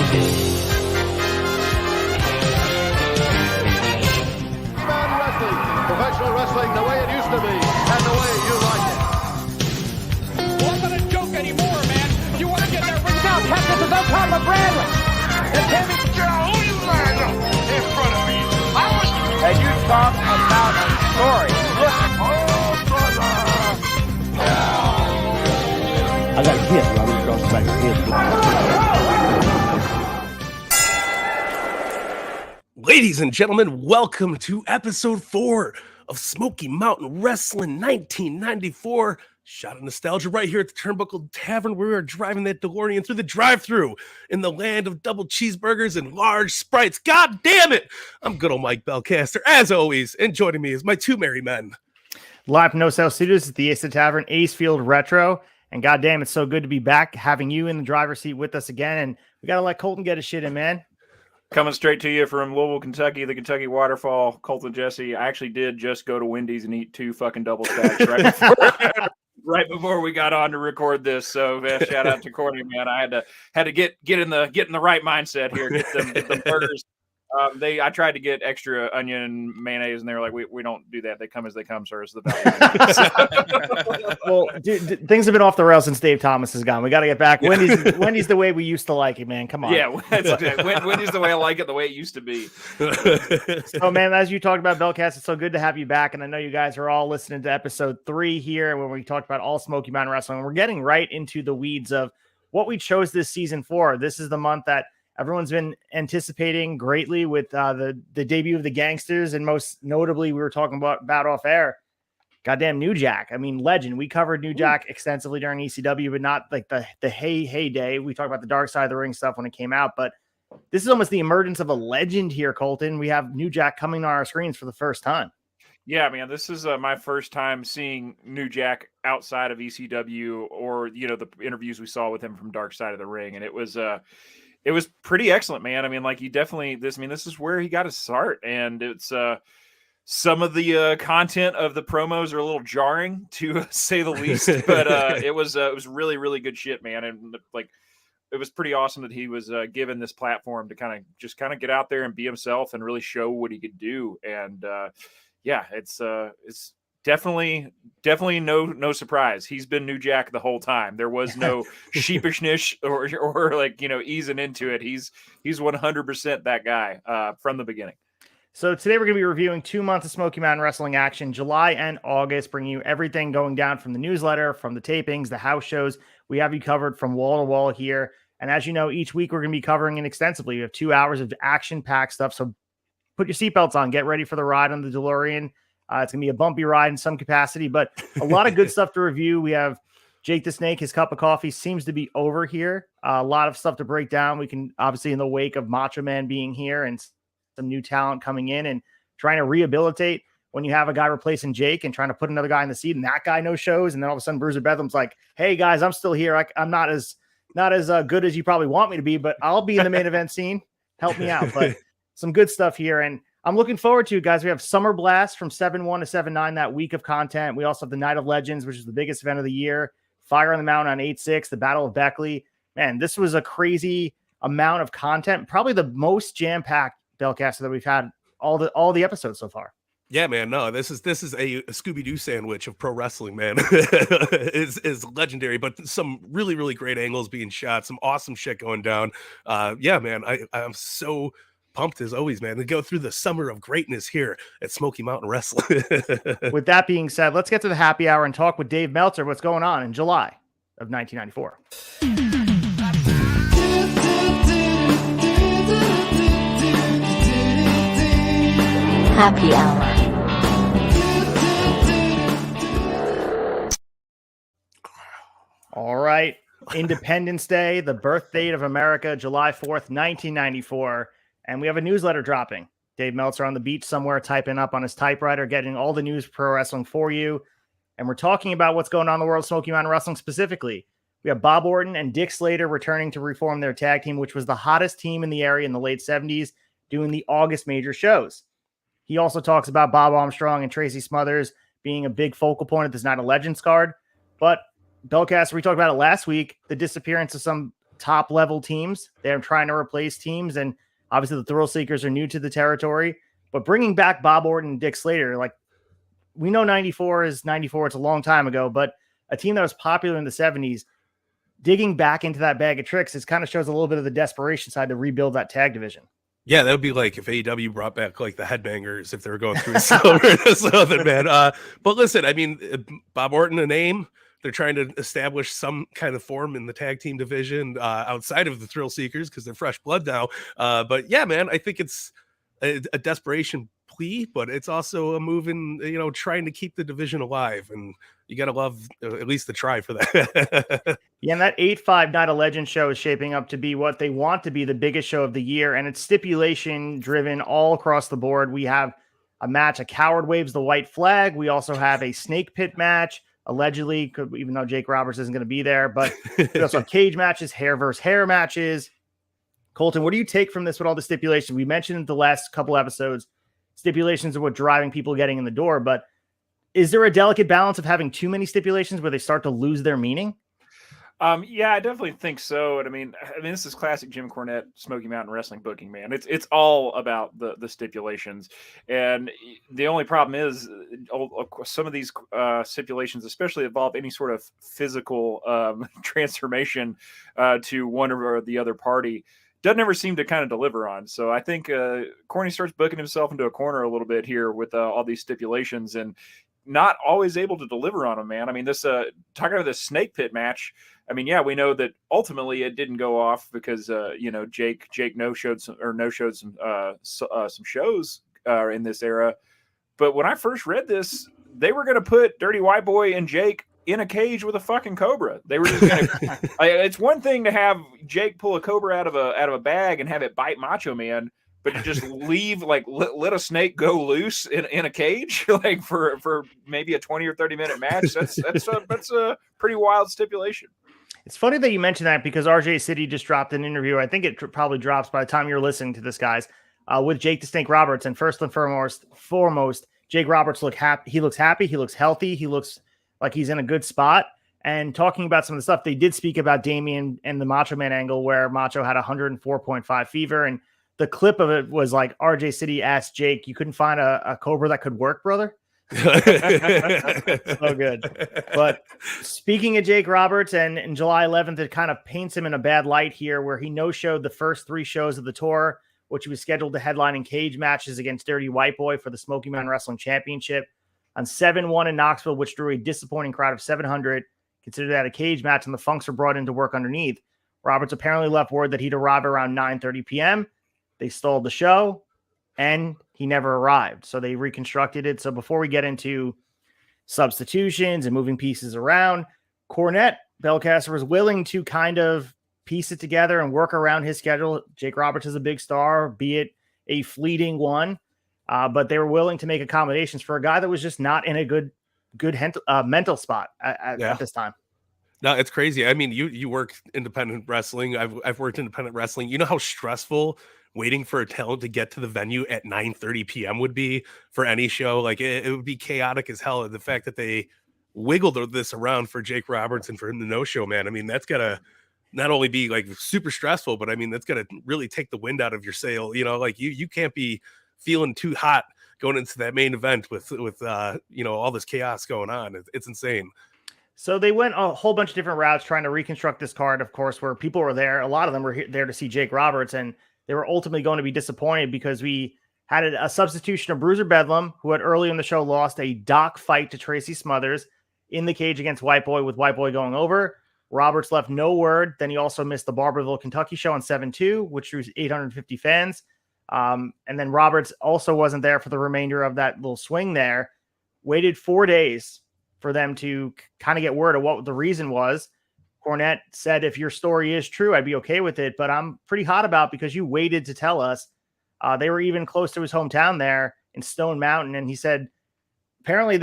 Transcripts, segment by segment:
Professional wrestling the way it used to be, and the way you like it. Well, I'm not a joke anymore, man. You want to get that ring Now, Texas is up top of Bradley. Who you lying up in front of me? And you talk about a story. Look. I got a hit. I'm going to cross the back of the head. Ladies and gentlemen, welcome to episode 4 of Smoky Mountain Wrestling 1994. Shot of nostalgia right here at the Turnbuckle Tavern, where we are driving that DeLorean through the drive-thru in the land of double cheeseburgers and large Sprites. God damn it! I'm good old Mike Belcaster, as always, and joining me is my two merry men. Live from No Sale Studios at the Tavern, ACEFIELD Retro. And goddamn, it's so good to be back, having you in the driver's seat with us again. And we got to let Colton get his shit in, man. Coming straight to you from Louisville, Kentucky, the Kentucky Waterfall, Colton Jesse. I actually did just go to Wendy's and eat 2 fucking double stacks right before we got on to record this. So shout out to Corny, man. I had to get in the right mindset here, get them burgers. I tried to get extra onion and mayonnaise, and they were like, we don't do that. They come as they come, sir. It's the value. Well, dude, things have been off the rails since Dave Thomas is gone. We got to get back. Wendy's the way we used to like it, man. Come on. Yeah, Wendy's the way I like it, the way it used to be. So, man, as you talked about, Belcast, it's so good to have you back. And I know you guys are all listening to episode 3 here, where we talked about all Smoky Mountain Wrestling. We're getting right into the weeds of what we chose this season for. This is the month that everyone's been anticipating greatly with the debut of the Gangsters, and most notably, we were talking about off air. Goddamn New Jack. I mean, legend. We covered New Jack extensively during ECW, but not like the heyday. We talked about the Dark Side of the Ring stuff when it came out, but this is almost the emergence of a legend here, Colton. We have New Jack coming on our screens for the first time. Yeah, man, this is my first time seeing New Jack outside of ECW or the interviews we saw with him from Dark Side of the Ring, and it was pretty excellent, man. I mean, like this is where he got his start, and it's some of the content of the promos are a little jarring to say the least, but it was really, really good shit, man. And like, it was pretty awesome that he was given this platform to kind of get out there and be himself and really show what he could do. And yeah, it's definitely no surprise. He's been New Jack the whole time. There was no sheepishness or like, easing into it. He's 100% that guy from the beginning. So today we're going to be reviewing 2 months of Smoky Mountain Wrestling action, July and August, bringing you everything going down from the newsletter, from the tapings, the house shows. We have you covered from wall to wall here. And as you know, each week we're going to be covering it extensively. We have 2 hours of action-packed stuff. So put your seatbelts on. Get ready for the ride on the DeLorean. It's going to be a bumpy ride in some capacity, but a lot of good stuff to review. We have Jake the Snake. His cup of coffee seems to be over here. A lot of stuff to break down. We can obviously, in the wake of Macho Man being here and some new talent coming in and trying to rehabilitate when you have a guy replacing Jake and trying to put another guy in the seat, and that guy no shows. And then all of a sudden Bruiser Betham's like, hey guys, I'm still here. I'm not as good as you probably want me to be, but I'll be in the main event scene. Help me out. But some good stuff here. And I'm looking forward to it, guys. We have Summer Blast from 7/1 to 7/9, that week of content. We also have the Night of Legends, which is the biggest event of the year. Fire on the Mountain on 8/6, the Battle of Beckley. Man, this was a crazy amount of content. Probably the most jam-packed Belcaster that we've had all the episodes so far. Yeah, man. No, this is a Scooby-Doo sandwich of pro wrestling, man. is legendary, but some really, really great angles being shot, some awesome shit going down. Yeah, man. I'm so pumped as always, man, to go through the summer of greatness here at Smoky Mountain Wrestling. With that being said, let's get to the happy hour and talk with Dave Meltzer. What's going on in July of 1994? Happy hour. All right. Independence Day, the birth date of America, July 4th, 1994. And we have a newsletter dropping. Dave Meltzer on the beach somewhere typing up on his typewriter, getting all the news pro wrestling for you. And we're talking about what's going on in the world of Smoky Mountain Wrestling specifically. We have Bob Orton and Dick Slater returning to reform their tag team, which was the hottest team in the area in the late 70s, doing the August major shows. He also talks about Bob Armstrong and Tracy Smothers being a big focal point of this Night of Legends card. But Belcaster, we talked about it last week, the disappearance of some top level teams. They're trying to replace teams, and obviously the Thrill Seekers are new to the territory. But bringing back Bob Orton and Dick Slater, like, we know 94 is 94. It's a long time ago, but a team that was popular in the 70s, digging back into that bag of tricks, it kind of shows a little bit of the desperation side to rebuild that tag division. Yeah, that would be like if AEW brought back like the Headbangers if they were going through something, man. But listen, I mean, Bob Orton, a name. They're trying to establish some kind of form in the tag team division outside of the Thrill Seekers because they're fresh blood now. But yeah, man, I think it's a desperation plea, but it's also a move in, trying to keep the division alive. And you got to love at least the try for that. Yeah, and that 8-5 Night of Legends show is shaping up to be what they want to be the biggest show of the year. And it's stipulation driven all across the board. We have a match, a coward waves the white flag. We also have a snake pit match, allegedly, even though Jake Roberts isn't going to be there. But we also have cage matches, hair versus hair matches. Colton, what do you take from this with all the stipulations? We mentioned in the last couple episodes, stipulations are what driving people getting in the door. But is there a delicate balance of having too many stipulations where they start to lose their meaning? Yeah, I definitely think so. And I mean, this is classic Jim Cornette, Smoky Mountain Wrestling booking, man. It's all about the stipulations, and the only problem is some of these stipulations, especially involve any sort of physical transformation to one or the other party. Doesn't ever seem to kind of deliver on. So I think Corny starts booking himself into a corner a little bit here with all these stipulations and not always able to deliver on them, man. I mean, this talking about this snake pit match. I mean, yeah, we know that ultimately it didn't go off because Jake no-showed some shows in this era. But when I first read this, they were going to put Dirty White Boy and Jake in a cage with a fucking cobra. They were just gonna, it's one thing to have Jake pull a cobra out of a bag and have it bite Macho Man, but to just leave, like, let a snake go loose in a cage, like for maybe a 20 or 30 minute match. That's a pretty wild stipulation. It's funny that you mentioned that because RJ City just dropped an interview. I think it probably drops by the time you're listening to this, guys, with Jake the Snake Roberts. And first and foremost, Jake Roberts looks happy. He looks happy. He looks healthy. He looks like he's in a good spot. And talking about some of the stuff, they did speak about Damien and the Macho Man angle where Macho had 104.5 fever. And the clip of it was like RJ City asked Jake, you couldn't find a cobra that could work, brother? So good. But speaking of Jake Roberts, and July 11th, it kind of paints him in a bad light here where he no-showed the first 3 shows of the tour, which he was scheduled to headline in cage matches against Dirty White Boy for the Smoky Mountain Wrestling Championship on 7-1 in Knoxville, which drew a disappointing crowd of 700. Considered that a cage match, and the Funks were brought in to work underneath. Roberts apparently left word that he'd arrive around 9:30 p.m. They stalled the show, and he never arrived. So they reconstructed it. So before we get into substitutions and moving pieces around, Cornette Belcaster was willing to kind of piece it together and work around his schedule. Jake Roberts is a big star, be it a fleeting one, but they were willing to make accommodations for a guy that was just not in a good mental spot at this time. No, it's crazy. I mean, you work independent wrestling. I've worked independent wrestling. You know how stressful waiting for a talent to get to the venue at 9:30 p.m. would be for any show. Like it would be chaotic as hell. The fact that they wiggled this around for Jake Roberts and for him to no show, man. I mean, that's gotta not only be like super stressful, but I mean, that's gotta really take the wind out of your sail. Like you can't be feeling too hot going into that main event with all this chaos going on. It's insane. So they went a whole bunch of different routes trying to reconstruct this card, of course, where people were there. A lot of them were there to see Jake Roberts, and they were ultimately going to be disappointed because we had a substitution of Bruiser Bedlam, who had early in the show lost a dock fight to Tracy Smothers in the cage against White Boy, with White Boy going over. Roberts left no word. Then he also missed the Barberville, Kentucky show on 7-2, which drew 850 fans. And then Roberts also wasn't there for the remainder of that little swing there. Waited 4 days for them to kind of get word of what the reason was. Cornette said, if your story is true, I'd be okay with it, but I'm pretty hot about because you waited to tell us. They were even close to his hometown there in Stone Mountain. And he said, apparently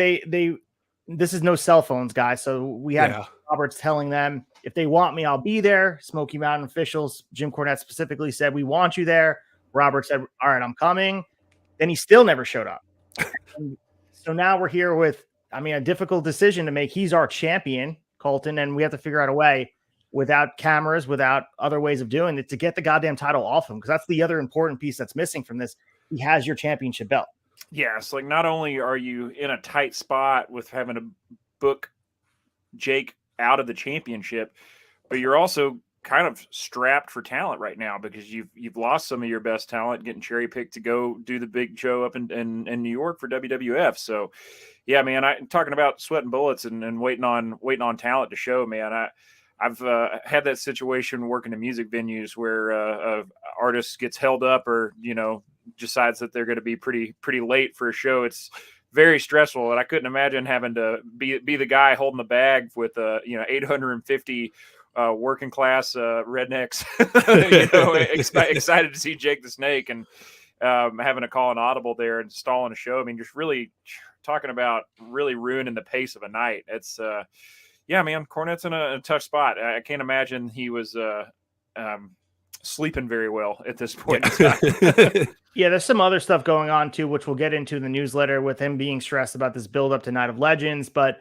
this is no cell phones, guys. So we had Roberts telling them, if they want me, I'll be there. Smoky Mountain officials, Jim Cornette specifically said, we want you there. Robert said, all right, I'm coming. Then he still never showed up. So now we're here with, a difficult decision to make. He's our champion, Colton, and we have to figure out a way. without cameras, without other ways of doing it, to get the goddamn title off him. Because that's the other important piece that's missing from this. He has your championship belt. Yeah, it's like not only are you in a tight spot with having to book Jake out of the championship, but you're also kind of strapped for talent right now because you've lost some of your best talent getting cherry picked to go do the big show up in New York for WWF. So yeah, man, I'm talking about sweating bullets and waiting on talent to show, man. I've had that situation working in music venues where a artist gets held up or, decides that they're going to be pretty late for a show. It's very stressful. And I couldn't imagine having to be the guy holding the bag with 850 working class rednecks, excited to see Jake the Snake and having to call an audible there and stalling a show. I mean, just really talking about really ruining the pace of a night. It's yeah, man, Cornette's in a tough spot. I can't imagine he was sleeping very well at this point in time. Yeah, there's some other stuff going on too, which we'll get into in the newsletter with him being stressed about this build up to Night of Legends. But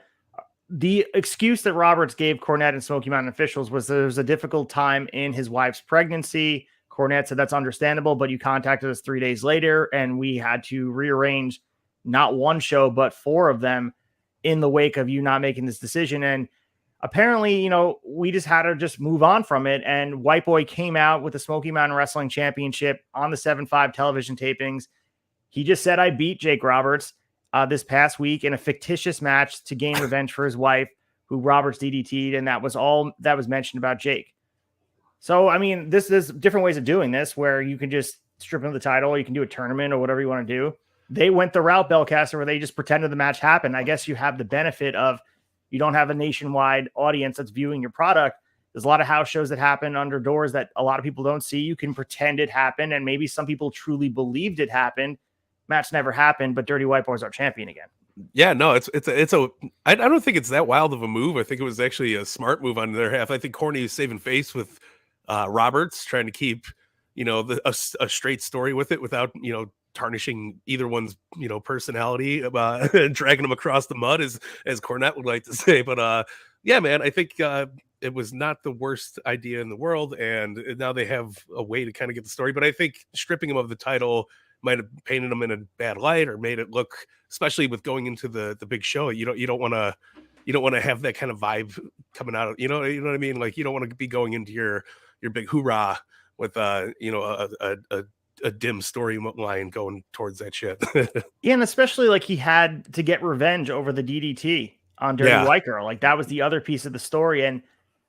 the excuse that Roberts gave Cornette and Smoky Mountain officials was there was a difficult time in his wife's pregnancy. Cornette said that's understandable, but you contacted us 3 days later and we had to rearrange not one show, but 4 of them in the wake of you not making this decision. And apparently, we just had to just move on from it. And White Boy came out with the Smoky Mountain Wrestling Championship on the 7-5 television tapings. He just said, I beat Jake Roberts this past week in a fictitious match to gain revenge for his wife, who Roberts DDT'd. And that was all that was mentioned about Jake. So, I mean, there's different ways of doing this where you can just strip him of the title. You can do a tournament or whatever you want to do. They went the route, Belcaster, where they just pretended the match happened. I guess you have the benefit of you don't have a nationwide audience that's viewing your product. There's a lot of house shows that happen under doors that a lot of people don't see. You can pretend it happened, and maybe some people truly believed it happened. Match never happened, but Dirty White Boy's our champion again. Yeah, no, I don't think it's that wild of a move. I think it was actually a smart move on their half. I think Corny is saving face with Roberts, trying to keep, a straight story with it without, tarnishing either one's personality, dragging them across the mud, as Cornette would like to say. But yeah, man, I think it was not the worst idea in the world, and now they have a way to kind of get the story. But I think stripping him of the title might have painted him in a bad light or made it look, especially with going into the big show, you don't want to have that kind of vibe coming out of, you know what I mean? Like, you don't want to be going into your big hoorah with a dim storyline going towards that shit. Yeah, and especially like he had to get revenge over the DDT on Dirty White Girl. Like that was the other piece of the story. And,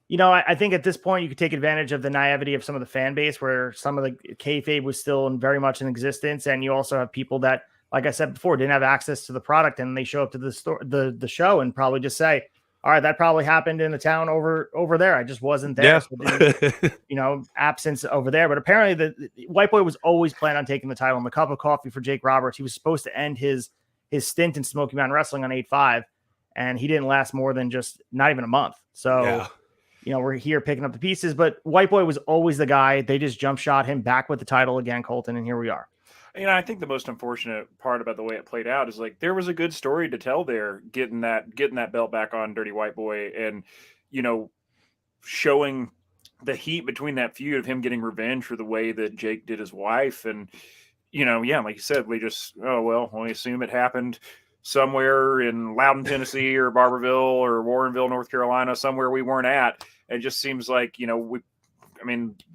I think at this point you could take advantage of the naivety of some of the fan base where some of the kayfabe was still very much in existence. And you also have people that, like I said before, didn't have access to the product and they show up to the show and probably just say, all right, that probably happened in the town over there. I just wasn't there. Yeah. So absence over there. But apparently the White Boy was always planning on taking the title. And the cup of coffee for Jake Roberts, he was supposed to end his stint in Smoky Mountain Wrestling on 8-5. And he didn't last more than just not even a month. So, we're here picking up the pieces. But White Boy was always the guy. They just jump shot him back with the title again, Colton. And here we are. I think the most unfortunate part about the way it played out is like there was a good story to tell there, getting that belt back on Dirty White Boy and, showing the heat between that feud of him getting revenge for the way that Jake did his wife. And, like you said, we just, we assume it happened somewhere in Loudon, Tennessee or Barberville or Warrenville, North Carolina, somewhere we weren't at. It just seems like, the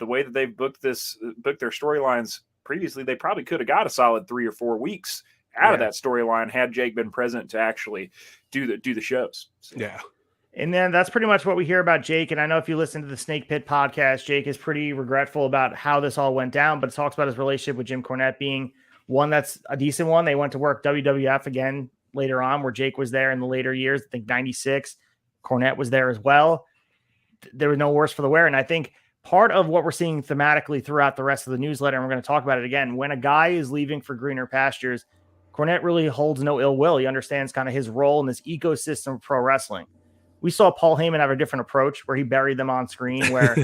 way that they've booked their storylines previously, they probably could have got a solid 3 or 4 weeks out of that storyline had Jake been present to actually do the shows. So. Yeah. And then that's pretty much what we hear about Jake. And I know if you listen to the Snake Pit podcast, Jake is pretty regretful about how this all went down, but it talks about his relationship with Jim Cornette being one that's a decent one. They went to work WWF again later on where Jake was there in the later years. I think 96, Cornette was there as well. There was no worse for the wear. And I think part of what we're seeing thematically throughout the rest of the newsletter, and we're going to talk about it again, when a guy is leaving for greener pastures, Cornette really holds no ill will. He understands kind of his role in this ecosystem of pro wrestling. We saw Paul Heyman have a different approach where he buried them on screen, where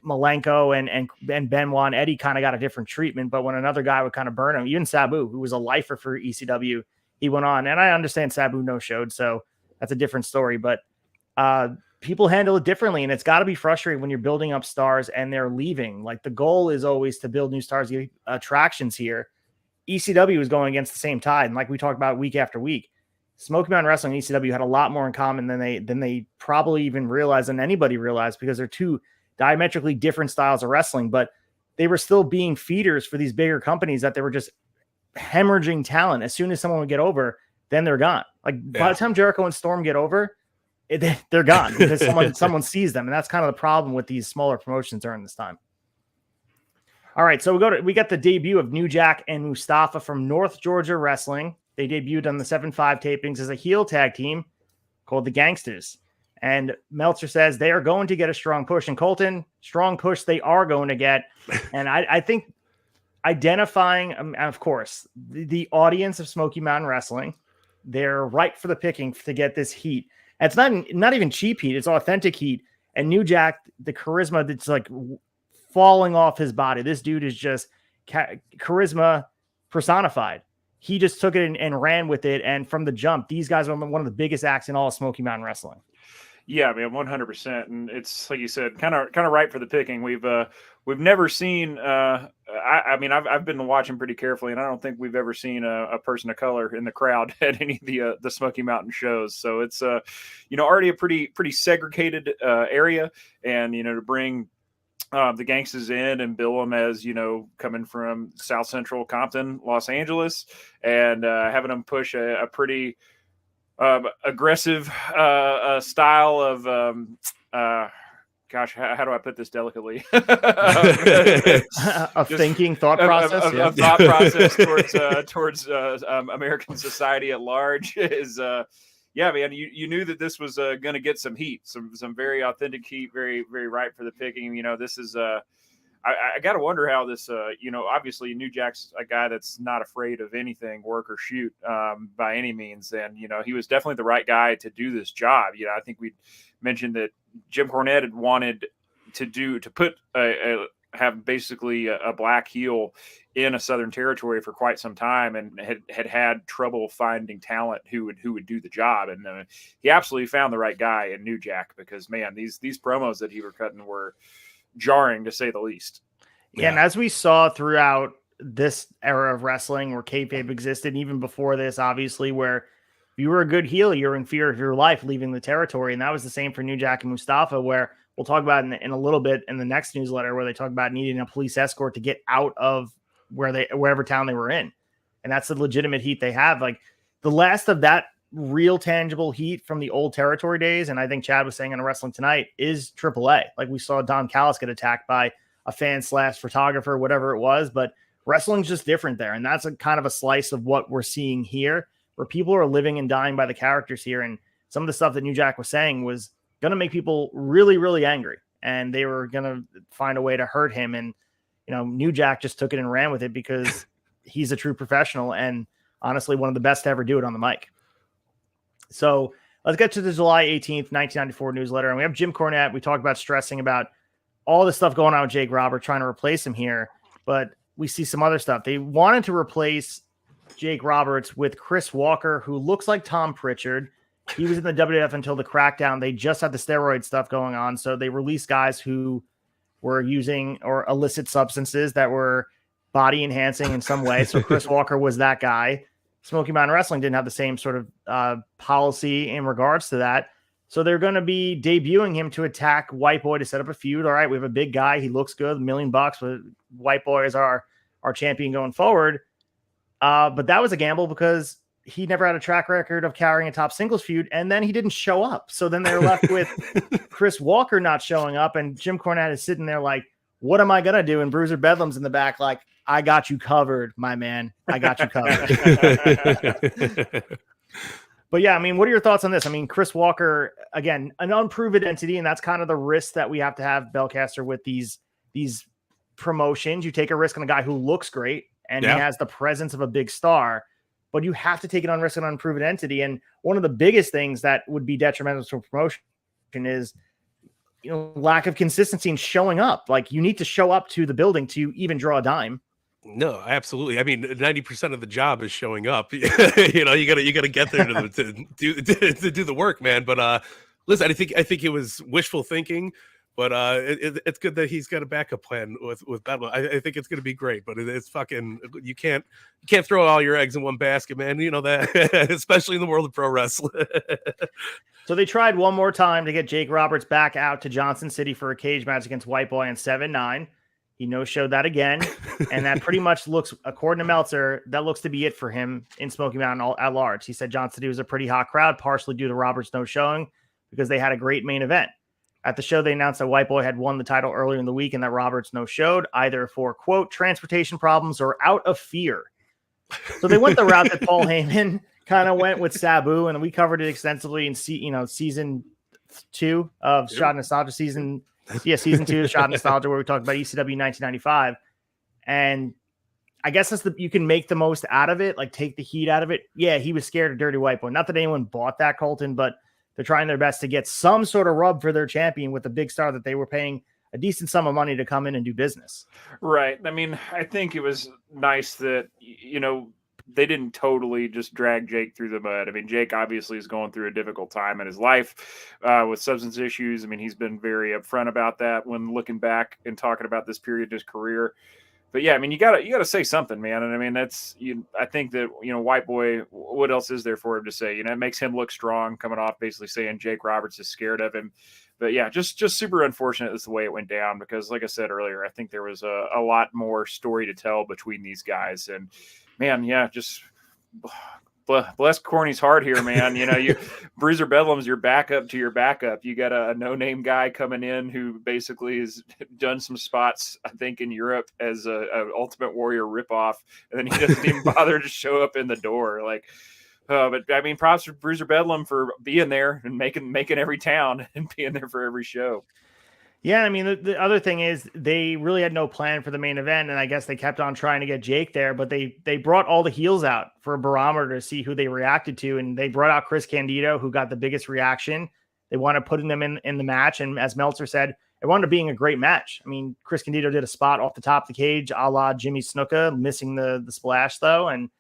Malenko and Benoit and Eddie kind of got a different treatment. But when another guy would kind of burn him, even Sabu, who was a lifer for ECW, he went on. And I understand Sabu no-showed, so that's a different story. But people handle it differently, and it's got to be frustrating when you're building up stars and they're leaving. Like, the goal is always to build new stars, get attractions here. ECW was going against the same tide, and like we talked about week after week, Smoky Mountain Wrestling and ECW had a lot more in common than they probably even realized, than anybody realized, because they're two diametrically different styles of wrestling, but they were still being feeders for these bigger companies that they were just hemorrhaging talent. As soon as someone would get over, then they're gone. Like, by the time Jericho and Storm get over, they're gone because someone sees them. And that's kind of the problem with these smaller promotions during this time. All right. So we got the debut of New Jack and Mustafa from North Georgia Wrestling. They debuted on the 7-5 tapings as a heel tag team called the Gangsters. And Meltzer says they are going to get a strong push. And Colton, strong push they are going to get. And I think identifying, of course, the audience of Smoky Mountain Wrestling, they're ripe for the picking to get this heat. And it's not even cheap heat. It's authentic heat. And New Jack, the charisma that's like falling off his body. This dude is just charisma personified. He just took it and ran with it. And from the jump, these guys are one of the biggest acts in all of Smoky Mountain Wrestling. Yeah, man, 100%. And it's like you said, kind of ripe for the picking. We've never seen. I mean, I've been watching pretty carefully, and I don't think we've ever seen a person of color in the crowd at any of the Smoky Mountain shows. So it's already a pretty segregated area, and to bring the Gangstas in and bill them as coming from South Central Compton, Los Angeles, and having them push a pretty aggressive style of gosh, how do I put this delicately? Thinking thought process, thought process towards American society at large is yeah, man. You knew that this was going to get some heat, some very authentic heat, very very ripe for the picking. This is I got to wonder how this, obviously New Jack's a guy that's not afraid of anything, work or shoot, by any means. And, he was definitely the right guy to do this job. I think we mentioned that Jim Cornette had wanted to have basically a black heel in a Southern territory for quite some time, and had trouble finding talent who would do the job. And he absolutely found the right guy in New Jack, because, man, these promos that he were cutting were jarring, to say the least. Yeah, and as we saw throughout this era of wrestling where kayfabe existed, even before this, obviously, where if you were a good heel, you were in fear of your life leaving the territory. And that was the same for New Jack and Mustafa, where we'll talk about in a little bit in the next newsletter, where they talk about needing a police escort to get out of wherever town they were in. And that's the legitimate heat they have. Like, the last of that real tangible heat from the old territory days, and I think Chad was saying on Wrestling Tonight, is AAA. Like, we saw Don Callis get attacked by a fan / photographer, whatever it was, but wrestling's just different there. And that's a kind of a slice of what we're seeing here, where people are living and dying by the characters here. And some of the stuff that New Jack was saying was going to make people really, really angry, and they were going to find a way to hurt him. And, New Jack just took it and ran with it, because he's a true professional, and honestly, one of the best to ever do it on the mic. So let's get to the July 18th, 1994 newsletter. And we have Jim Cornette. We talked about stressing about all the stuff going on with Jake Roberts, trying to replace him here. But we see some other stuff. They wanted to replace Jake Roberts with Chris Walker, who looks like Tom Pritchard. He was in the WWF until the crackdown. They just had the steroid stuff going on. So they released guys who were using or illicit substances that were body enhancing in some way. So Chris Walker was that guy. Smoky Mountain Wrestling didn't have the same sort of policy in regards to that. So they're going to be debuting him to attack White Boy to set up a feud. All right, we have a big guy. He looks good. $1 million with White Boy as our champion going forward. But that was a gamble, because he never had a track record of carrying a top singles feud, and then he didn't show up. So then they're left with Chris Walker not showing up, and Jim Cornette is sitting there like, what am I going to do? And Bruiser Bedlam's in the back like, I got you covered, my man. I got you covered. But yeah, I mean, what are your thoughts on this? I mean, Chris Walker, again, an unproven entity, and that's kind of the risk that we have to have, Belcaster, with these promotions. You take a risk on a guy who looks great and he has the presence of a big star, but you have to take it on risk on an unproven entity. And one of the biggest things that would be detrimental to a promotion is, lack of consistency in showing up. Like, you need to show up to the building to even draw a dime. No, absolutely. I mean, 90% of the job is showing up. You gotta get there to do the work, man. But Listen, I think it was wishful thinking, but it's good that he's got a backup plan with Bedlam. I think it's going to be great, but it's fucking you can't throw all your eggs in one basket, man. You know that, especially in the world of pro wrestling. So they tried one more time to get Jake Roberts back out to Johnson City for a cage match against White Boy on 7-9. He no-showed that again, and that pretty much looks, according to Meltzer, that looks to be it for him in Smoky Mountain at large. He said Johnson City was a pretty hot crowd, partially due to Roberts no-showing, because they had a great main event. At the show, they announced that White Boy had won the title earlier in the week and that Roberts no-showed, either for, quote, transportation problems or out of fear. So they went the route that Paul Heyman kind of went with Sabu, and we covered it extensively in season 2 of Shot Nostalgia, season 2 of Shot Nostalgia, where we talked about ECW 1995. And I guess you can make the most out of it, like take the heat out of it. Yeah, he was scared of Dirty White Boy. Not that anyone bought that, Colton, but they're trying their best to get some sort of rub for their champion with the big star that they were paying a decent sum of money to come in and do business. Right. I mean, I think it was nice that, they didn't totally just drag Jake through the mud. I mean, Jake obviously is going through a difficult time in his life with substance issues. I mean, he's been very upfront about that when looking back and talking about this period in his career. But yeah, I mean, you gotta say something, man. And I mean, I think that, White Boy, what else is there for him to say? It makes him look strong coming off basically saying Jake Roberts is scared of him. But yeah, just super unfortunate is the way it went down, because like I said earlier, I think there was a lot more story to tell between these guys. And man, yeah, just bless Corny's heart here, man. You Bruiser Bedlam's your backup to your backup. You got a no-name guy coming in who basically has done some spots, I think, in Europe as a Ultimate Warrior ripoff, and then he doesn't even bother to show up in the door. But I mean, props to Bruiser Bedlam for being there and making every town and being there for every show. Yeah, I mean, the other thing is they really had no plan for the main event, and I guess they kept on trying to get Jake there, but they brought all the heels out for a barometer to see who they reacted to, and they brought out Chris Candido, who got the biggest reaction. They wanted putting them in the match, and as Meltzer said, it wound up being a great match. I mean, Chris Candido did a spot off the top of the cage, a la Jimmy Snuka, missing the splash, though, and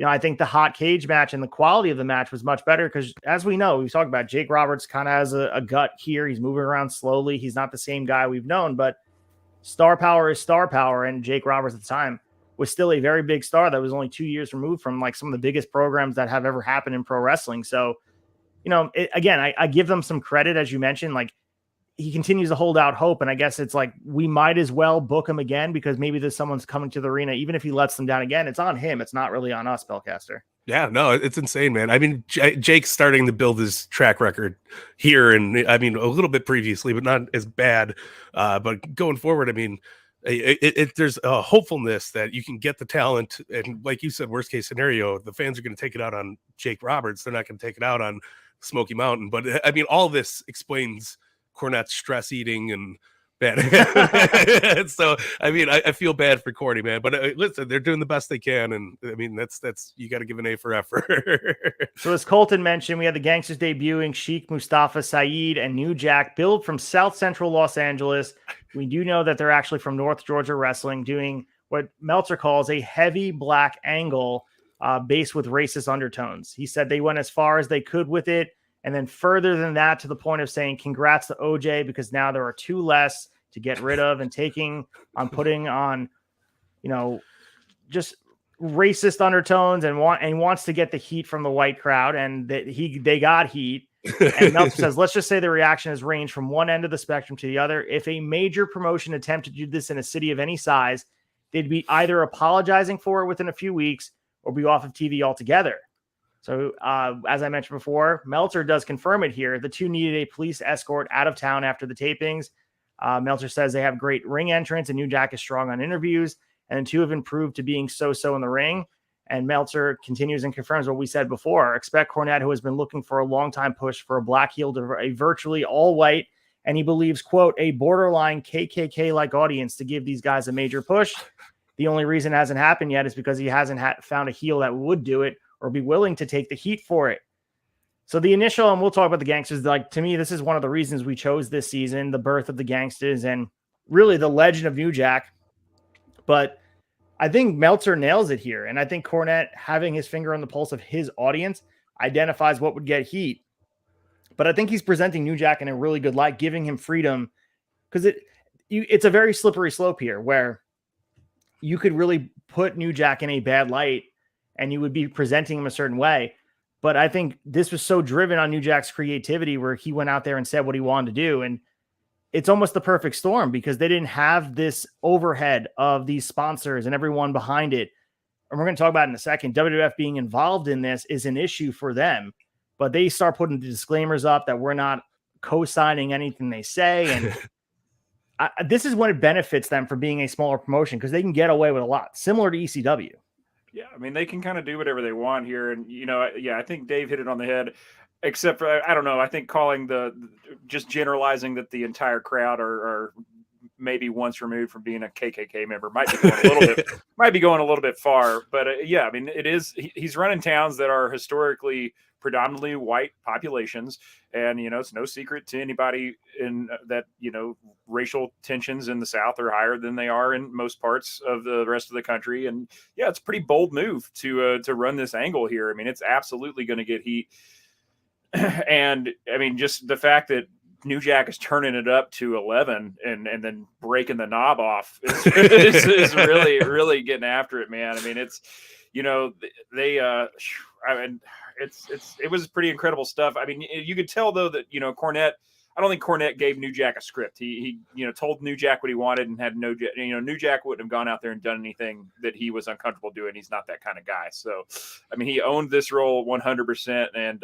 I think the hot cage match and the quality of the match was much better because, as we know, we've talked about Jake Roberts kind of has a gut here. He's moving around slowly. He's not the same guy we've known, but star power is star power. And Jake Roberts at the time was still a very big star that was only 2 years removed from some of the biggest programs that have ever happened in pro wrestling. So, I give them some credit, as you mentioned, he continues to hold out hope. And I guess it's we might as well book him again because maybe there's someone's coming to the arena. Even if he lets them down again, it's on him. It's not really on us, Belcaster. Yeah, no, it's insane, man. I mean, Jake's starting to build his track record here. And I mean, a little bit previously, but not as bad. But going forward, I mean, there's a hopefulness that you can get the talent. And like you said, worst case scenario, the fans are going to take it out on Jake Roberts. They're not going to take it out on Smoky Mountain. But I mean, all this explains Cornette's stress eating and bad. So I mean, I feel bad for Corny, man, but listen, they're doing the best they can, and I mean that's you got to give an A for effort. So as Colton mentioned, we had the Gangsters debuting Sheik Mustafa Saeed and New Jack, billed from South Central Los Angeles. We do know that they're actually from North Georgia Wrestling, doing what Meltzer calls a heavy black angle based with racist undertones. He said they went as far as they could with it. And then further than that, to the point of saying congrats to OJ, because now there are 2 less to get rid of, and putting on, just racist undertones, and wants to get the heat from the white crowd, and that they got heat. And Meltzer says, let's just say the reaction has ranged from one end of the spectrum to the other. If a major promotion attempted to do this in a city of any size, they'd be either apologizing for it within a few weeks or be off of TV altogether. So, as I mentioned before, Meltzer does confirm it here. The 2 needed a police escort out of town after the tapings. Meltzer says they have great ring entrance, and New Jack is strong on interviews, and the 2 have improved to being so-so in the ring. And Meltzer continues and confirms what we said before. Expect Cornette, who has been looking for a long-time push for a black heel to a virtually all-white, and he believes, quote, a borderline KKK-like audience to give these guys a major push. The only reason it hasn't happened yet is because he hasn't found a heel that would do it or be willing to take the heat for it. So the initial, and we'll talk about the Gangsters, to me, this is one of the reasons we chose this season, the birth of the Gangsters and really the legend of New Jack. But I think Meltzer nails it here. And I think Cornette, having his finger on the pulse of his audience, identifies what would get heat. But I think he's presenting New Jack in a really good light, giving him freedom, because it's a very slippery slope here where you could really put New Jack in a bad light and you would be presenting him a certain way. But I think this was so driven on New Jack's creativity where he went out there and said what he wanted to do. And it's almost the perfect storm because they didn't have this overhead of these sponsors and everyone behind it. And we're going to talk about it in a second. WWF being involved in this is an issue for them, but they start putting the disclaimers up that we're not co-signing anything they say. And this is when it benefits them for being a smaller promotion because they can get away with a lot, similar to ECW. Yeah, I mean, they can kind of do whatever they want here. And, I think Dave hit it on the head, except for, I don't know, I think just generalizing that the entire crowd are maybe once removed from being a KKK member might be going a little bit far. But I mean, he's running towns that are historically predominantly white populations. And, it's no secret to anybody in that, racial tensions in the South are higher than they are in most parts of the rest of the country. And yeah, it's a pretty bold move to run this angle here. I mean, it's absolutely going to get heat. And I mean, just the fact that New Jack is turning it up to 11 and then breaking the knob off is really, really getting after it, man. I mean, it's, it was pretty incredible stuff. I mean, you could tell though that, Cornette, I don't think Cornette gave New Jack a script. He told New Jack what he wanted and had New Jack wouldn't have gone out there and done anything that he was uncomfortable doing. He's not that kind of guy. So, I mean, he owned this role 100%, and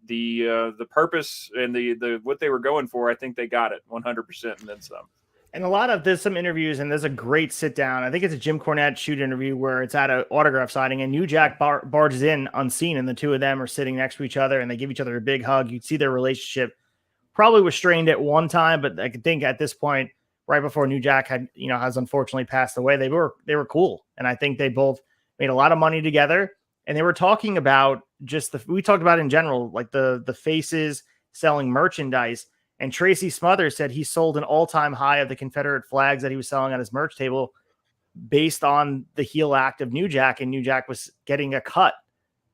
the purpose and the what they were going for, I think they got it 100% and then some. And there's some interviews, and there's a great sit down. I think it's a Jim Cornette shoot interview where it's at an autograph signing, and New Jack barges in unseen, and the two of them are sitting next to each other, and they give each other a big hug. You'd see their relationship probably was strained at one time, but I think at this point, right before New Jack has unfortunately passed away, they were cool, and I think they both made a lot of money together. And they were talking about we talked about in general, like the faces selling merchandise. And Tracy Smothers said he sold an all-time high of the Confederate flags that he was selling on his merch table based on the heel act of New Jack, and New Jack was getting a cut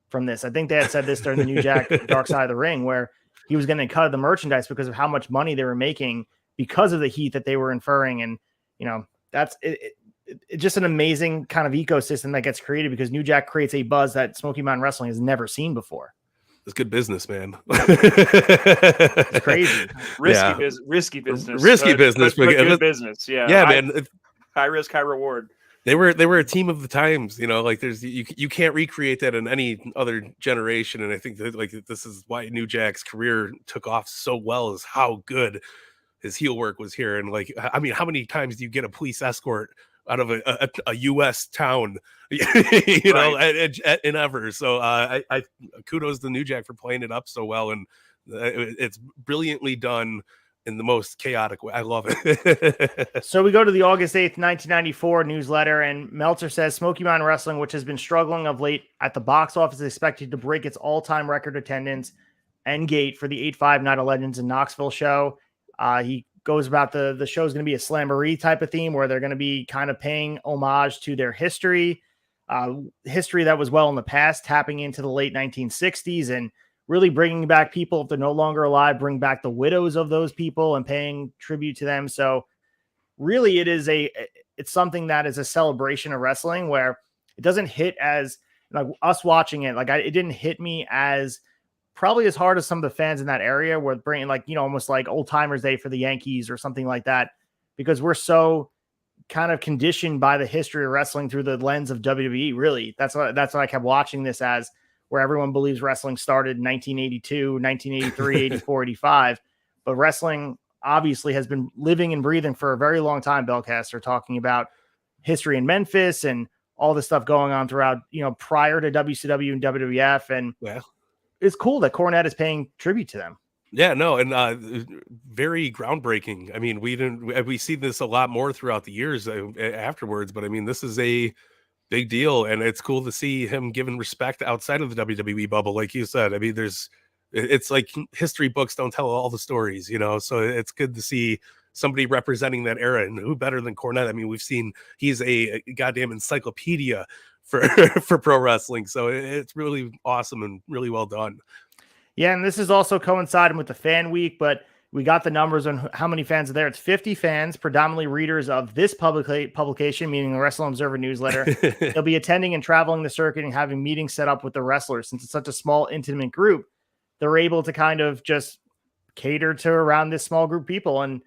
from this. I think they had said this during the New Jack Dark Side of the Ring, where he was getting a cut of the merchandise because of how much money they were making because of the heat that they were inferring. And, that's it. It's just an amazing kind of ecosystem that gets created because New Jack creates a buzz that Smoky Mountain Wrestling has never seen before. It's good business, man. It's crazy. Risky business. Risky business. But good business. Yeah. Yeah, man. High risk, high reward. They were a team of the times, like you can't recreate that in any other generation. And I think that like this is why New Jack's career took off so well, is how good his heel work was here. And like, I mean, how many times do you get a police escort out of a U.S. town, and ever. So I kudos to New Jack for playing it up so well, and it's brilliantly done in the most chaotic way. I love it. So we go to the August 8th, 1994 newsletter, and Meltzer says Smoky Mountain Wrestling, which has been struggling of late at the box office, is expected to break its all-time record attendance and gate for the 8-5 Night of Legends in Knoxville show. He goes about the show is going to be a slamboree type of theme where they're going to be kind of paying homage to their history that was well in the past, tapping into the late 1960s and really bringing back people, if they're no longer alive, bring back the widows of those people and paying tribute to them. So really it's something that is a celebration of wrestling where it doesn't hit as like us watching it. Like it didn't hit me as probably as hard as some of the fans in that area were bringing, like, almost like Old Timers Day for the Yankees or something like that, because we're so kind of conditioned by the history of wrestling through the lens of WWE. Really, that's what I kept watching this as, where everyone believes wrestling started in 1982, 1983, 84, 85, but wrestling obviously has been living and breathing for a very long time. Belcaster talking about history in Memphis and all the stuff going on throughout, prior to WCW and WWF. And it's cool that Cornette is paying tribute to them. Yeah, no, and very groundbreaking. I mean, we see this a lot more throughout the years afterwards, but I mean, this is a big deal, and it's cool to see him given respect outside of the WWE bubble, like you said. I mean, it's like history books don't tell all the stories, so it's good to see somebody representing that era, and who better than Cornette? I mean, we've seen he's a goddamn encyclopedia for pro wrestling, so it's really awesome and really well done. Yeah, and this is also coinciding with the fan week, but we got the numbers on how many fans are there. It's 50 fans, predominantly readers of this publication, meaning the Wrestling Observer newsletter. They'll be attending and traveling the circuit and having meetings set up with the wrestlers. Since it's such a small, intimate group, they're able to kind of just cater to around this small group of people. And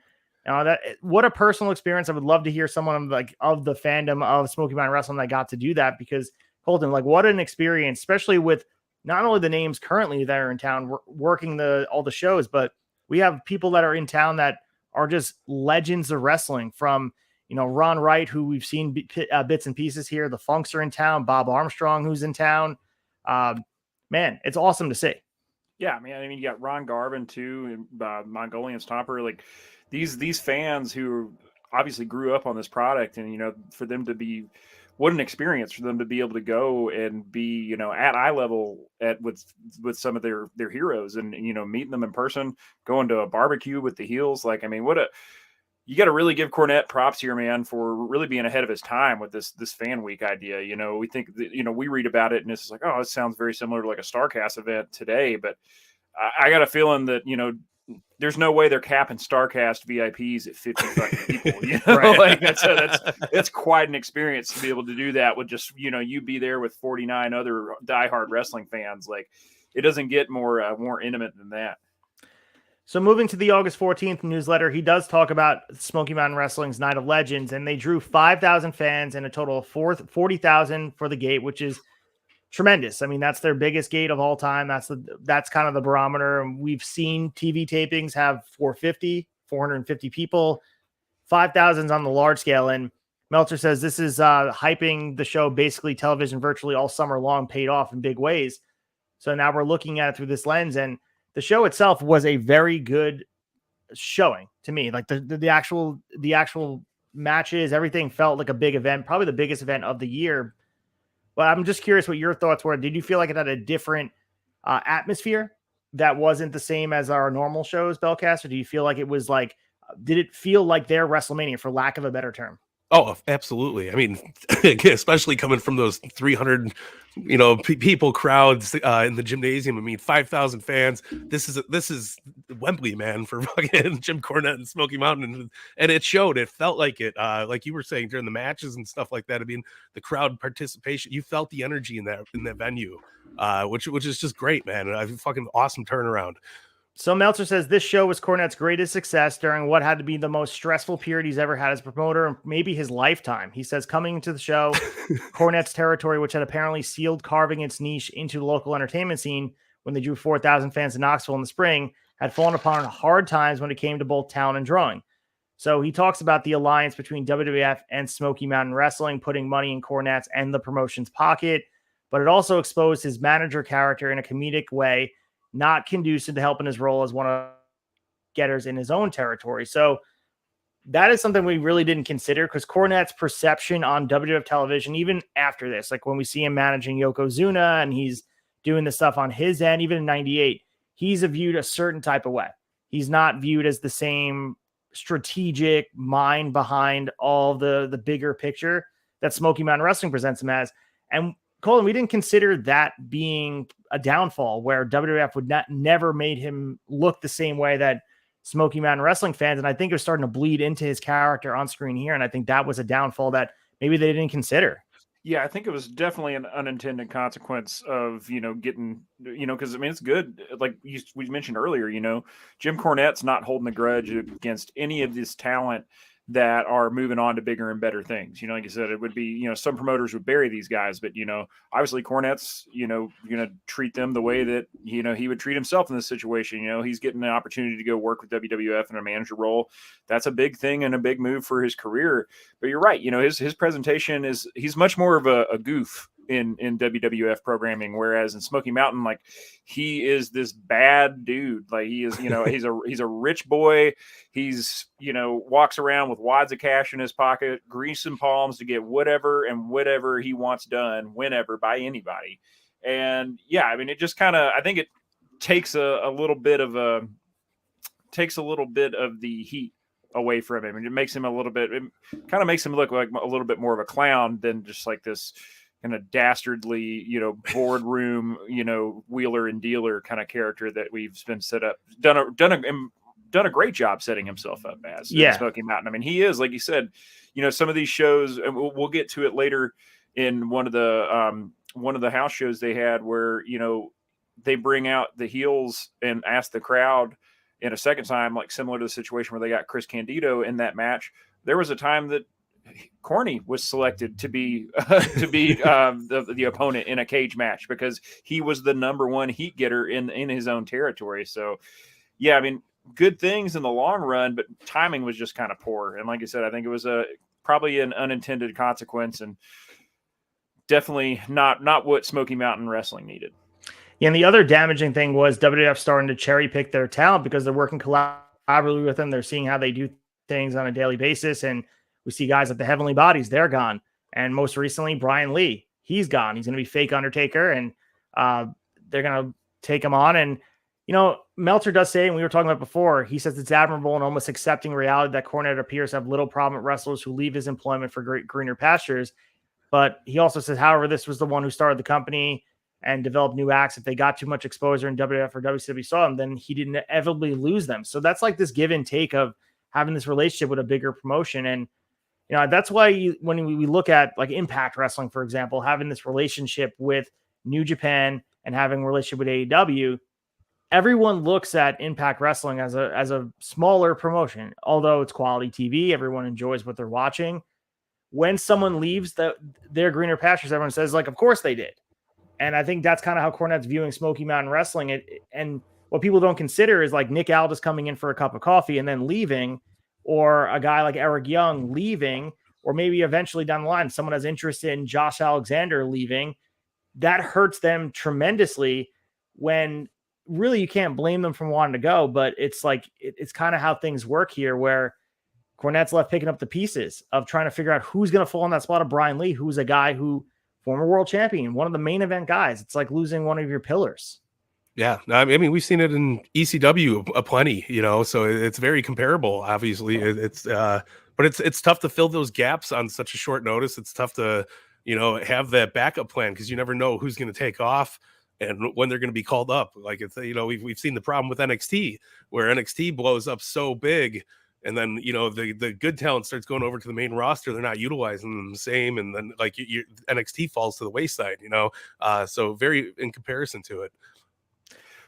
that what a personal experience. I would love to hear someone like of the fandom of Smoky Mountain Wrestling that got to do that, because Colton, like, what an experience, especially with not only the names currently that are in town working all the shows, but we have people that are in town that are just legends of wrestling, from, Ron Wright, who we've seen bits and pieces here. The Funks are in town. Bob Armstrong, who's in town. Man, it's awesome to see. Yeah, man. I mean, you got Ron Garvin too, and Mongolian Stomper. Like these fans who obviously grew up on this product, and for them to be, what an experience for them to be able to go and be, at eye level with some of their heroes, and meeting them in person, going to a barbecue with the heels. Like, I mean, you got to really give Cornette props here, man, for really being ahead of his time with this fan week idea. We think that, we read about it and it's like, oh, it sounds very similar to like a StarCast event today, but I got a feeling that, there's no way they're capping StarCast VIPs at 50 fucking people. Right. Like that's quite an experience to be able to do that with just, you be there with 49 other diehard wrestling fans. Like, it doesn't get more intimate than that. So moving to the August 14th newsletter, he does talk about Smoky Mountain Wrestling's Night of Legends, and they drew 5,000 fans and a total of 40,000 for the gate, which is tremendous. I mean, that's their biggest gate of all time. That's kind of the barometer. And we've seen TV tapings have 450 people. 5,000's on the large scale. And Meltzer says this is hyping the show. Basically, television virtually all summer long paid off in big ways. So now we're looking at it through this lens, and the show itself was a very good showing to me. Like the actual matches, everything felt like a big event, probably the biggest event of the year. But I'm just curious what your thoughts were. Did you feel like it had a different atmosphere that wasn't the same as our normal shows, Belcast? Or do you feel like it was like, did it feel like their WrestleMania, for lack of a better term? Oh, absolutely. I mean, especially coming from those 300, people crowds in the gymnasium. I mean, 5,000 fans. This is Wembley, man, for fucking Jim Cornette and Smoky Mountain, and it showed. It felt like it, like you were saying during the matches and stuff like that. I mean, the crowd participation. You felt the energy in that venue, which is just great, man. And a fucking awesome turnaround. So Meltzer says this show was Cornette's greatest success during what had to be the most stressful period he's ever had as a promoter, and maybe his lifetime. He says coming into the show, Cornette's territory, which had apparently sealed carving its niche into the local entertainment scene when they drew 4,000 fans in Knoxville in the spring, had fallen upon hard times when it came to both talent and drawing. So he talks about the alliance between WWF and Smoky Mountain Wrestling, putting money in Cornette's and the promotion's pocket, but it also exposed his manager character in a comedic way, not conducive to helping his role as one of the getters in his own territory. So that is something we really didn't consider, because Cornette's perception on WWF television, even after this, like when we see him managing Yokozuna and he's doing the stuff on his end, even in 98, he's viewed a certain type of way. He's not viewed as the same strategic mind behind all the bigger picture that Smoky Mountain Wrestling presents him as. And Colin, we didn't consider that being a downfall, where WWF would never made him look the same way that Smoky Mountain Wrestling fans. And I think it was starting to bleed into his character on screen here. And I think that was a downfall that maybe they didn't consider. Yeah, I think it was definitely an unintended consequence of, getting, because I mean, it's good. Like we mentioned earlier, Jim Cornette's not holding a grudge against any of this talent that are moving on to bigger and better things. Like I said, it would be, some promoters would bury these guys, but, obviously Cornette's, going to treat them the way that, he would treat himself in this situation. He's getting the opportunity to go work with WWF in a manager role. That's a big thing and a big move for his career. But you're right. His presentation he's much more of a goof in WWF programming, whereas in Smoky Mountain, like, he is this bad dude. Like, he is, he's a rich boy. He's, walks around with wads of cash in his pocket, greasing palms to get whatever he wants done whenever by anybody. And yeah, I mean, it just kind of, I think it takes a little bit of the heat away from him, and it makes him it kind of makes him look like a little bit more of a clown than just like this, kind of dastardly, boardroom, wheeler and dealer kind of character that we've been done a great job setting himself up as in Smoky Mountain. I mean, he is, like you said, some of these shows, and we'll get to it later in one of the house shows they had where, they bring out the heels and ask the crowd in a second time, like similar to the situation where they got Chris Candido in that match. There was a time that Corny was selected to be the opponent in a cage match because he was the number one heat getter in his own territory. So, yeah, I mean, good things in the long run, but timing was just kind of poor. And like I said, I think it was probably an unintended consequence and definitely not what Smoky Mountain Wrestling needed. Yeah, and the other damaging thing was WWF starting to cherry pick their talent because they're working collaboratively with them. They're seeing how they do things on a daily basis. And we see guys like the Heavenly Bodies, they're gone. And most recently, Brian Lee, he's gone. He's going to be fake Undertaker, and they're going to take him on. And Meltzer does say, and we were talking about before, he says it's admirable and almost accepting reality that Cornette appears to have little problem with wrestlers who leave his employment for greener pastures. But he also says, however, this was the one who started the company and developed new acts. If they got too much exposure in WWF or WCW saw them, then he didn't inevitably lose them. So that's like this give and take of having this relationship with a bigger promotion. And that's why when we look at like Impact Wrestling, for example, having this relationship with New Japan and having a relationship with AEW, everyone looks at Impact Wrestling as a smaller promotion. Although it's quality TV, everyone enjoys what they're watching. When someone leaves their greener pastures, everyone says, like, of course they did. And I think that's kind of how Cornette's viewing Smoky Mountain Wrestling. And what people don't consider is like Nick Aldis coming in for a cup of coffee and then leaving, or a guy like Eric Young leaving, or maybe eventually down the line, someone has interest in Josh Alexander leaving. That hurts them tremendously when really you can't blame them for wanting to go, but it's like, it's kind of how things work here, where Cornette's left picking up the pieces of trying to figure out who's going to fall in that spot of Brian Lee, who's a guy who former world champion, one of the main event guys. It's like losing one of your pillars. Yeah, I mean, we've seen it in ECW aplenty, so it's very comparable. Obviously, but it's tough to fill those gaps on such a short notice. It's tough to, have that backup plan because you never know who's going to take off and when they're going to be called up. Like it's, we've seen the problem with NXT, where NXT blows up so big, and then the good talent starts going over to the main roster. They're not utilizing them the same, and then like NXT falls to the wayside. So very in comparison to it.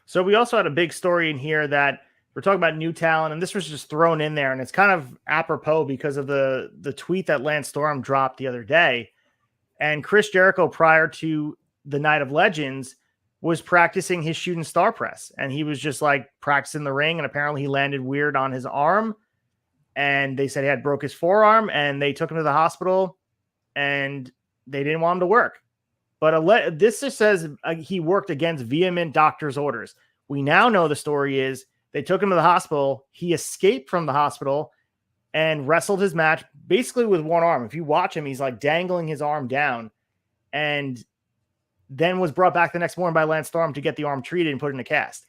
So we also had a big story in here that we're talking about new talent, and this was just thrown in there, and it's kind of apropos because of the tweet that Lance Storm dropped the other day. And Chris Jericho, prior to the Night of Legends, was practicing his shooting star press, and he was just like practicing the ring, and apparently he landed weird on his arm, and they said he had broke his forearm, and they took him to the hospital, and they didn't want him to work. But this just says he worked against vehement doctor's orders. We now know the story is they took him to the hospital. He escaped from the hospital and wrestled his match basically with one arm. If you watch him, he's like dangling his arm down, and then was brought back the next morning by Lance Storm to get the arm treated and put in a cast.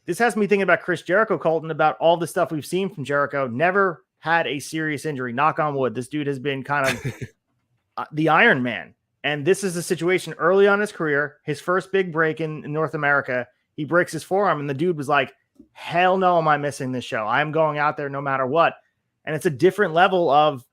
This has me thinking about Chris Jericho, Colton, about all the stuff we've seen from Jericho. Never had a serious injury. Knock on wood. This dude has been kind of the Iron Man. And this is a situation early on in his career, his first big break in North America. He breaks his forearm, and the dude was like, hell no, am I missing this show? I'm going out there no matter what. And it's a different level of,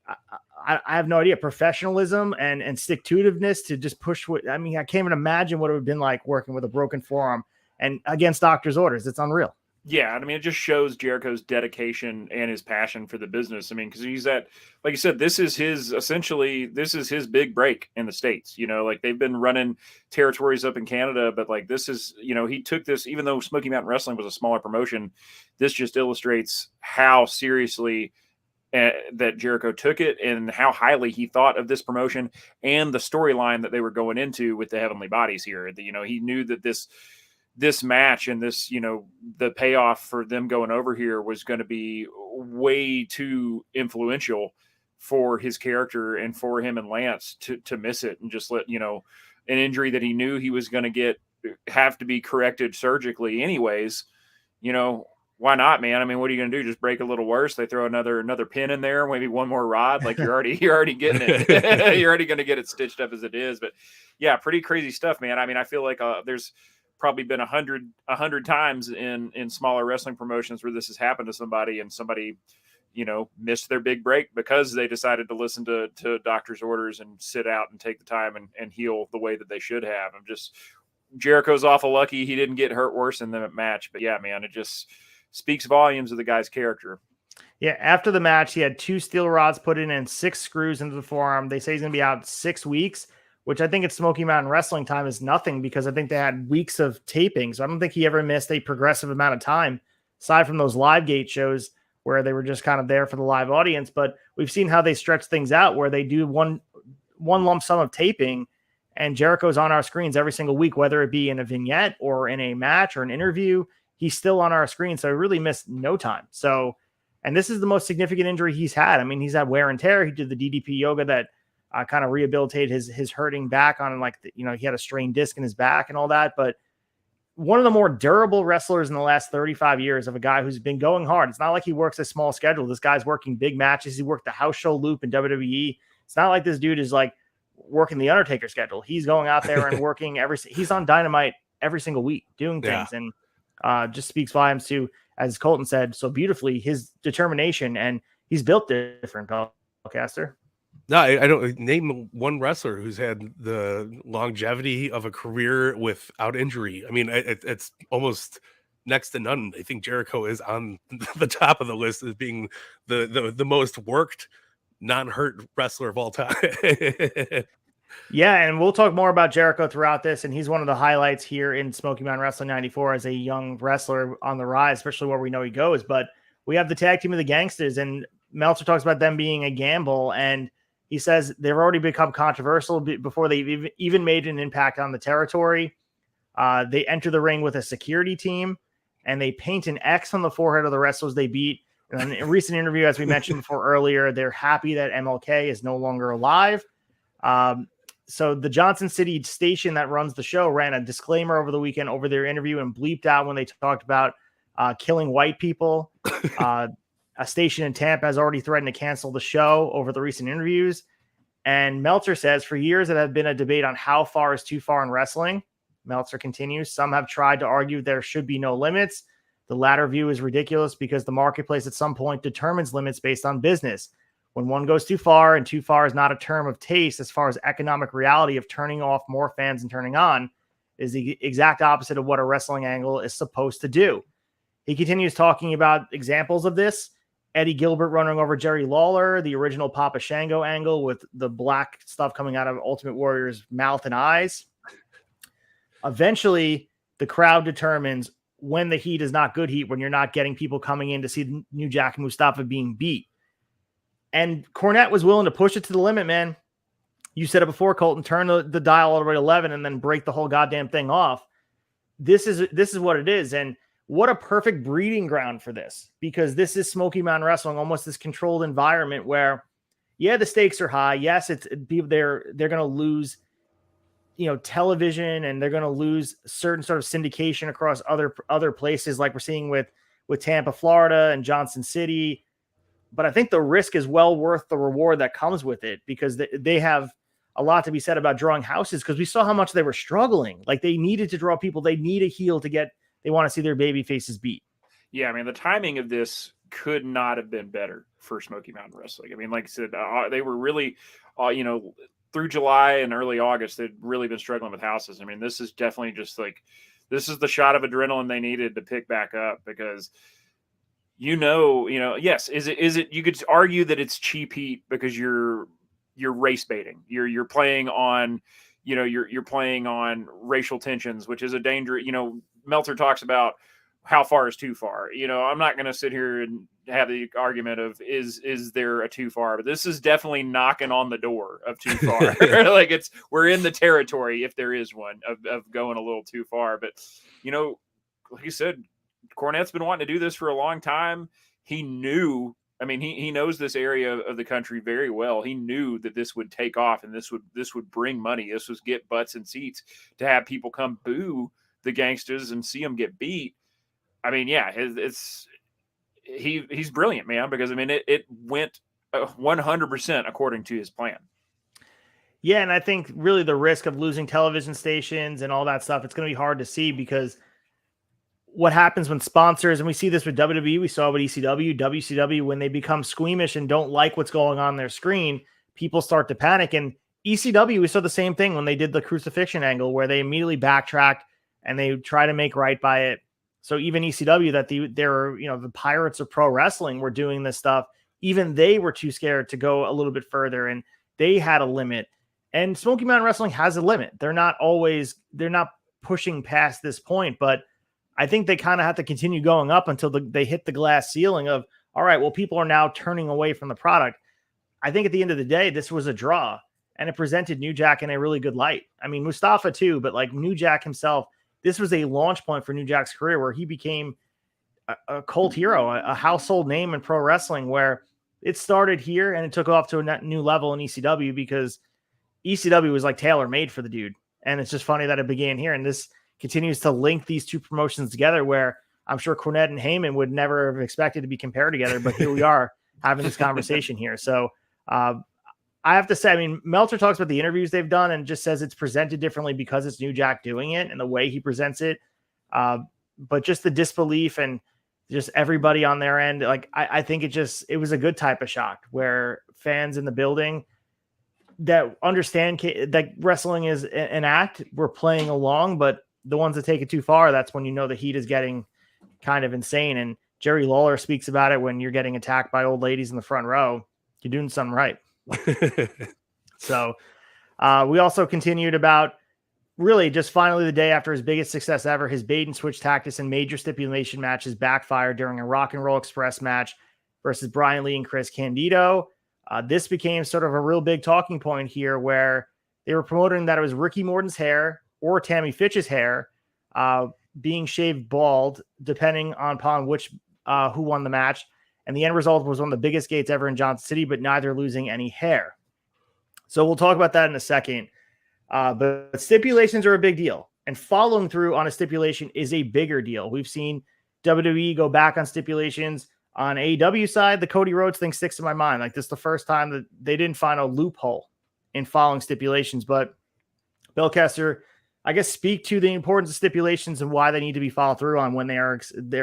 I have no idea, professionalism and stick-to-itiveness to just push. I mean, I can't even imagine what it would have been like working with a broken forearm and against doctor's orders. It's unreal. Yeah, I mean, it just shows Jericho's dedication and his passion for the business. I mean, because he's like you said, this is his big break in the States. Like they've been running territories up in Canada, but like this is, he took this, even though Smoky Mountain Wrestling was a smaller promotion, this just illustrates how seriously that Jericho took it and how highly he thought of this promotion and the storyline that they were going into with the Heavenly Bodies here. He knew that this match and this, the payoff for them going over here was going to be way too influential for his character and for him and Lance to miss it and just let, an injury that he knew he was going to have to be corrected surgically anyways, why not, man? I mean, what are you going to do? Just break a little worse? They throw another pin in there, maybe one more rod. Like you're already getting it. You're already going to get it stitched up as it is. But yeah, pretty crazy stuff, man. I mean, I feel like there's probably been 100 times in smaller wrestling promotions where this has happened to somebody, and somebody, missed their big break because they decided to listen to doctor's orders and sit out and take the time and heal the way that they should have. Jericho's awful lucky he didn't get hurt worse in the match. But yeah, man, it just speaks volumes of the guy's character. Yeah, after the match, he had 2 steel rods put in and 6 screws into the forearm. They say he's going to be out 6 weeks, which I think at Smoky Mountain Wrestling time is nothing because I think they had weeks of taping. So I don't think he ever missed a progressive amount of time, aside from those live gate shows where they were just kind of there for the live audience. But we've seen how they stretch things out where they do one lump sum of taping, and Jericho's on our screens every single week, whether it be in a vignette or in a match or an interview. He's still on our screen, so he really missed no time. So, and this is the most significant injury he's had. I mean, he's had wear and tear. He did the DDP yoga that kind of rehabilitated his hurting back on, he had a strained disc in his back and all that. But one of the more durable wrestlers in the last 35 years of a guy who's been going hard. It's not like he works a small schedule. This guy's working big matches. He worked the house show loop in WWE. It's not like this dude is like working the Undertaker schedule. He's going out there and working he's on Dynamite every single week doing things. Yeah. And just speaks volumes to, as Colton said so beautifully, his determination, and he's built different, Belcaster. No, I don't name one wrestler who's had the longevity of a career without injury. I mean, it's almost next to none. I think Jericho is on the top of the list as being the most worked, non-hurt wrestler of all time. Yeah, and we'll talk more about Jericho throughout this, and he's one of the highlights here in Smoky Mountain Wrestling 94 as a young wrestler on the rise, especially where we know he goes. But we have the tag team of the Gangsters, and Meltzer talks about them being a gamble, and he says they've already become controversial before they've even made an impact on the territory. They enter the ring with a security team, and they paint an X on the forehead of the wrestlers they beat. And in a recent interview, as we mentioned before earlier, they're happy that MLK is no longer alive. So the Johnson City station that runs the show ran a disclaimer over the weekend over their interview and bleeped out when they talked about killing white people. A station in Tampa has already threatened to cancel the show over the recent interviews. And Meltzer says, for years, there have been a debate on how far is too far in wrestling. Meltzer continues, some have tried to argue there should be no limits. The latter view is ridiculous because the marketplace at some point determines limits based on business. When one goes too far, and too far is not a term of taste as far as economic reality of turning off more fans and turning on, is the exact opposite of what a wrestling angle is supposed to do. He continues talking about examples of this. Eddie Gilbert running over Jerry Lawler, the original Papa Shango angle with the black stuff coming out of Ultimate Warrior's mouth and eyes. Eventually, the crowd determines when the heat is not good heat, when you're not getting people coming in to see New Jack and Mustafa being beat. And Cornette was willing to push it to the limit, man. You said it before, Colton, turn the dial all the way to 11 and then break the whole goddamn thing off. This is what it is. And what a perfect breeding ground for this, because this is Smoky Mountain Wrestling, almost this controlled environment where, yeah, the stakes are high. Yes, they're going to lose, television, and they're going to lose certain sort of syndication across other places, like we're seeing with Tampa, Florida, and Johnson City. But I think the risk is well worth the reward that comes with it, because they have a lot to be said about drawing houses, because we saw how much they were struggling. Like, they needed to draw people. They need a heel they want to see their baby faces beat. Yeah, I mean, the timing of this could not have been better for Smoky Mountain Wrestling. I mean, like I said, they were really, through July and early August, they'd really been struggling with houses. I mean, this is definitely just this is the shot of adrenaline they needed to pick back up, because yes, is it you could argue that it's cheap heat because you're race baiting. You're playing on, you're playing on racial tensions, which is a danger. Meltzer talks about how far is too far. I'm not going to sit here and have the argument of is there a too far, but this is definitely knocking on the door of too far. Like, we're in the territory, if there is one, of going a little too far. But like you said, Cornette's been wanting to do this for a long time. He knew, he knows this area of the country very well. He knew that this would take off, and this would bring money. This was get butts and seats to have people come boo the Gangsters and see them get beat. I mean, yeah, he's brilliant, man, because I mean, it went 100% according to his plan. Yeah, and I think really the risk of losing television stations and all that stuff, it's going to be hard to see, because what happens when sponsors, and we see this with WWE, we saw with ECW, WCW, when they become squeamish and don't like what's going on their screen, people start to panic. And ECW, we saw the same thing when they did the crucifixion angle, where they immediately backtracked and they try to make right by it. So even ECW, that they're, you know, the pirates of pro wrestling were doing this stuff. Even they were too scared to go a little bit further, and they had a limit. And Smoky Mountain Wrestling has a limit. They're not pushing past this point, but I think they kind of have to continue going up until they hit the glass ceiling of, all right, well, people are now turning away from the product. I think at the end of the day, this was a draw, and it presented New Jack in a really good light. I mean, Mustafa too, but like New Jack himself, this was a launch point for New Jack's career, where he became a cult hero, a household name in pro wrestling, where it started here and it took off to a new level in ECW, because ECW was like tailor-made for the dude. And it's just funny that it began here. And this continues to link these two promotions together, where I'm sure Cornette and Heyman would never have expected to be compared together, but here we are having this conversation here. So I have to say, I mean, Meltzer talks about the interviews they've done and just says it's presented differently because it's New Jack doing it and the way he presents it. But just the disbelief and just everybody on their end, like, I think it was a good type of shock, where fans in the building that understand that wrestling is an act, we're playing along, but the ones that take it too far, that's when you know the heat is getting kind of insane. And Jerry Lawler speaks about it: when you're getting attacked by old ladies in the front row, you're doing something right. So we also continued about really just finally the day after his biggest success ever, his bait and switch tactics and major stipulation matches backfired during a Rock and Roll Express match versus Brian Lee and Chris Candido. This became sort of a real big talking point here, where they were promoting that it was Ricky Morton's hair or Tammy Fitch's hair being shaved bald, depending upon which who won the match. And the end result was one of the biggest gates ever in Johnson City, but neither losing any hair. So we'll talk about that in a second. But stipulations are a big deal, and following through on a stipulation is a bigger deal. We've seen WWE go back on stipulations. On AEW side, the Cody Rhodes thing sticks in my mind. Like, this is the first time that they didn't find a loophole in following stipulations. But Belcaster, I guess, speak to the importance of stipulations and why they need to be followed through on when they're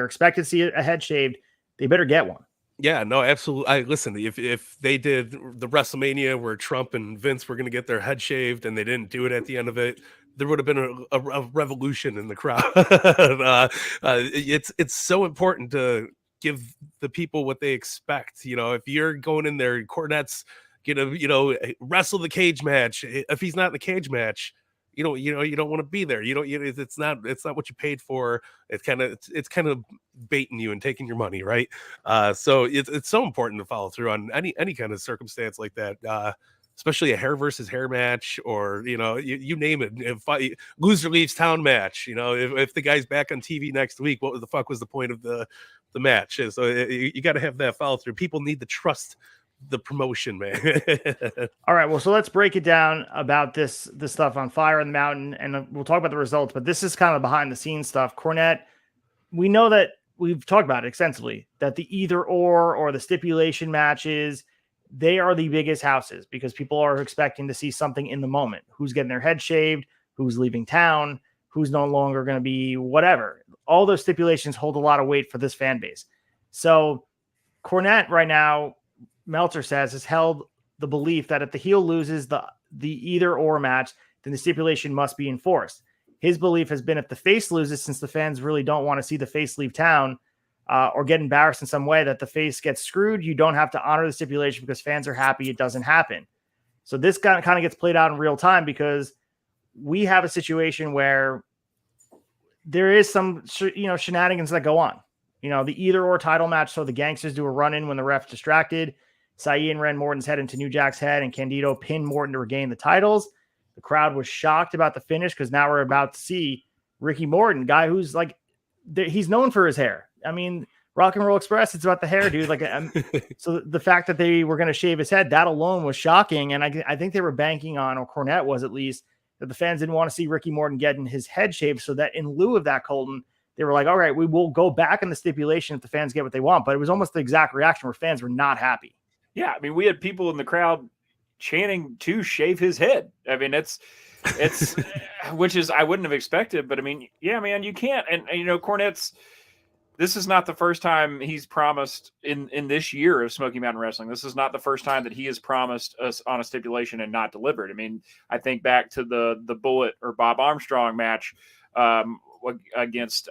expected to see a head shaved. They better get one. Yeah, no, absolutely. Listen, if they did the WrestleMania where Trump and Vince were going to get their head shaved and they didn't do it at the end of it, there would have been a revolution in the crowd. It's so important to give the people what they expect. You know, if you're going in there, Cornette's gonna, wrestle the cage match. If he's not in the cage match, you don't want to be there. It's not what you paid for. It's kind of baiting you and taking your money, right? So it's so important to follow through on any kind of circumstance like that. Especially a hair versus hair match, or you name it. If loser leaves town match, if the guy's back on TV next week, what the fuck was the point of the match? And so you got to have that follow through. People need to trust the promotion, man. All right, well, so let's break it down about this stuff on Fire in the Mountain, and we'll talk about the results. But this is kind of behind the scenes stuff. Cornette, we know that we've talked about it extensively, that the either or the stipulation matches, they are the biggest houses because people are expecting to see something in the moment. Who's getting their head shaved, who's leaving town, who's no longer going to be whatever. All those stipulations hold a lot of weight for this fan base. So Cornette right now, Meltzer says, has held the belief that if the heel loses the either or match, then the stipulation must be enforced. His belief has been if the face loses, since the fans really don't want to see the face leave town, or get embarrassed in some way, that the face gets screwed. You don't have to honor the stipulation because fans are happy it doesn't happen. So this kind of gets played out in real time, because we have a situation where there is some, shenanigans that go on. The either or title match. So the Gangsters do a run in when the ref's distracted. Saeed ran Morton's head into New Jack's head, and Candido pinned Morton to regain the titles. The crowd was shocked about the finish because now we're about to see Ricky Morton, guy who's like, he's known for his hair. I mean, Rock and Roll Express, it's about the hair, dude. So the fact that they were going to shave his head, that alone was shocking. And I think they were banking on, or Cornette was at least, that the fans didn't want to see Ricky Morton getting his head shaved. So that in lieu of that, Colton, they were like, all right, we will go back in the stipulation if the fans get what they want. But it was almost the exact reaction where fans were not happy. Yeah, I mean, we had people in the crowd chanting to shave his head. I mean, it's which is I wouldn't have expected, but I mean, yeah, man, you can't. And you know, Cornette's. This is not the first time he's promised in this year of Smoky Mountain Wrestling. This is not the first time that he has promised us on a stipulation and not delivered. I mean, I think back to the Bullet or Bob Armstrong match against.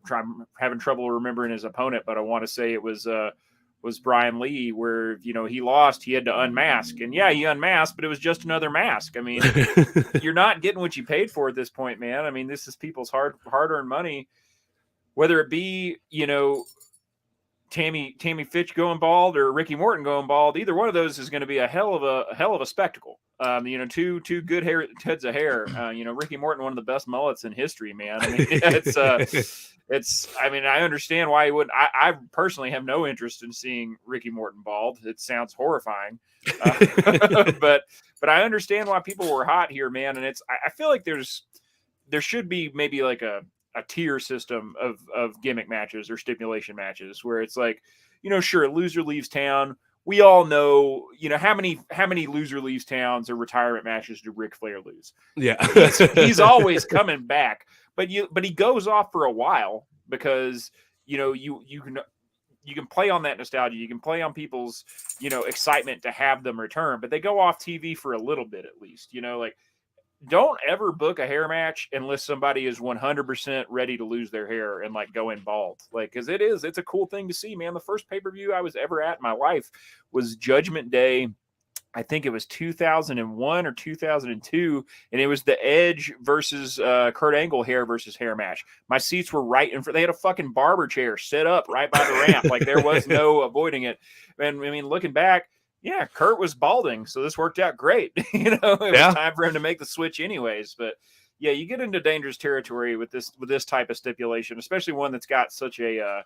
I'm having trouble remembering his opponent, but I want to say it was Brian Lee, where he lost. He had to unmask, and yeah, he unmasked, but it was just another mask. I mean, you're not getting what you paid for at this point, man. I mean, this is people's hard-earned money. Whether it be, Tammy Fitch going bald or Ricky Morton going bald, either one of those is going to be a hell of a spectacle. Two good heads of hair. Ricky Morton, one of the best mullets in history, man. I mean, I mean, I understand why he wouldn't. I personally have no interest in seeing Ricky Morton bald. It sounds horrifying, but I understand why people were hot here, man. And I feel like there should be maybe like a tier system of gimmick matches or stipulation matches where it's like, sure, loser leaves town. We all know, how many loser leaves towns or retirement matches do Ric Flair lose? Yeah. he's always coming back, but he goes off for a while because, you can play on that nostalgia. You can play on people's, excitement to have them return, but they go off TV for a little bit at least, like, don't ever book a hair match unless somebody is 100% ready to lose their hair and like going bald. Like, cause it's a cool thing to see, man. The first pay-per-view I was ever at in my life was Judgment Day. I think it was 2001 or 2002. And it was the Edge versus Kurt Angle hair versus hair match. My seats were right in front. They had a fucking barber chair set up right by the ramp. Like there was no avoiding it. And I mean, looking back, yeah, Kurt was balding, so this worked out great. It was time for him to make the switch anyways. But yeah, you get into dangerous territory with this type of stipulation, especially one that's got such a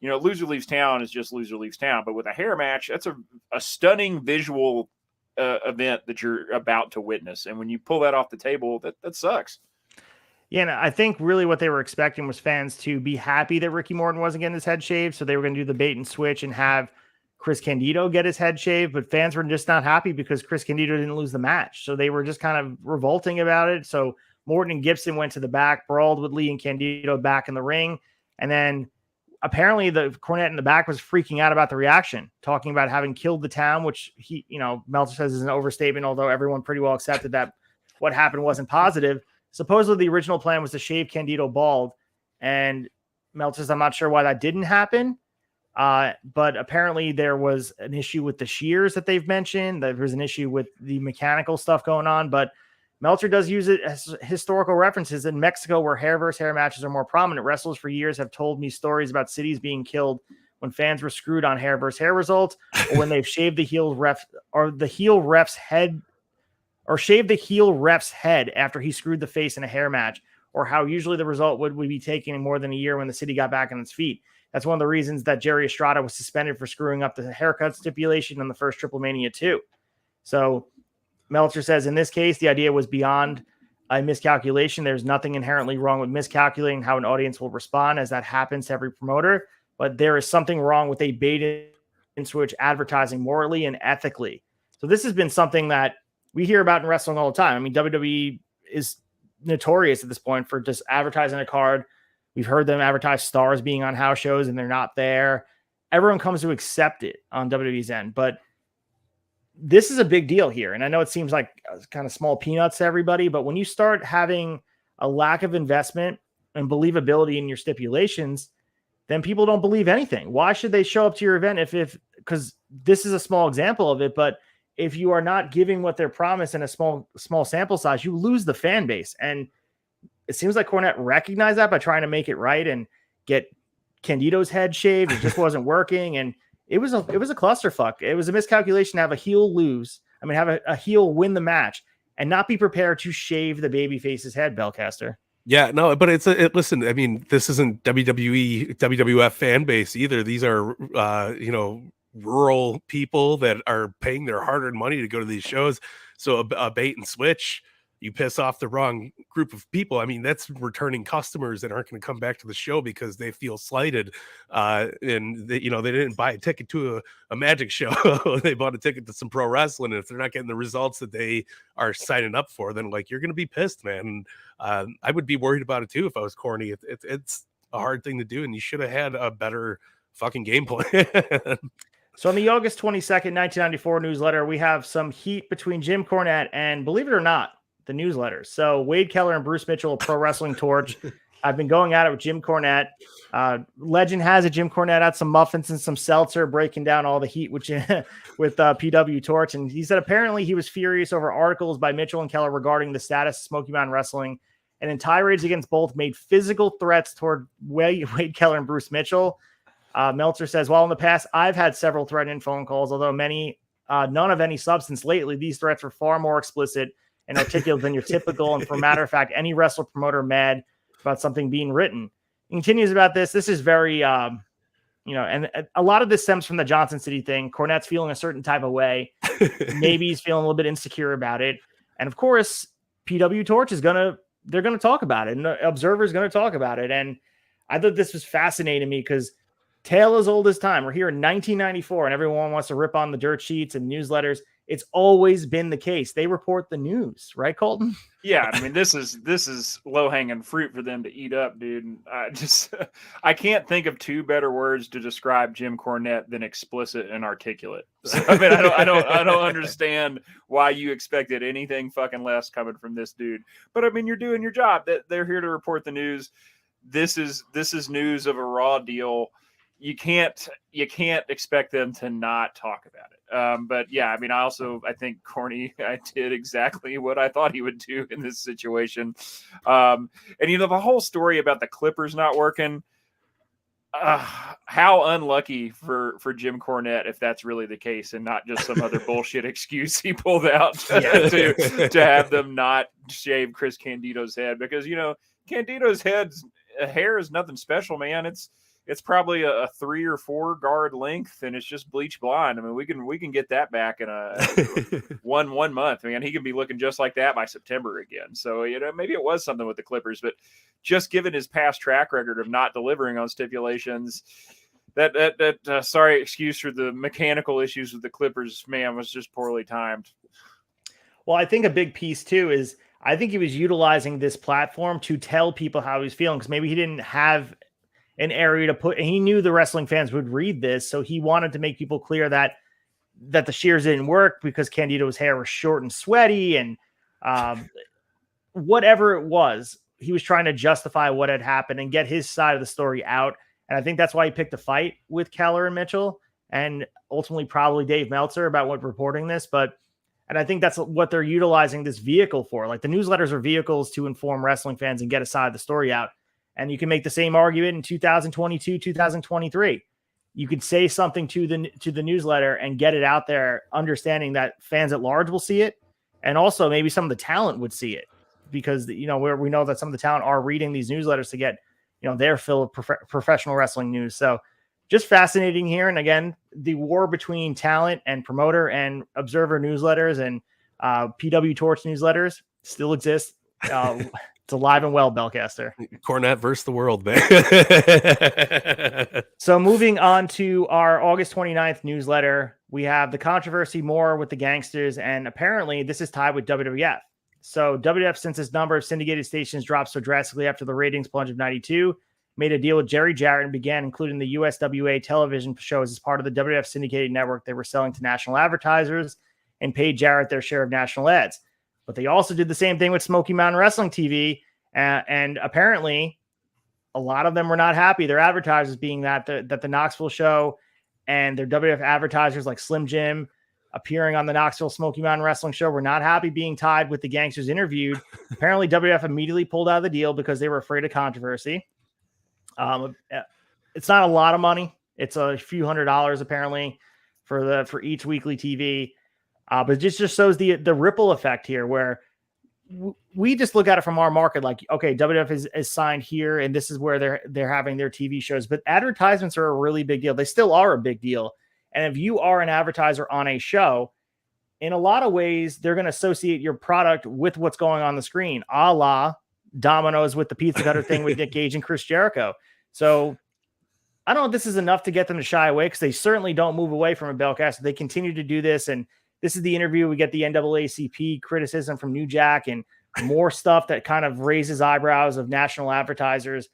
loser leaves town is just loser leaves town. But with a hair match, that's a stunning visual event that you're about to witness. And when you pull that off the table, that sucks. Yeah, and I think really what they were expecting was fans to be happy that Ricky Morton wasn't getting his head shaved, so they were going to do the bait and switch and have Chris Candido get his head shaved, but fans were just not happy because Chris Candido didn't lose the match. So they were just kind of revolting about it. So Morton and Gibson went to the back, brawled with Lee and Candido back in the ring. And then apparently the Cornette in the back was freaking out about the reaction, talking about having killed the town, which he, Meltzer says is an overstatement, although everyone pretty well accepted that what happened wasn't positive. Supposedly the original plan was to shave Candido bald, and Meltzer says, I'm not sure why that didn't happen. But apparently there was an issue with the shears that they've mentioned. There was an issue with the mechanical stuff going on, but Meltzer does use it as historical references. In Mexico, where hair versus hair matches are more prominent, wrestlers for years have told me stories about cities being killed when fans were screwed on hair versus hair results, or when they've shaved the heel ref's head after he screwed the face in a hair match, or how usually the result would be taking more than a year when the city got back on its feet. That's one of the reasons that Jerry Estrada was suspended for screwing up the haircut stipulation in the first Triple Mania 2. So Meltzer says in this case, the idea was beyond a miscalculation. There's nothing inherently wrong with miscalculating how an audience will respond, as that happens to every promoter. But there is something wrong with a bait and switch advertising morally and ethically. So this has been something that we hear about in wrestling all the time. I mean, WWE is notorious at this point for just advertising a card. We've heard them advertise stars being on house shows and they're not there. Everyone comes to accept it on WWE's end, but this is a big deal here. And I know it seems like kind of small peanuts to everybody, but when you start having a lack of investment and believability in your stipulations, then people don't believe anything. Why should they show up to your event because this is a small example of it, but if you are not giving what they're promised in a small sample size, you lose the fan base. And it seems like Cornette recognized that by trying to make it right and get Candido's head shaved. It just wasn't working. And it was a clusterfuck. It was a miscalculation to have a heel lose. I mean, have a heel win the match and not be prepared to shave the babyface's head, Belcaster. Yeah, no, but listen, I mean, this isn't WWE, WWF fan base either. These are, rural people that are paying their hard-earned money to go to these shows. So a bait and switch, you piss off the wrong group of people. I mean, that's returning customers that aren't going to come back to the show because they feel slighted. And they, they didn't buy a ticket to a magic show. They bought a ticket to some pro wrestling. And if they're not getting the results that they are signing up for, then like, you're going to be pissed, man. I would be worried about it too. If I was corny, it's a hard thing to do. And you should have had a better fucking game plan. So on the August 22nd, 1994 newsletter, we have some heat between Jim Cornette and, believe it or not, the newsletters. So Wade Keller and Bruce Mitchell of Pro Wrestling Torch. I've been going at it with Jim Cornette. Legend has it Jim Cornette had some muffins and some seltzer breaking down all the heat with PW Torch. And he said apparently he was furious over articles by Mitchell and Keller regarding the status of Smoky Mountain Wrestling, and in tirades against both made physical threats toward Wade Keller and Bruce Mitchell. Meltzer says, while in the past I've had several threatening phone calls, although none of any substance lately, these threats were far more explicit and articulate than your typical, and for matter of fact, any wrestler promoter mad about something being written. He continues about this. This is very, and a lot of this stems from the Johnson City thing. Cornette's feeling a certain type of way. Maybe he's feeling a little bit insecure about it. And of course, PW Torch they're going to talk about it, and the Observer's going to talk about it. And I thought this was fascinating me because tale as old as time. We're here in 1994 and everyone wants to rip on the dirt sheets and newsletters. It's always been the case. They report the news, right, Colton? Yeah, I mean, this is low-hanging fruit for them to eat up, dude. And I can't think of two better words to describe Jim Cornette than explicit and articulate. So, I mean, I don't understand why you expected anything fucking less coming from this dude. But I mean, you're doing your job. They're here to report the news. This is news of a raw deal. You can't expect them to not talk about it. But yeah, I mean, I think I did exactly what I thought he would do in this situation. And the whole story about the Clippers not working, how unlucky for Jim Cornette if that's really the case and not just some other bullshit excuse he pulled out to have them not shave Chris Candido's head, because Candido's hair is nothing special, man. It's probably a 3 or 4 guard length, and it's just bleach blonde. I mean, we can get that back in a one month. I mean, he can be looking just like that by September again. So maybe it was something with the Clippers, but just given his past track record of not delivering on stipulations, that sorry excuse for the mechanical issues with the Clippers, man, was just poorly timed. Well, I think a big piece too is I think he was utilizing this platform to tell people how he's feeling, because maybe he didn't have an area to put, and he knew the wrestling fans would read this. So he wanted to make people clear that the shears didn't work because Candido's hair was short and sweaty, and whatever it was, he was trying to justify what had happened and get his side of the story out. And I think that's why he picked a fight with Keller and Mitchell, and ultimately probably Dave Meltzer about what reporting this. And I think that's what they're utilizing this vehicle for. Like, the newsletters are vehicles to inform wrestling fans and get a side of the story out. And you can make the same argument in 2022, 2023. You could say something to the newsletter and get it out there, understanding that fans at large will see it. And also maybe some of the talent would see it, because, where we know that some of the talent are reading these newsletters to get, their fill of professional wrestling news. So just fascinating here. And again, the war between talent and promoter and Observer newsletters and PW Torch newsletters still exists. It's alive and well, Belcaster. Cornette versus the world, man. So moving on to our August 29th newsletter, we have the controversy more with the Gangsters, and apparently this is tied with WWF. So WWF, since its number of syndicated stations dropped so drastically after the ratings plunge of 92, made a deal with Jerry Jarrett and began including the USWA television shows as part of the WWF syndicated network they were selling to national advertisers, and paid Jarrett their share of national ads. But they also did the same thing with Smoky Mountain Wrestling TV. And apparently a lot of them were not happy. Their advertisers being that the Knoxville show and their WWF advertisers like Slim Jim appearing on the Knoxville Smoky Mountain Wrestling show were not happy being tied with the Gangsters interviewed. Apparently WWF immediately pulled out of the deal because they were afraid of controversy. It's not a lot of money. It's a few $100s apparently for each weekly TV. But it just shows the ripple effect here, where we just look at it from our market, like, okay, WWF is signed here, and this is where they're having their TV shows. But advertisements are a really big deal. They still are a big deal. And if you are an advertiser on a show, in a lot of ways, they're going to associate your product with what's going on the screen, a la Domino's with the pizza cutter thing with Nick Gage and Chris Jericho. So I don't know if this is enough to get them to shy away, because they certainly don't move away from a Belcaster. They continue to do this. And this is the interview. We get the NAACP criticism from New Jack and more stuff that kind of raises eyebrows of national advertisers.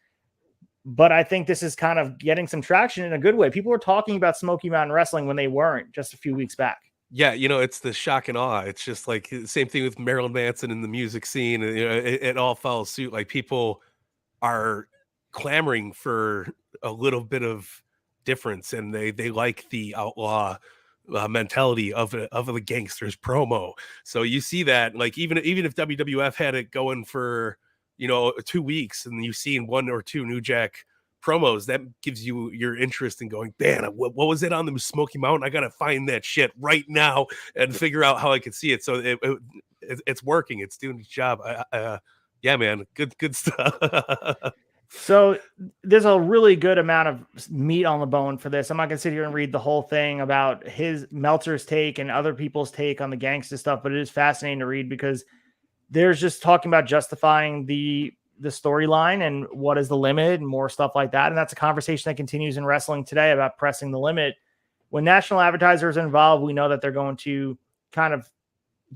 But I think this is kind of getting some traction in a good way. People were talking about Smoky Mountain Wrestling when they weren't just a few weeks back. Yeah, it's the shock and awe. It's just like the same thing with Marilyn Manson in the music scene. It all follows suit. Like, people are clamoring for a little bit of difference, and they like the outlaw mentality of the Gangsters promo. So you see that, like, even if WWF had it going for 2 weeks, and you've seen 1 or 2 New Jack promos, that gives you your interest in going, man, what was it on the Smoky Mountain? I gotta find that shit right now and figure out how I can see it. So it's working. It's doing its job. Yeah, man, good stuff. So there's a really good amount of meat on the bone for this. I'm not gonna sit here and read the whole thing about Meltzer's take and other people's take on the Gangsta stuff, but it is fascinating to read, because there's just talking about justifying the storyline and what is the limit and more stuff like that. And that's a conversation that continues in wrestling today about pressing the limit. When national advertisers are involved, we know that they're going to kind of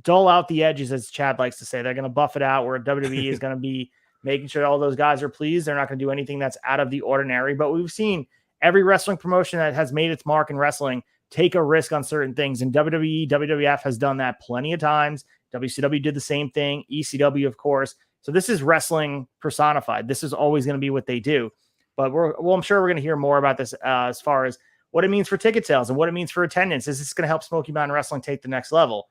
dull out the edges, as Chad likes to say. They're going to buff it out, where WWE is going to be making sure all those guys are pleased. They're not going to do anything that's out of the ordinary. But we've seen every wrestling promotion that has made its mark in wrestling take a risk on certain things. And WWE, WWF has done that plenty of times. WCW did the same thing. ECW, of course. So this is wrestling personified. This is always going to be what they do. But I'm sure we're going to hear more about this as far as what it means for ticket sales and what it means for attendance. Is this going to help Smoky Mountain Wrestling take the next level?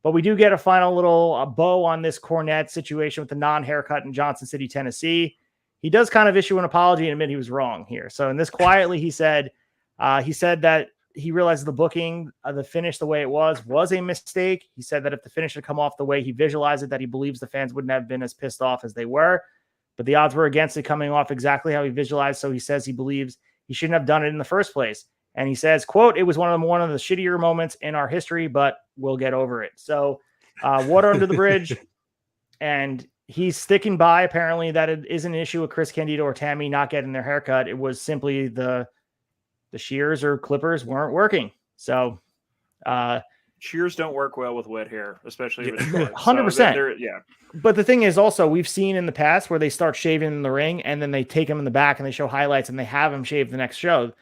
But we do get a final little bow on this Cornette situation with the non-haircut in Johnson City, Tennessee. He does kind of issue an apology and admit he was wrong here. So in this, quietly, he said that he realized the booking, the finish the way it was a mistake. He said that if the finish had come off the way he visualized it, that he believes the fans wouldn't have been as pissed off as they were. But the odds were against it coming off exactly how he visualized. So he says he believes he shouldn't have done it in the first place. And he says, quote, "It was one of the shittier moments in our history, but we'll get over it." So water under the bridge. And he's sticking by, apparently, that it isn't an issue with Chris Candido or Tammy not getting their haircut. It was simply the shears or clippers weren't working. So shears don't work well with wet hair, especially if it's short. 100%. Yeah. But the thing is also, we've seen in the past where they start shaving in the ring and then they take him in the back and they show highlights and they have him shave the next show.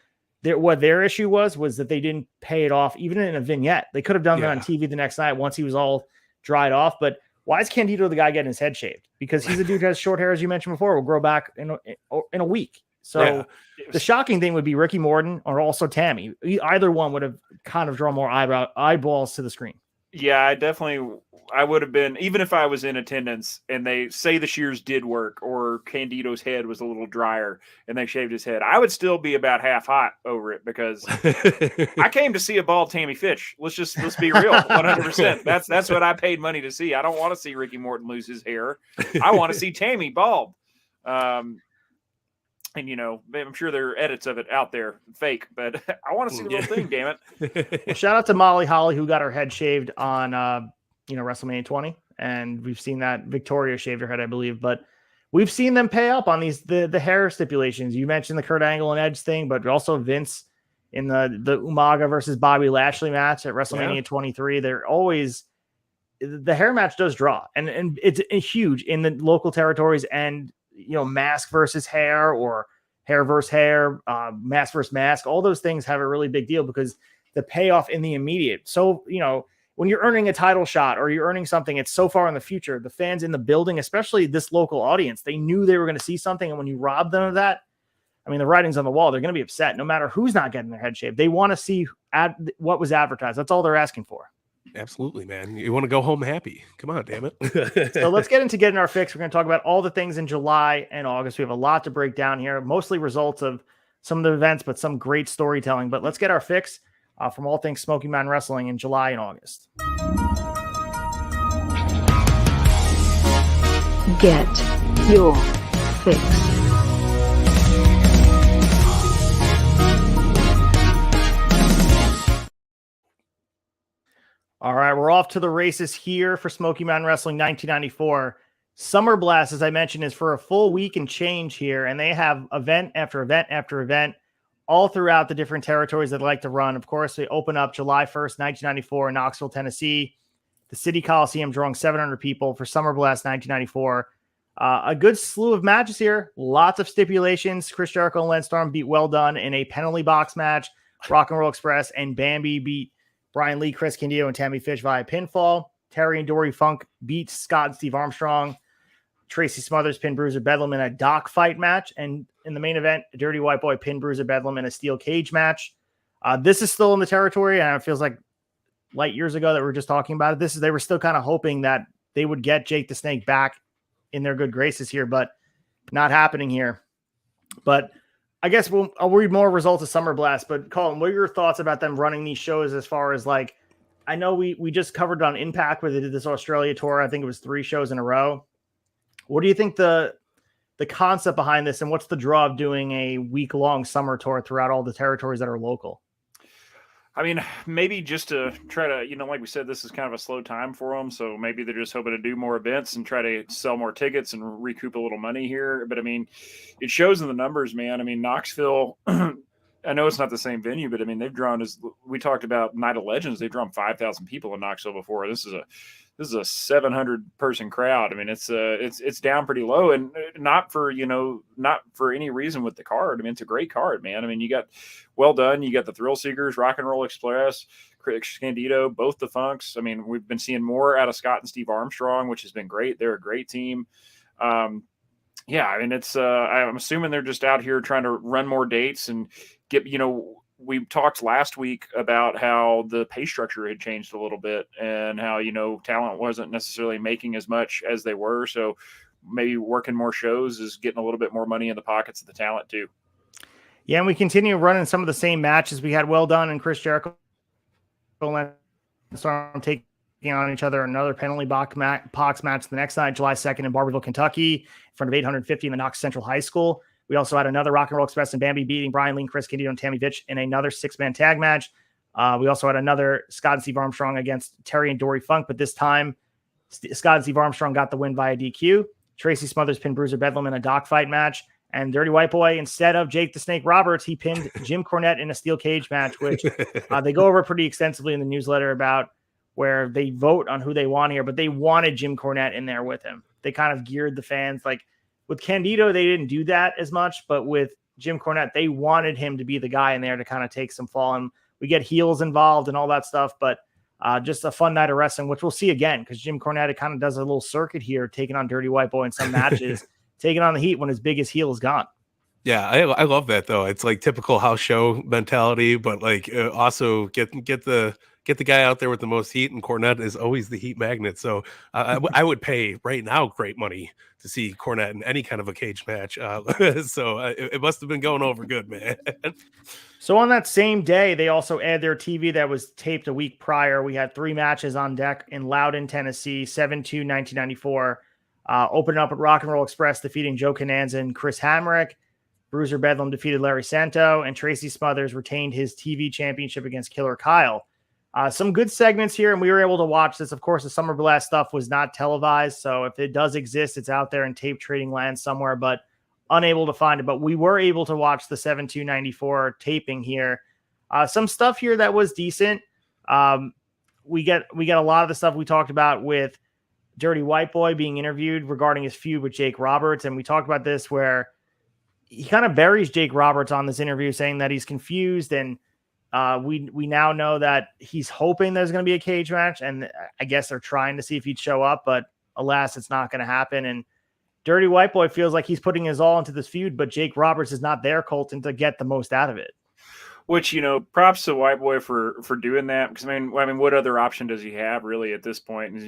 What their issue was that they didn't pay it off, even in a vignette. They could have done that on TV the next night once he was all dried off. But why is Candido the guy getting his head shaved? Because he's a dude who has short hair, as you mentioned before, will grow back in a week. So the shocking thing would be Ricky Morton or also Tammy. Either one would have kind of drawn more eyeballs to the screen. Yeah, I would have been, even if I was in attendance and they say the shears did work or Candido's head was a little drier and they shaved his head, I would still be about half hot over it, because I came to see a bald Tammy Fitch. Let's be real. 100%. That's what I paid money to see. I don't want to see Ricky Morton lose his hair. I want to see Tammy bald. And, I'm sure there are edits of it out there, fake, but I want to see the real thing, damn it. Well, shout out to Molly Holly, who got her head shaved on, WrestleMania 20. And we've seen that Victoria shaved her head, I believe. But we've seen them pay up on the hair stipulations. You mentioned the Kurt Angle and Edge thing, but also Vince in the Umaga versus Bobby Lashley match at WrestleMania 23. They're always, the hair match does draw. And it's huge in the local territories, and mask versus hair or hair versus hair, mask versus mask, all those things have a really big deal because the payoff in the immediate. So, when you're earning a title shot or you're earning something, it's so far in the future. The fans in the building, especially this local audience, they knew they were going to see something. And when you rob them of that, the writing's on the wall. They're going to be upset no matter who's not getting their head shaved. They want to see what was advertised. That's all they're asking for. Absolutely, man. You want to go home happy. Come on, damn it. So let's get into getting our fix. We're going to talk about all the things in July and August. We have a lot to break down here, mostly results of some of the events, but some great storytelling. But let's get our fix from all things Smoky Mountain Wrestling in July and August. Get your fix. All right, we're off to the races here for Smoky Mountain Wrestling 1994. Summer Blast, as I mentioned, is for a full week and change here, and they have event after event after event all throughout the different territories that they like to run. Of course, they open up July 1st, 1994 in Knoxville, Tennessee. The City Coliseum drawing 700 people for Summer Blast 1994. A good slew of matches here. Lots of stipulations. Chris Jericho and Lance Storm beat Well Done in a penalty box match. Rock and Roll Express and Bambi beat Brian Lee, Chris Candido, and Tammy Fitch via pinfall. Terry and Dory Funk beat Scott and Steve Armstrong. Tracy Smothers pinned Bruiser Bedlam in a dock fight match. And in the main event, Dirty White Boy pinned Bruiser Bedlam in a steel cage match. This is still in the territory, and it feels like light years ago that we were just talking about it. They were still kind of hoping that they would get Jake the Snake back in their good graces here, but not happening here. But I guess I'll read more results of Summer Blast. But Colin, what are your thoughts about them running these shows as far as like, I know we just covered it on Impact where they did this Australia tour. I think it was 3 shows in a row. What do you think the concept behind this, and what's the draw of doing a week-long summer tour throughout all the territories that are local? I mean, maybe just to try to, like we said, this is kind of a slow time for them. So maybe they're just hoping to do more events and try to sell more tickets and recoup a little money here. But I mean, it shows in the numbers, man. I mean, Knoxville, I know it's not the same venue, but I mean, they've drawn, as we talked about Night of Legends, they've drawn 5,000 people in Knoxville before. This is a 700 person crowd. I mean, it's down pretty low, and not for any reason with the card. I mean, it's a great card, man. I mean, you got Well Done, you got the Thrill Seekers, Rock and Roll Express, Chris Candido, both the Funks. I mean, we've been seeing more out of Scott and Steve Armstrong, which has been great. They're a great team. Yeah, I mean, I'm assuming they're just out here trying to run more dates and get, we talked last week about how the pay structure had changed a little bit and how, talent wasn't necessarily making as much as they were. So maybe working more shows is getting a little bit more money in the pockets of the talent too. Yeah, and we continue running some of the same matches. We had Well Done and Chris Jericho taking on each other. Another penalty box match the next night, July 2nd in Barberville, Kentucky, in front of 850 in the Knox Central High School. We also had another Rock and Roll Express and Bambi beating Brian Lee, Chris Candido, and Tammy Vitch in another 6-man tag match. We also had another Scott and Steve Armstrong against Terry and Dory Funk, but this time Scott and Steve Armstrong got the win via DQ. Tracy Smothers pinned Bruiser Bedlam in a dock fight match. And Dirty White Boy, instead of Jake the Snake Roberts, he pinned Jim Cornette in a steel cage match, which they go over pretty extensively in the newsletter about where they vote on who they want here, but they wanted Jim Cornette in there with him. They kind of geared the fans. Like with Candido, they didn't do that as much, but with Jim Cornette, they wanted him to be the guy in there to kind of take some fall. And we get heels involved and all that stuff, but just a fun night of wrestling, which we'll see again, because Jim Cornette kind of does a little circuit here, taking on Dirty White Boy in some matches, taking on the heat when his biggest heel is gone. Yeah, I love that though. It's like typical house show mentality, but like also get the guy out there with the most heat, and Cornette is always the heat magnet. So I would pay right now great money to see Cornette in any kind of a cage match. So it must have been going over good, man. So on that same day, they also aired their TV that was taped a week prior. We had 3 matches on deck in Loudon, Tennessee, 7/2/1994. Opening up at Rock and Roll Express, defeating Joe Cananza and Chris Hamrick. Bruiser Bedlam defeated Larry Santo, and Tracy Smothers retained his TV championship against Killer Kyle. Some good segments here, and we were able to watch this. Of course, the Summer Blast stuff was not televised, so if it does exist, it's out there in tape trading land somewhere, but unable to find it. But we were able to watch the 7/2/94 taping here. Some stuff here that was decent. We get a lot of the stuff we talked about with Dirty White Boy being interviewed regarding his feud with Jake Roberts, and we talked about this where he kind of buries Jake Roberts on this interview, saying that he's confused, and we now know that he's hoping there's going to be a cage match, and I guess they're trying to see if he'd show up, but alas, it's not going to happen. And Dirty White Boy feels like he's putting his all into this feud, but Jake Roberts is not there, Colton, to get the most out of it. Which, props to White Boy for doing that, because I mean, what other option does he have really at this point? And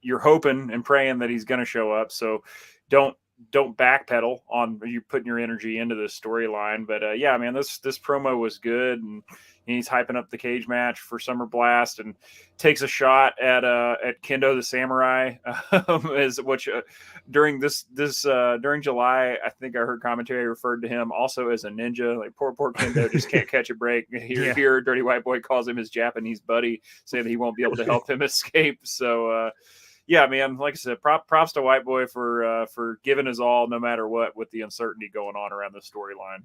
you're hoping and praying that he's going to show up. So don't backpedal on you putting your energy into this storyline. But yeah, man, this promo was good, and He's hyping up the cage match for Summer Blast and takes a shot at Kendo the Samurai, during during July, I think I heard commentary referred to him also as a ninja. Like poor Kendo just can't catch a break. Here, Dirty White Boy calls him his Japanese buddy, saying that he won't be able to help him escape. So yeah, man, like I said, props to White Boy for giving his all, no matter what, with the uncertainty going on around the storyline.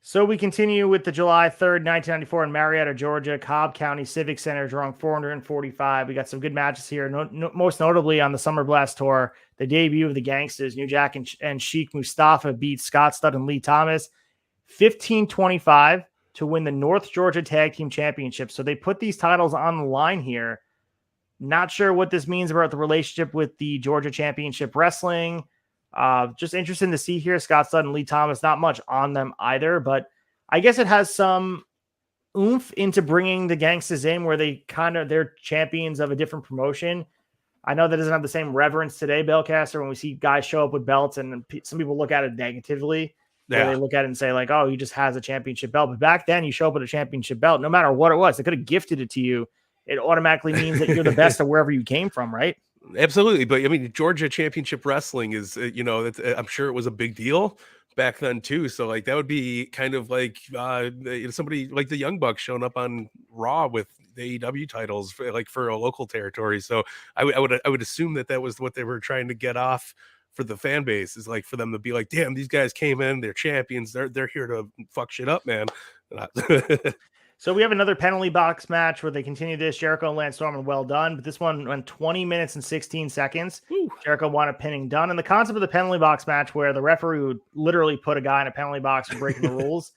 So we continue with the July 3rd, 1994 in Marietta, Georgia, Cobb County Civic Center, drawing 445. We got some good matches here, most notably on the Summer Blast Tour, the debut of the Gangsters. New Jack and Sheik Mustafa beat Scott Studd and Lee Thomas 15-25 to win the North Georgia Tag Team Championship. So they put these titles on the line here. Not sure what this means about the relationship with the Georgia Championship Wrestling. Just interesting to see here. Scott Studd and Lee Thomas, not much on them either, but I guess it has some oomph into bringing the Gangstas in where they're champions of a different promotion. I know that doesn't have the same reverence today, Belcaster, when we see guys show up with belts, and some people look at it negatively. Yeah. They look at it and say like, oh, he just has a championship belt. But back then you show up with a championship belt, no matter what it was, they could have gifted it to you. It automatically means that you're the best of wherever you came from, right? Absolutely. But I mean, Georgia Championship Wrestling is, I'm sure it was a big deal back then too. So like that would be kind of like somebody like the Young Bucks showing up on Raw with the AEW titles for a local territory. So I would assume that was what they were trying to get off for the fan base, is like for them to be like, damn, these guys came in, they're champions, they're here to fuck shit up, man. So we have another penalty box match where they continue this. Jericho and Lance Storm, and well done. But this one went 20 minutes and 16 seconds. Woo. Jericho won a pinning Dunn. And the concept of the penalty box match where the referee would literally put a guy in a penalty box for breaking the rules.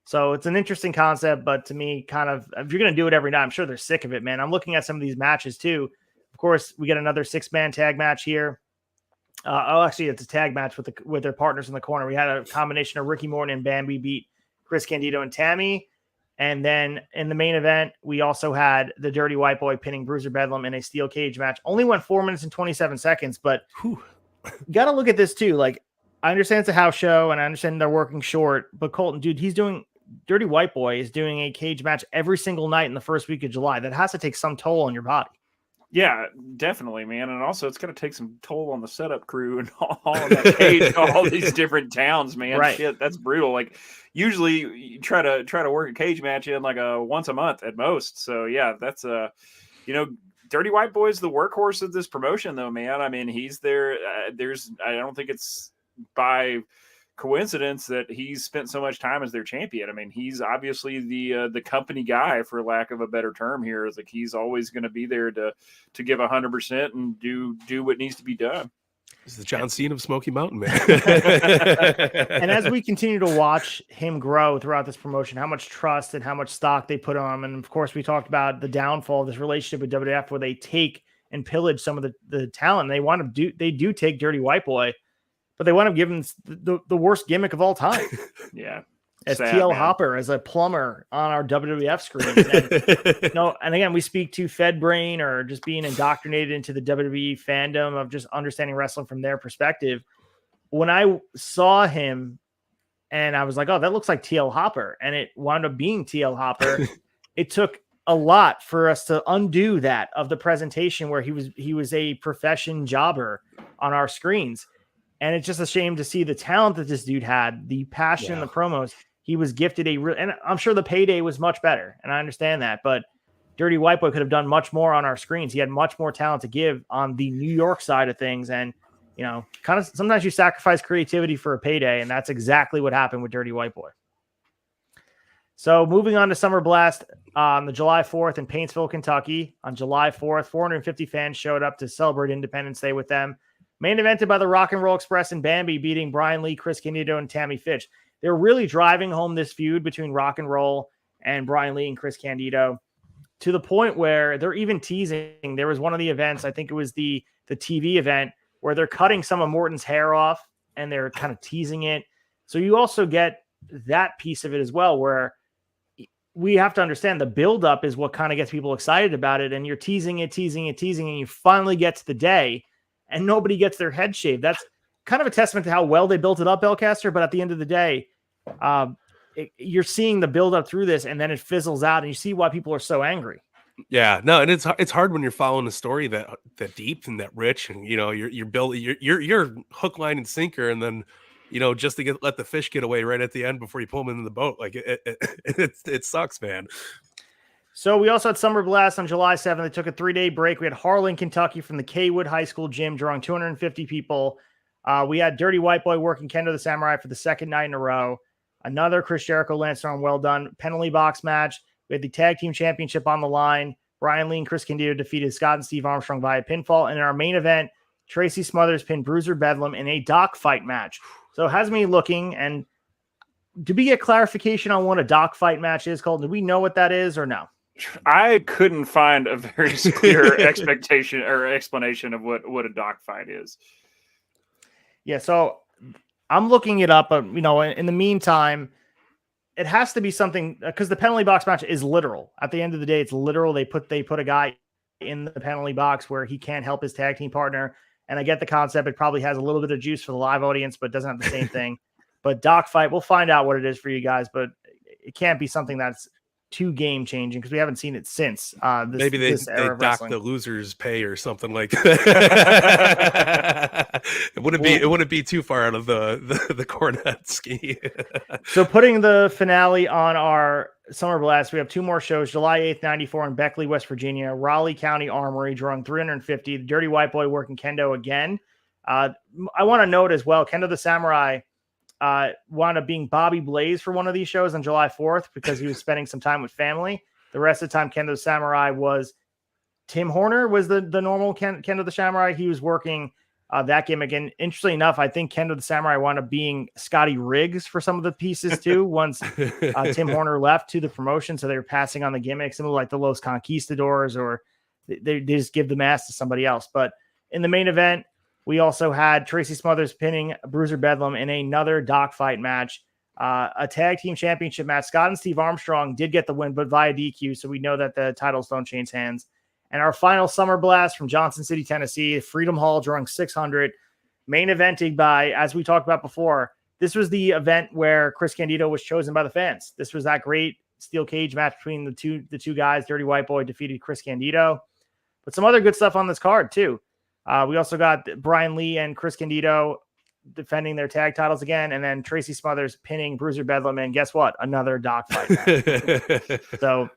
So it's an interesting concept, but to me, kind of, if you're going to do it every night, I'm sure they're sick of it, man. I'm looking at some of these matches too. Of course, we get another 6-man tag match here. Actually, it's a tag match with their partners in the corner. We had a combination of Ricky Morton and Bambi beat Chris Candido and Tammy. And then in the main event, we also had the Dirty White Boy pinning Bruiser Bedlam in a steel cage match. Only went 4 minutes and 27 seconds, but you got to look at this too. Like, I understand it's a house show and I understand they're working short, but Colton, dude, Dirty White Boy is doing a cage match every single night in the first week of July. That has to take some toll on your body. Yeah, definitely, man. And also it's going to take some toll on the setup crew and all of that cage, all these different towns, man. Right. Shit, that's brutal. Like usually you try to work a cage match in like once a month at most. So yeah, that's Dirty White Boy is the workhorse of this promotion though, man. I mean, he's there. I don't think it's by coincidence that he's spent so much time as their champion. I mean, he's obviously the company guy, for lack of a better term here. Is like he's always going to be there to give 100% and do what needs to be done. This is John Cena of Smoky Mountain, man. And as we continue to watch him grow throughout this promotion, how much trust and how much stock they put on him, and of course we talked about the downfall of this relationship with WWF, where they take and pillage some of the talent. They do take Dirty White Boy, but they want to give him the worst gimmick of all time. Yeah. As TL Hopper, as a plumber on our WWF screen. And again, we speak to Fed Brain or just being indoctrinated into the WWE fandom of just understanding wrestling from their perspective. When I saw him and I was like, oh, that looks like TL Hopper, and it wound up being TL Hopper, it took a lot for us to undo that of the presentation where he was a profession jobber on our screens. And it's just a shame to see the talent that this dude had, the passion, the promos. He was gifted and I'm sure the payday was much better, and I understand that, but Dirty White Boy could have done much more on our screens. He had much more talent to give on the New York side of things, and kind of sometimes you sacrifice creativity for a payday, and that's exactly what happened with Dirty White Boy. So moving on to Summer Blast on the July 4th in Paintsville, Kentucky. On July 4th, 450 fans showed up to celebrate Independence Day with them. Main evented by the Rock and Roll Express and Bambi beating Brian Lee, Chris Candido, and Tammy Fitch. They're really driving home this feud between Rock and Roll and Brian Lee and Chris Candido to the point where they're even teasing. There was one of the events, I think it was the TV event, where they're cutting some of Morton's hair off and they're kind of teasing it. So you also get that piece of it as well, where we have to understand the buildup is what kind of gets people excited about it. And you're teasing it, and you finally get to the day and nobody gets their head shaved. That's kind of a testament to how well they built it up, Belcaster. But at the end of the day, you're seeing the build up through this, and then it fizzles out, and you see why people are so angry. Yeah, no, and it's hard when you're following a story that deep and that rich, and you're building your hook, line, and sinker, and then just to let the fish get away right at the end before you pull them into the boat, like it sucks, man. So we also had Summer Blast on July 7th. They took a 3-day break. We had Harlan, Kentucky from the Kaywood High School gym, drawing 250 people. We had Dirty White Boy working Kendo the Samurai for the second night in a row. Another Chris Jericho, Lance Storm, well done. Penalty box match. We had the tag team championship on the line. Brian Lee and Chris Candido defeated Scott and Steve Armstrong via pinfall. And in our main event, Tracy Smothers pinned Bruiser Bedlam in a dock fight match. So it has me looking, and did we get clarification on what a dock fight match is called? Do we know what that is or no? I couldn't find a very clear expectation or explanation of what a dock fight is. Yeah, so I'm looking it up, but in the meantime, it has to be something, because the penalty box match is literal. At the end of the day, it's literal. They put a guy in the penalty box where he can't help his tag team partner. And I get the concept. It probably has a little bit of juice for the live audience, but doesn't have the same thing. But dock fight, we'll find out what it is for you guys, but it can't be something that's too game changing, because we haven't seen it since. Maybe they dock the losers pay or something like that. It wouldn't be too far out of the Cornette ski. So putting the finale on our Summer Blast, we have 2 more shows. July 8th, 94 in Beckley, West Virginia. Raleigh County Armory drawing 350. The Dirty White Boy working Kendo again. I want to note as well, Kendo the Samurai wound up being Bobby Blaze for one of these shows on July 4th because he was spending some time with family. The rest of the time, Kendo the Samurai was Tim Horner was the normal Kendo the Samurai. He was working that gimmick. And interestingly enough, I think Kendo the Samurai wound up being Scotty Riggs for some of the pieces too. Once Tim Horner left to the promotion, so they were passing on the gimmick, similar like the Los Conquistadors, or they just give the mask to somebody else. But in the main event, we also had Tracy Smothers pinning Bruiser Bedlam in another dock fight match. A tag team championship match. Scott and Steve Armstrong did get the win, but via DQ, so we know that the titles don't change hands. And our final Summer Blast from Johnson City, Tennessee, Freedom Hall drawing 600. Main eventing by, as we talked about before, this was the event where Chris Candido was chosen by the fans. This was that great steel cage match between the two guys. Dirty White Boy defeated Chris Candido. But some other good stuff on this card, too. We also got Brian Lee and Chris Candido defending their tag titles again, and then Tracy Smothers pinning Bruiser Bedlam, and guess what? Another dock fight match. So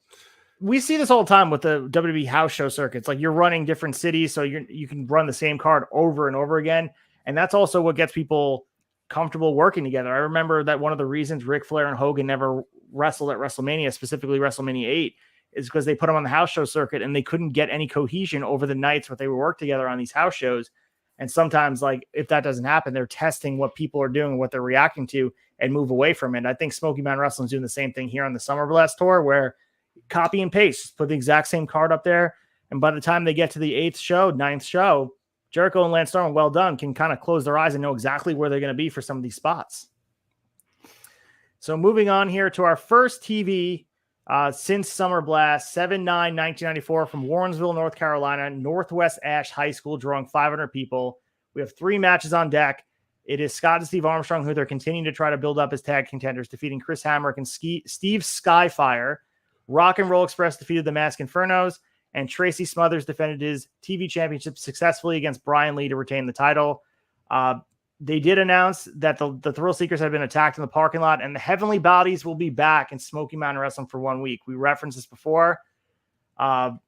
we see this all the time with the WWE house show circuits. Like, you're running different cities, so you can run the same card over and over again, and that's also what gets people comfortable working together. I remember that one of the reasons Ric Flair and Hogan never wrestled at WrestleMania, specifically WrestleMania 8, is because they put them on the house show circuit and they couldn't get any cohesion over the nights where they would work together on these house shows. And sometimes, like, if that doesn't happen, they're testing what people are doing, what they're reacting to, and move away from it. I think Smoky Mountain Wrestling is doing the same thing here on the Summer Blast tour, where copy and paste, put the exact same card up there. And by the time they get to the 9th show, Jericho and Lance Storm, well done, can kind of close their eyes and know exactly where they're going to be for some of these spots. So moving on here to our first TV since Summer Blast, 7/9/1994 from Warrensville, North Carolina, Northwest Ash High School, drawing 500 people. We have 3 matches on deck. It is Scott and Steve Armstrong, who they're continuing to try to build up as tag contenders, defeating Chris Hamrick and Steve Skyfire. Rock and Roll Express defeated the Mask Infernos, and Tracy Smothers defended his TV championship successfully against Brian Lee to retain the title. They did announce that the Thrill Seekers have been attacked in the parking lot, and the Heavenly Bodies will be back in Smoky Mountain Wrestling for 1 week. We referenced this before. I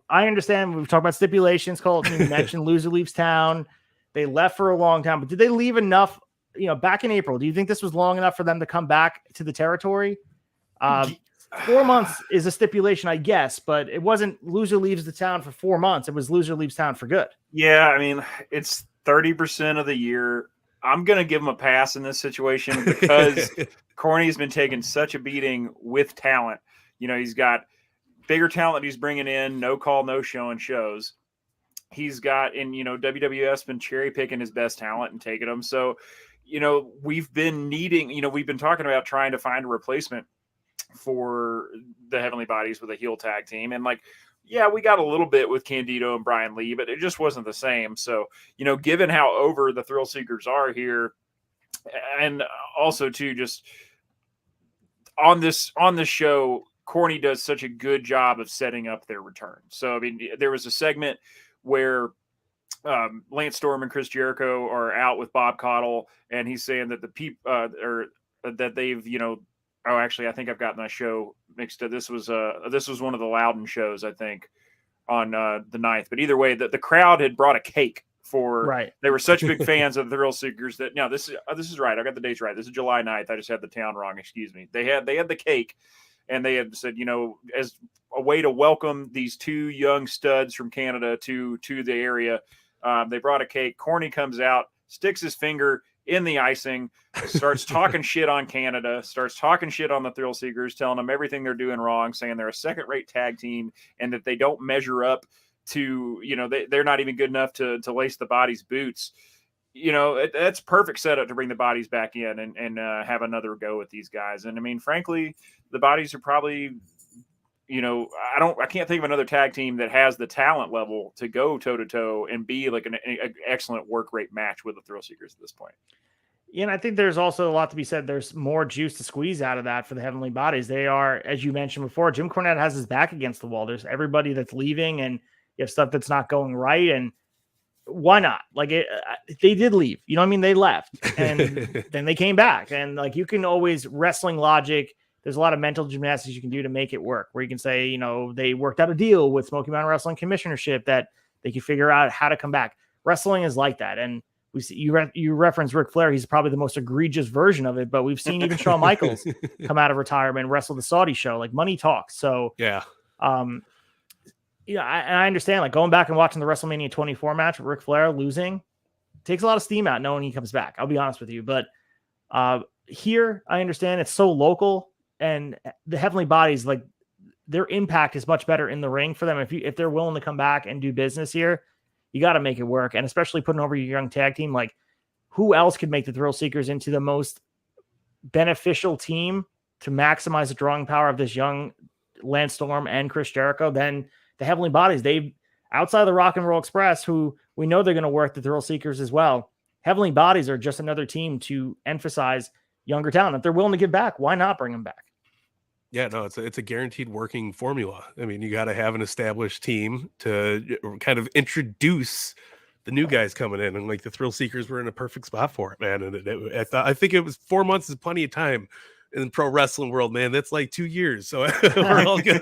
understand we've talked about stipulations. You mentioned Loser Leaves Town. They left for a long time, but did they leave enough, back in April? Do you think this was long enough for them to come back to the territory? 4 months is a stipulation, I guess, but it wasn't Loser Leaves the Town for 4 months. It was Loser Leaves Town for good. Yeah, I mean, it's 30% of the year. I'm going to give him a pass in this situation because Corny's been taking such a beating with talent. He's got bigger talent he's bringing in, no call, no showing shows. He's got, and WWF's been cherry picking his best talent and taking them. So, we've been we've been talking about trying to find a replacement for the Heavenly Bodies with a heel tag team. And we got a little bit with Candido and Brian Lee, but it just wasn't the same. So, given how over the Thrill Seekers are here, and also too, just on this show, Corny does such a good job of setting up their return. So I mean, there was a segment where Lance Storm and Chris Jericho are out with Bob Caudle, and he's saying that the people or that they've, oh, actually, I think I've gotten that show mixed up. This was one of the Loudon shows, I think, on the 9th. But either way, the crowd had brought a cake for. Right. They were such big fans of the Thrill Seekers that no, this is right. I got the dates right. This is July 9th. I just had the town wrong. Excuse me. They had the cake, and they had said, as a way to welcome these two young studs from Canada to the area, they brought a cake. Corny comes out, sticks his finger in the icing, starts talking shit on Canada, starts talking shit on the Thrill Seekers, telling them everything they're doing wrong, saying they're a second-rate tag team and that they don't measure up to, they're not even good enough to lace the Body's boots. That's perfect setup to bring the Bodies back in and have another go with these guys. And I mean, frankly, the Bodies are probably, I can't think of another tag team that has the talent level to go toe to toe and be like an excellent work rate match with the Thrill Seekers at this point. Yeah, and I think there's also a lot to be said. There's more juice to squeeze out of that for the Heavenly Bodies. They are, as you mentioned before, Jim Cornette has his back against the wall. There's everybody that's leaving, and you have stuff that's not going right. And why not? Like, they did leave. You know what I mean? They left, and then they came back. And like, you can always wrestling logic. There's a lot of mental gymnastics you can do to make it work, where you can say, they worked out a deal with Smoky Mountain Wrestling Commissionership that they can figure out how to come back. Wrestling is like that. And we see you reference Ric Flair. He's probably the most egregious version of it, but we've seen even Shawn Michaels come out of retirement and wrestle the Saudi show. Like, money talks. So yeah. I understand, like, going back and watching the WrestleMania 24 match with Ric Flair losing takes a lot of steam out knowing he comes back. I'll be honest with you. But here, I understand it's so local, and the Heavenly Bodies, like, their impact is much better in the ring for them. If they're willing to come back and do business here, you got to make it work. And especially putting over your young tag team, like, who else could make the Thrill Seekers into the most beneficial team to maximize the drawing power of this young Lance Storm and Chris Jericho than the Heavenly Bodies? They, outside of the Rock and Roll Express, who we know they're going to work the Thrill Seekers as well. Heavenly Bodies are just another team to emphasize younger talent. If they're willing to give back, why not bring them back? Yeah, no, it's a guaranteed working formula. I mean, you got to have an established team to kind of introduce the new guys coming in, and like the Thrill Seekers were in a perfect spot for it, man. And I think it was 4 months is plenty of time in the pro wrestling world, man. That's like 2 years, so we're all good.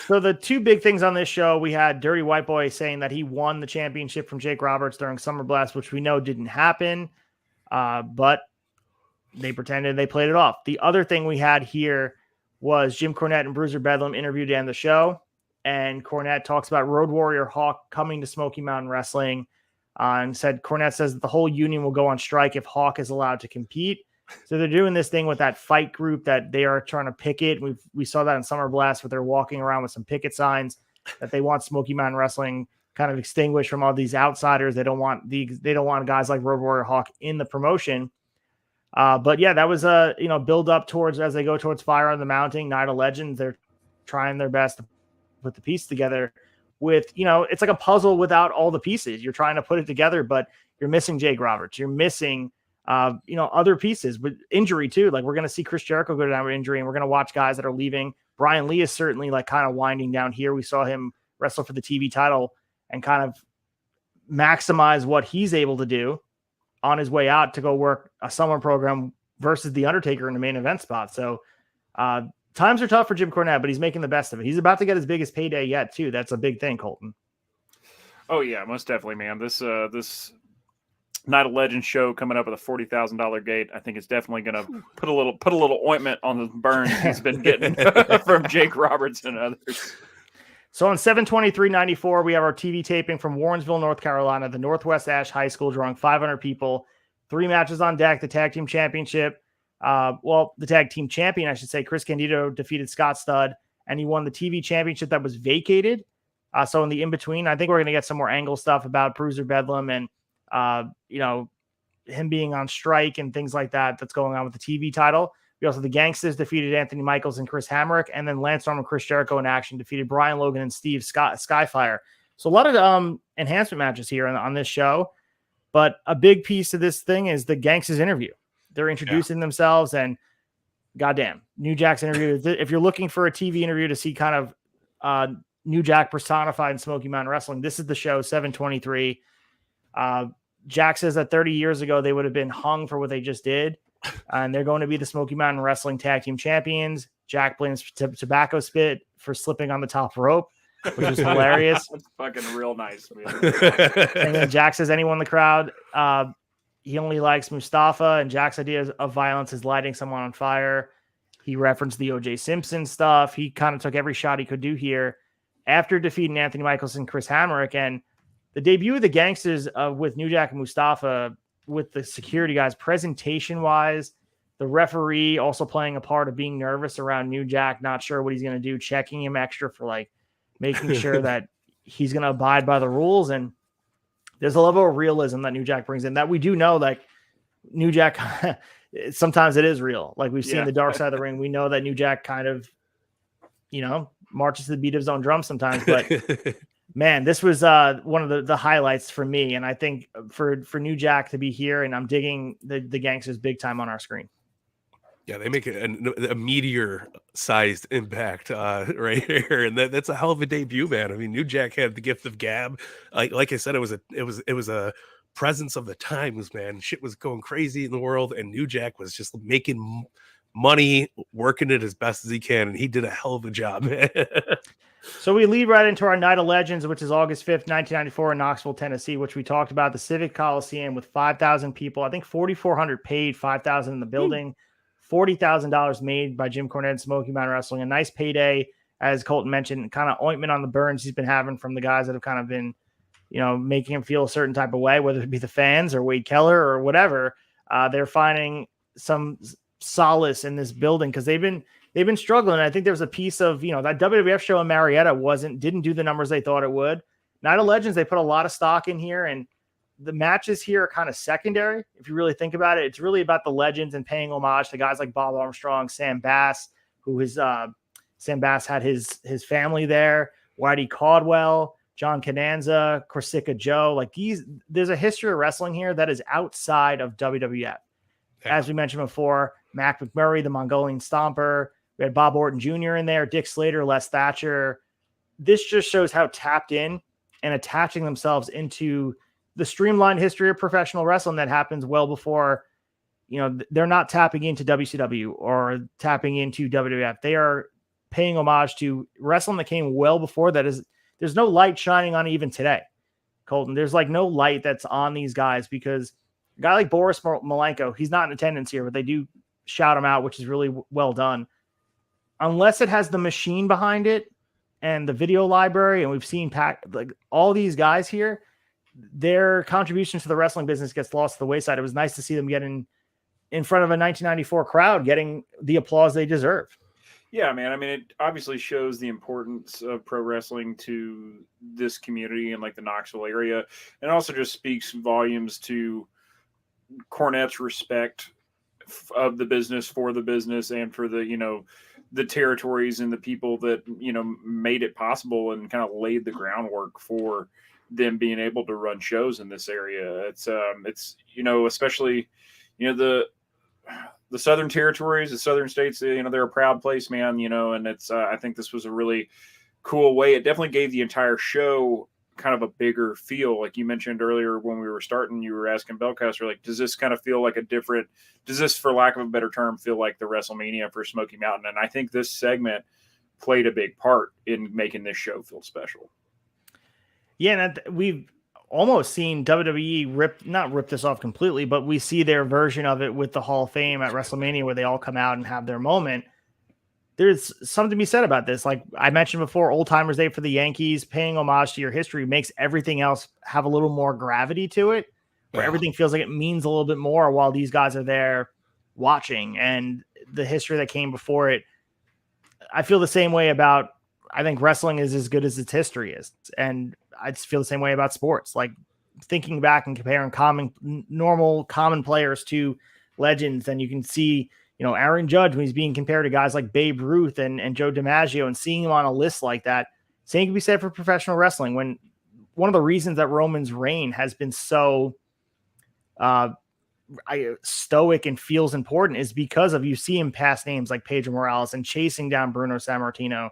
So the two big things on this show, we had Dirty White Boy saying that he won the championship from Jake Roberts during Summer Blast, which we know didn't happen, but they pretended they played it off. The other thing we had here was Jim Cornette and Bruiser Bedlam interviewed to end the show. And Cornette talks about Road Warrior Hawk coming to Smoky Mountain Wrestling, and Cornette says that the whole union will go on strike if Hawk is allowed to compete. So they're doing this thing with that fight group that they are trying to picket. We saw that in Summer Blast, where they're walking around with some picket signs that they want Smoky Mountain Wrestling kind of extinguished from all these outsiders. They don't want guys like Road Warrior Hawk in the promotion. But yeah, that was a build up towards, as they go towards Fire on the Mountain, Night of Legends. They're trying their best to put the piece together with, it's like a puzzle without all the pieces. You're trying to put it together, but you're missing Jake Roberts. You're missing, other pieces, but injury too. Like, we're going to see Chris Jericho go down with injury, and we're going to watch guys that are leaving. Brian Lee is certainly like kind of winding down here. We saw him wrestle for the TV title and kind of maximize what he's able to do on his way out to go work a summer program versus The Undertaker in the main event spot. So times are tough for Jim Cornette, but he's making the best of it. He's about to get his biggest payday yet too. That's a big thing, Colton. Oh yeah, most definitely, man. This Night of Legends show coming up with a $40,000 gate, I think it's definitely going to put a little ointment on the burn he's been getting from Jake Roberts and others. So on 7/23/94, we have our TV taping from Warrensville, North Carolina, the Northwest Ash High School, drawing 500 people. 3 matches on deck. The tag team championship. The tag team champion, I should say, Chris Candido defeated Scott Studd, and he won the TV championship that was vacated. So in the in-between, I think we're going to get some more angle stuff about Bruiser Bedlam and, him being on strike and things like that that's going on with the TV title. We also, the Gangsters defeated Anthony Michaels and Chris Hamrick, and then Lance Storm and Chris Jericho in action defeated Brian Logan and Steve Skyfire. So a lot of enhancement matches here on this show, but a big piece of this thing is the Gangsters interview. They're introducing themselves, and goddamn, New Jack's interview. If you're looking for a TV interview to see kind of New Jack personified in Smoky Mountain Wrestling, this is the show. 723. Jack says that 30 years ago they would have been hung for what they just did, and they're going to be the Smoky Mountain Wrestling Tag Team Champions. Jack blames tobacco spit for slipping on the top rope, which was hilarious. That's fucking real nice, man. And then Jack says anyone in the crowd, he only likes Mustafa, and Jack's idea of violence is lighting someone on fire. He referenced the O.J. Simpson stuff. He kind of took every shot he could do here after defeating Anthony Michaels and Chris Hamrick. And the debut of the Gangsters with New Jack and Mustafa, with the security guys, presentation-wise, the referee also playing a part of being nervous around New Jack, not sure what he's going to do, checking him extra for like making sure that he's going to abide by the rules. And there's a level of realism that New Jack brings in that we do know, like New Jack, sometimes it is real. Like we've seen the dark side of the ring. We know that New Jack kind of, marches to the beat of his own drum sometimes, but man, this was one of the highlights for me. And I think for New Jack to be here, and I'm digging the Gangsters big time on our screen. Yeah, they make a meteor-sized impact right here, and that's a hell of a debut, man. I mean, New Jack had the gift of gab. Like I said, it was a presence of the times, man. Shit was going crazy in the world, and New Jack was just making money, working it as best as he can, and he did a hell of a job, man. So we lead right into our Night of Legends, which is August 5th, 1994 in Knoxville, Tennessee, which we talked about, the Civic Coliseum with 5,000 people. I think 4,400 paid, 5,000 in the building. $40,000 made by Jim Cornette and Smoky Mountain Wrestling. A nice payday, as Colton mentioned, kind of ointment on the burns he's been having from the guys that have kind of been, making him feel a certain type of way, whether it be the fans or Wade Keller or whatever. They're finding some solace in this building because they've been struggling. I think there was a piece of, that WWF show in Marietta didn't do the numbers they thought it would. Night of Legends, they put a lot of stock in here, and the matches here are kind of secondary. If you really think about it, it's really about the legends and paying homage to guys like Bob Armstrong, Sam Bass, Sam Bass had his family there, Whitey Caldwell, John Cananza, Corsica Joe. Like there's a history of wrestling here that is outside of WWF. Yeah. As we mentioned before, Mac McMurray, the Mongolian Stomper. We had Bob Orton Jr. in there, Dick Slater, Les Thatcher. This just shows how tapped in and attaching themselves into the streamlined history of professional wrestling that happens well before, they're not tapping into WCW or tapping into WWF. They are paying homage to wrestling that came well before that. There's no light shining on even today, Colton. There's like no light that's on these guys because a guy like Boris Malenko, he's not in attendance here, but they do shout him out, which is really well done. Unless it has the machine behind it and the video library, and we've seen like all these guys here, their contributions to the wrestling business gets lost to the wayside. It was nice to see them get in front of a 1994 crowd, getting the applause they deserve. Yeah, man. I mean, it obviously shows the importance of pro wrestling to this community and like the Knoxville area. And also just speaks volumes to Cornette's respect of the business, for the business, and for the, the territories and the people that, made it possible and kind of laid the groundwork for them being able to run shows in this area. It's especially, the Southern territories, the Southern states, they're a proud place, man, and it's, I think this was a really cool way. It definitely gave the entire show kind of a bigger feel. Like you mentioned earlier when we were starting, you were asking Belcaster, like, does this kind of feel like does this, for lack of a better term, feel like the WrestleMania for Smoky Mountain? And I think this segment played a big part in making this show feel special. Yeah, and we've almost seen WWE not rip this off completely, but we see their version of it with the Hall of Fame at WrestleMania where they all come out and have their moment. There's something to be said about this. Like I mentioned before, Old Timers Day for the Yankees, paying homage to your history makes everything else have a little more gravity to it, where everything feels like it means a little bit more while these guys are there watching, and the history that came before it. I feel the same way about, I think wrestling is as good as its history is. And I just feel the same way about sports. Like thinking back and comparing common players to legends, and you can see, Aaron Judge, when he's being compared to guys like Babe Ruth and Joe DiMaggio, and seeing him on a list like that. Same can be said for professional wrestling. When one of the reasons that Roman's reign has been so stoic and feels important is because of, you see him pass names like Pedro Morales and chasing down Bruno Sammartino.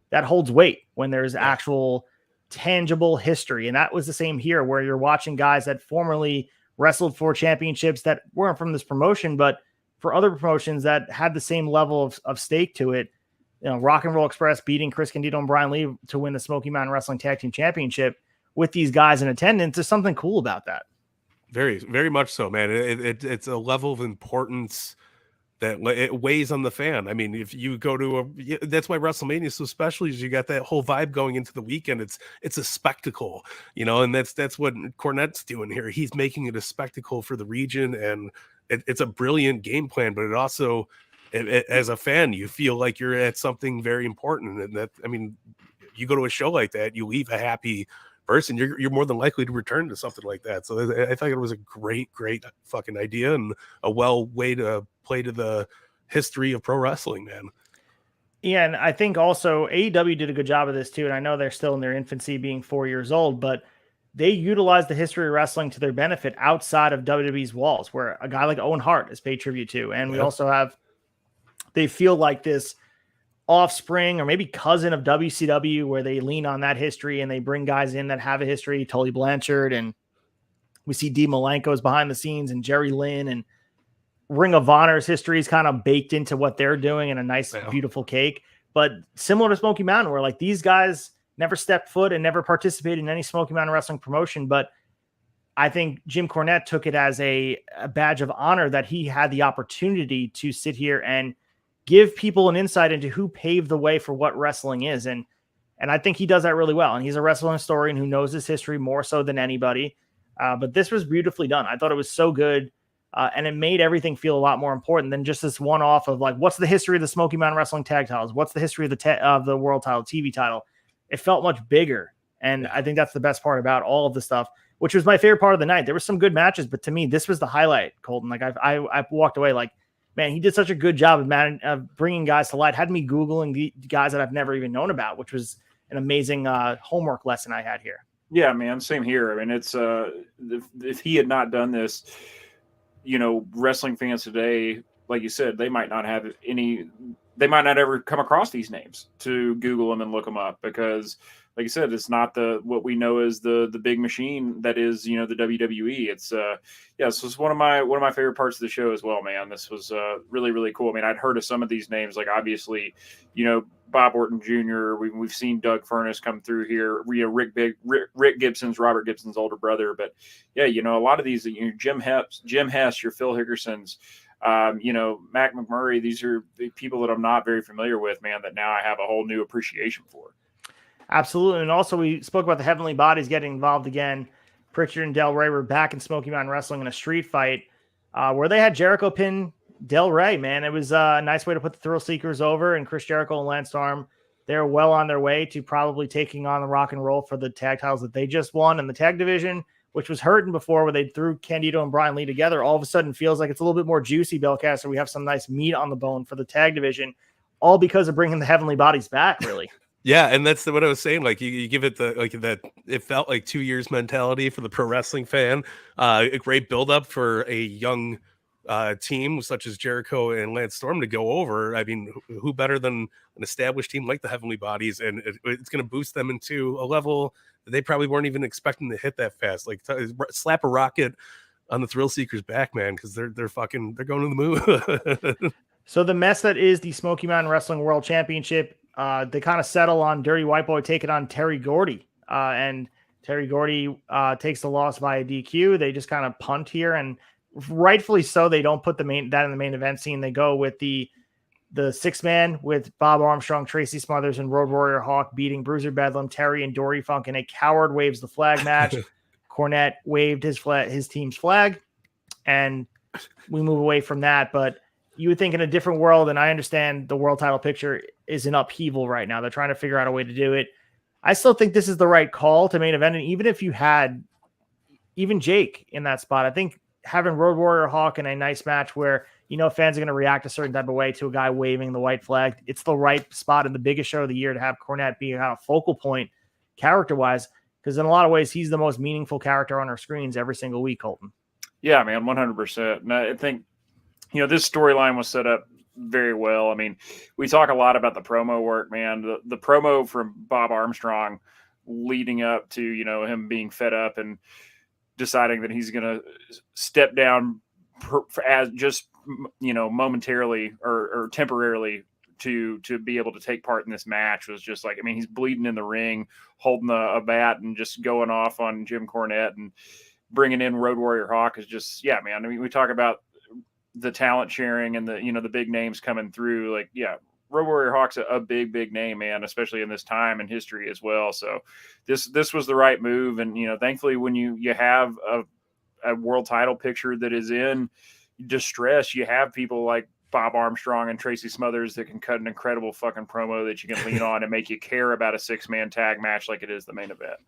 That holds weight when there's actual tangible history. And that was the same here, where you're watching guys that formerly wrestled for championships that weren't from this promotion, but for other promotions that had the same level of stake to it. You know, Rock and Roll Express beating Chris Candido and Brian Lee to win the Smoky Mountain Wrestling Tag Team Championship with these guys in attendance. There's something cool about that. Very, very much so, man. It's a level of importance that it weighs on the fan. I mean, if you go to that's why WrestleMania is so special, is you got that whole vibe going into the weekend. It's a spectacle, you know, and that's what Cornette's doing here. He's making it a spectacle for the region, and it's a brilliant game plan, but it also, as a fan, you feel like you're at something very important. And that, I mean, you go to a show like that, you leave a happy person, you're more than likely to return to something like that. So I think it was a great fucking idea, and a way to play to the history of pro wrestling, man. Yeah, and I think also AEW did a good job of this too. And I know they're still in their infancy, being 4 years old, but they utilized the history of wrestling to their benefit outside of WWE's walls, where a guy like Owen Hart is paid tribute to. And we also have, they feel like this offspring or maybe cousin of WCW, where they lean on that history and they bring guys in that have a history. Tully Blanchard, and we see Dean Malenko's behind the scenes, and Jerry Lynn, and Ring of Honor's history is kind of baked into what they're doing in a nice, beautiful cake. But similar to Smoky Mountain, where like these guys never stepped foot and never participated in any Smoky Mountain wrestling promotion. But I think Jim Cornette took it as a badge of honor that he had the opportunity to sit here and give people an insight into who paved the way for what wrestling is. And I think he does that really well. And he's a wrestling historian who knows his history more so than anybody. But this was beautifully done. I thought it was so good. And it made everything feel a lot more important than just this one-off of like, what's the history of the Smoky Mountain Wrestling tag titles? What's the history of the world title, TV title? It felt much bigger. And I think that's the best part about all of the stuff, which was my favorite part of the night. There were some good matches, but to me, this was the highlight, Colton. Like I walked away like, man, he did such a good job of bringing guys to light. Had me Googling the guys that I've never even known about, which was an amazing homework lesson I had here. Yeah, man, same here. I mean, it's if he had not done this, you know, wrestling fans today, like you said, they might not ever come across these names to Google them and look them up, because like you said, it's not what we know as the big machine that is, you know, the WWE. It's so it's one of my favorite parts of the show as well, man. This was really, really cool. I mean, I'd heard of some of these names, like obviously, you know, Bob Orton Jr. We've seen Doug Furnace come through here. Rick Gibson's Robert Gibson's older brother, but yeah, you know, a lot of these, you know, Jim Hess, your Phil Hickersons, you know, Mac McMurray. These are the people that I'm not very familiar with, man, that now I have a whole new appreciation for. Absolutely. And also we spoke about the Heavenly Bodies getting involved again. Pritchard and Del Rey were back in Smoky Mountain Wrestling in a street fight where they had Jericho pin Del Rey, man. It was a nice way to put the Thrill Seekers over, and Chris Jericho and Lance Storm, they're well on their way to probably taking on the Rock and Roll for the tag titles that they just won in the tag division, which was hurting before where they threw Candido and Brian Lee together. All of a sudden feels like it's a little bit more juicy, Belcaster. We have some nice meat on the bone for the tag division, all because of bringing the Heavenly Bodies back, really. Yeah, and that's what I was saying. Like you give it that it felt like 2 years mentality for the pro wrestling fan. A great buildup for a young team such as Jericho and Lance Storm to go over. I mean, who better than an established team like the Heavenly Bodies? And it's going to boost them into a level that they probably weren't even expecting to hit that fast. Like slap a rocket on the Thrill Seekers back, man, because they're going to the moon. So the mess that is the Smoky Mountain Wrestling World Championship, they kind of settle on Dirty White Boy taking on Terry Gordy. And Terry Gordy takes the loss via DQ. They just kind of punt here, and rightfully so. They don't put that in the main event scene. They go with the 6-man with Bob Armstrong, Tracy Smothers, and Road Warrior Hawk beating Bruiser Bedlam, Terry, and Dory Funk in a coward waves the flag match. Cornette waved his team's flag, and we move away from that. But you would think in a different world, and I understand the world title picture is in upheaval right now. They're trying to figure out a way to do it. I still think this is the right call to main event. And even if you had even Jake in that spot, I think having Road Warrior Hawk in a nice match where, you know, fans are going to react a certain type of way to a guy waving the white flag, it's the right spot in the biggest show of the year to have Cornette be a focal point character-wise, because in a lot of ways, he's the most meaningful character on our screens every single week, Colton. Yeah, man, 100%. And I think, this storyline was set up very well. I mean, we talk a lot about the promo work, man. The promo from Bob Armstrong leading up to, him being fed up and deciding that he's going to step down as just, momentarily or temporarily to be able to take part in this match was just like, I mean, he's bleeding in the ring, holding a bat and just going off on Jim Cornette, and bringing in Road Warrior Hawk is just, yeah, man. I mean, we talk about the talent sharing and the big names coming through. Like, yeah, Road Warrior Hawk's a big name, man, especially in this time in history as well. So this was the right move. And, thankfully when you have a world title picture that is in distress, you have people like Bob Armstrong and Tracy Smothers that can cut an incredible fucking promo that you can lean on and make you care about a 6-man tag match like it is the main event.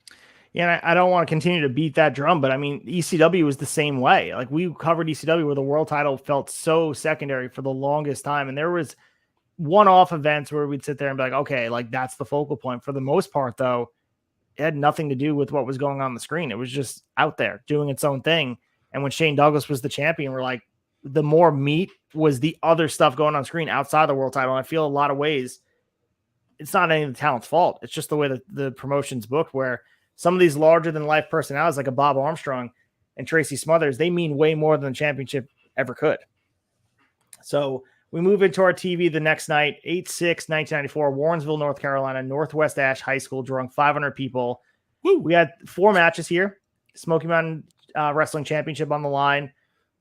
Yeah, and I don't want to continue to beat that drum, but I mean, ECW was the same way. Like, we covered ECW where the world title felt so secondary for the longest time. And there was one-off events where we'd sit there and be like, okay, like that's the focal point. For the most part, though, it had nothing to do with what was going on the screen. It was just out there doing its own thing. And when Shane Douglas was the champion, we're like, the more meat was the other stuff going on screen outside the world title. And I feel a lot of ways it's not any of the talent's fault. It's just the way that the promotion's booked, where some of these larger than life personalities like a Bob Armstrong and Tracy Smothers, they mean way more than the championship ever could. So we move into our TV the next night, 8/6/1994, Warrensville, North Carolina, Northwest Ash High School, drawing 500 people. Woo. We had 4 matches here. Smoky Mountain Wrestling Championship on the line.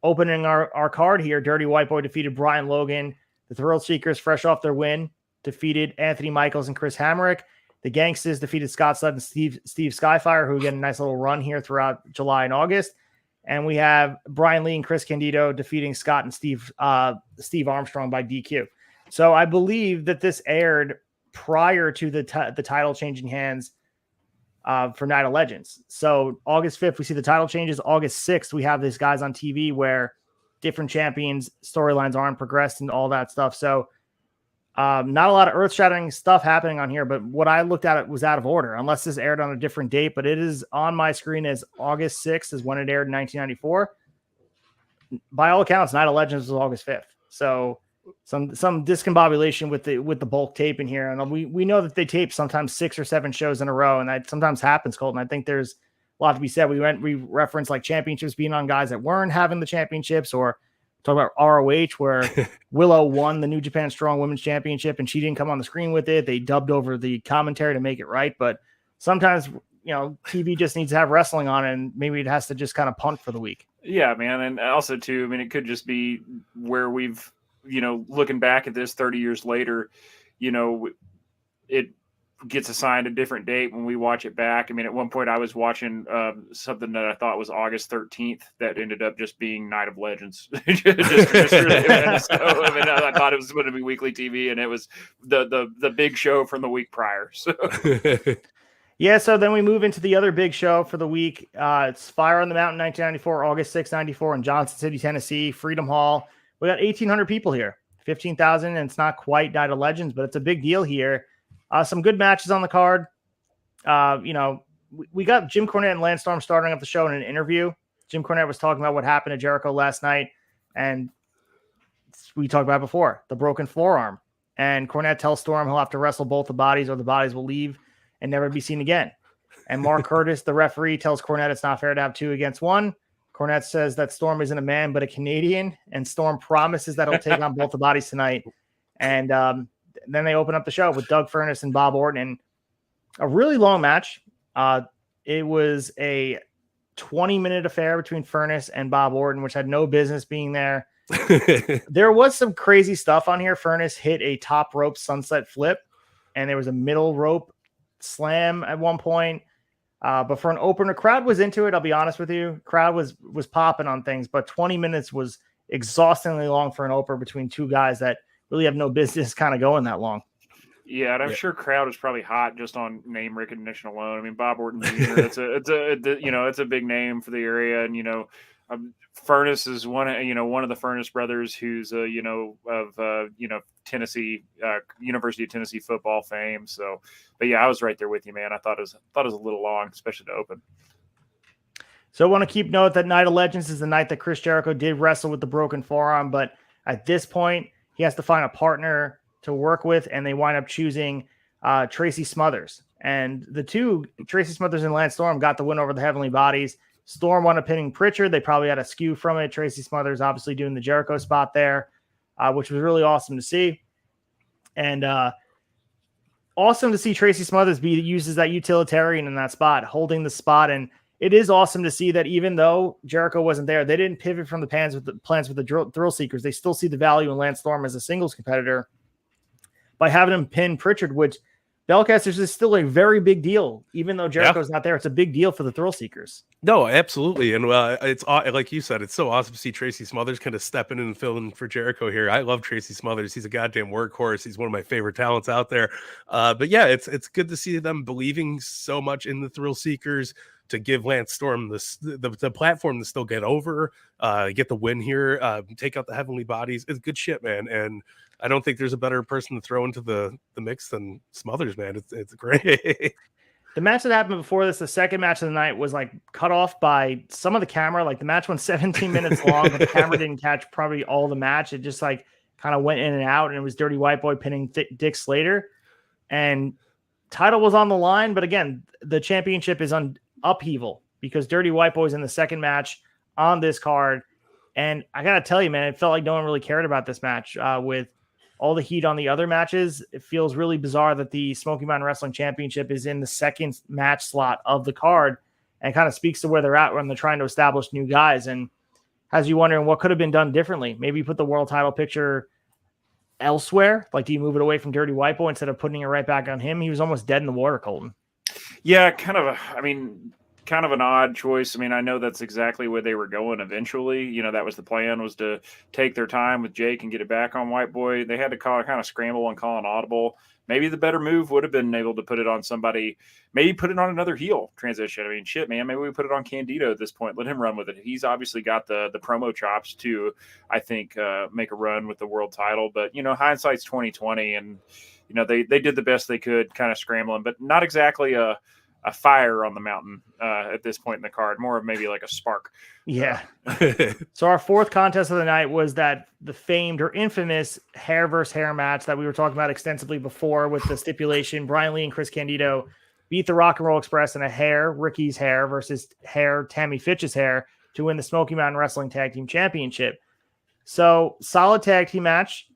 Opening our card here, Dirty White Boy defeated Brian Logan. The Thrill Seekers, fresh off their win, defeated Anthony Michaels and Chris Hamrick. The Gangsters defeated Scott Sutton and Steve Skyfire, who get a nice little run here throughout July and August. And we have Brian Lee and Chris Candido defeating Scott and Steve Armstrong by DQ. So I believe that this aired prior to the title changing hands for Night of Legends. So August 5th, we see the title changes. August 6th, we have these guys on TV where different champions, storylines aren't progressed and all that stuff. So not a lot of earth-shattering stuff happening on here, but what I looked at it was out of order, unless this aired on a different date, but it is on my screen as August 6th is when it aired in 1994. By all accounts, Night of Legends was August 5th. So some discombobulation with the bulk tape in here. And we know that they tape sometimes 6 or 7 shows in a row, and that sometimes happens, Colton. I think there's a lot to be said. We referenced like championships being on guys that weren't having the championships, or talk about ROH where Willow won the New Japan Strong Women's Championship and she didn't come on the screen with it. They dubbed over the commentary to make it right. But sometimes, TV just needs to have wrestling on it, and maybe it has to just kind of punt for the week. Yeah, man. And also too, I mean, it could just be where we've, looking back at this 30 years later, it gets assigned a different date when we watch it back. I mean, at one point I was watching something that I thought was August 13th that ended up just being Night of Legends. just really, so, I mean, I thought it was going to be weekly TV, and it was the big show from the week prior. So yeah, so then we move into the other big show for the week. It's Fire on the Mountain 1994, August 6, 94 in Johnson City, Tennessee, Freedom Hall. We got 1,800 people here, 15,000, and it's not quite Night of Legends, but it's a big deal here. Some good matches on the card. We got Jim Cornette and Lance Storm starting up the show in an interview. Jim Cornette was talking about what happened to Jericho last night, and we talked about it before, the broken forearm. And Cornette tells Storm he'll have to wrestle both the bodies or the bodies will leave and never be seen again. And Mark Curtis, the referee, tells Cornette it's not fair to have 2 against 1. Cornette says that Storm isn't a man but a Canadian, and Storm promises that he'll take on both the bodies tonight. And then they open up the show with Doug Furnas and Bob Orton, and a really long match. It was a 20-minute affair between Furnas and Bob Orton, which had no business being there. There was some crazy stuff on here. Furnas hit a top rope sunset flip, and there was a middle rope slam at one point. But for an opener, crowd was into it. I'll be honest with you. Crowd was popping on things, but 20 minutes was exhaustingly long for an opener between 2 guys that really have no business kind of going that long. Yeah, and I'm sure crowd is probably hot just on name recognition alone. I mean, Bob Orton Jr. it's a big name for the area, and Furnas is one of the Furnas brothers who's of Tennessee, University of Tennessee football fame. So, but yeah, I was right there with you, man. I thought it was a little long, especially to open. So I want to keep note that Night of Legends is the night that Chris Jericho did wrestle with the broken forearm, but at this point, he has to find a partner to work with, and they wind up choosing Tracy Smothers. And the two, Tracy Smothers and Lance Storm, got the win over the Heavenly Bodies. Storm wound up pinning Pritchard. They probably had a skew from it. Tracy Smothers obviously doing the Jericho spot there, which was really awesome to see. And awesome to see Tracy Smothers be used as that utilitarian in that spot, holding the spot. And it is awesome to see that even though Jericho wasn't there, they didn't pivot from the plans with the Thrill Seekers. They still see the value in Lance Storm as a singles competitor by having him pin Pritchard, which Belcasters is still a very big deal. Even though Jericho's not there, it's a big deal for the Thrill Seekers. No, absolutely. And it's like you said, it's so awesome to see Tracy Smothers kind of stepping in and filling for Jericho here. I love Tracy Smothers. He's a goddamn workhorse. He's one of my favorite talents out there. But yeah, it's good to see them believing so much in the Thrill Seekers to give Lance Storm the platform to still get over, get the win here, take out the Heavenly Bodies. It's good shit, man. And I don't think there's a better person to throw into the mix than Smothers, man. It's great. The match that happened before this, the second match of the night, was like cut off by some of the camera. Like the match went 17 minutes long, but the camera didn't catch probably all the match. It just like kind of went in and out, and it was Dirty White Boy pinning Dick Slater. And title was on the line, but again, the championship is on upheaval because Dirty White Boy is in the second match on this card. And I got to tell you, man, it felt like no one really cared about this match with all the heat on the other matches. It feels really bizarre that the Smoky Mountain Wrestling Championship is in the second match slot of the card, and kind of speaks to where they're at when they're trying to establish new guys. And has you wondering what could have been done differently. Maybe put the world title picture elsewhere. Like, do you move it away from Dirty White Boy instead of putting it right back on him? He was almost dead in the water, Colton. Yeah, kind of an odd choice. I mean, I know that's exactly where they were going eventually. You know, that was the plan, was to take their time with Jake and get it back on White Boy. They had to kind of scramble and call an audible. Maybe the better move would have been able to put it on somebody, maybe put it on another heel transition. I mean, shit, man, maybe we put it on Candido at this point. Let him run with it. He's obviously got the promo chops to, I think, make a run with the world title. But, you know, hindsight's 2020, and, you know, they did the best they could, kind of scrambling, but not exactly a fire on the mountain at this point in the card, more of maybe like a spark. Yeah. So our fourth contest of the night was that the famed or infamous hair versus hair match that we were talking about extensively before with the stipulation. Brian Lee and Chris Candido beat the Rock and Roll Express in a hair, Ricky's hair versus hair, Tammy Fitch's hair, to win the Smoky Mountain Wrestling Tag Team Championship. So solid tag team match.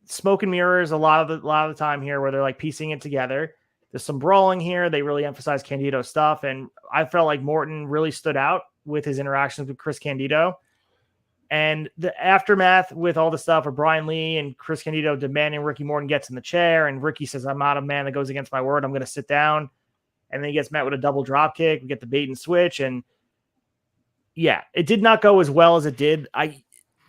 Smoke and mirrors a lot of the time here where they're like piecing it together. There's some brawling here. They really emphasize Candido's stuff. And I felt like Morton really stood out with his interactions with Chris Candido. And the aftermath with all the stuff of Brian Lee and Chris Candido demanding Ricky Morton gets in the chair. And Ricky says, I'm not a man that goes against my word. I'm going to sit down. And then he gets met with a double drop kick. We get the bait and switch. And yeah, it did not go as well as it did.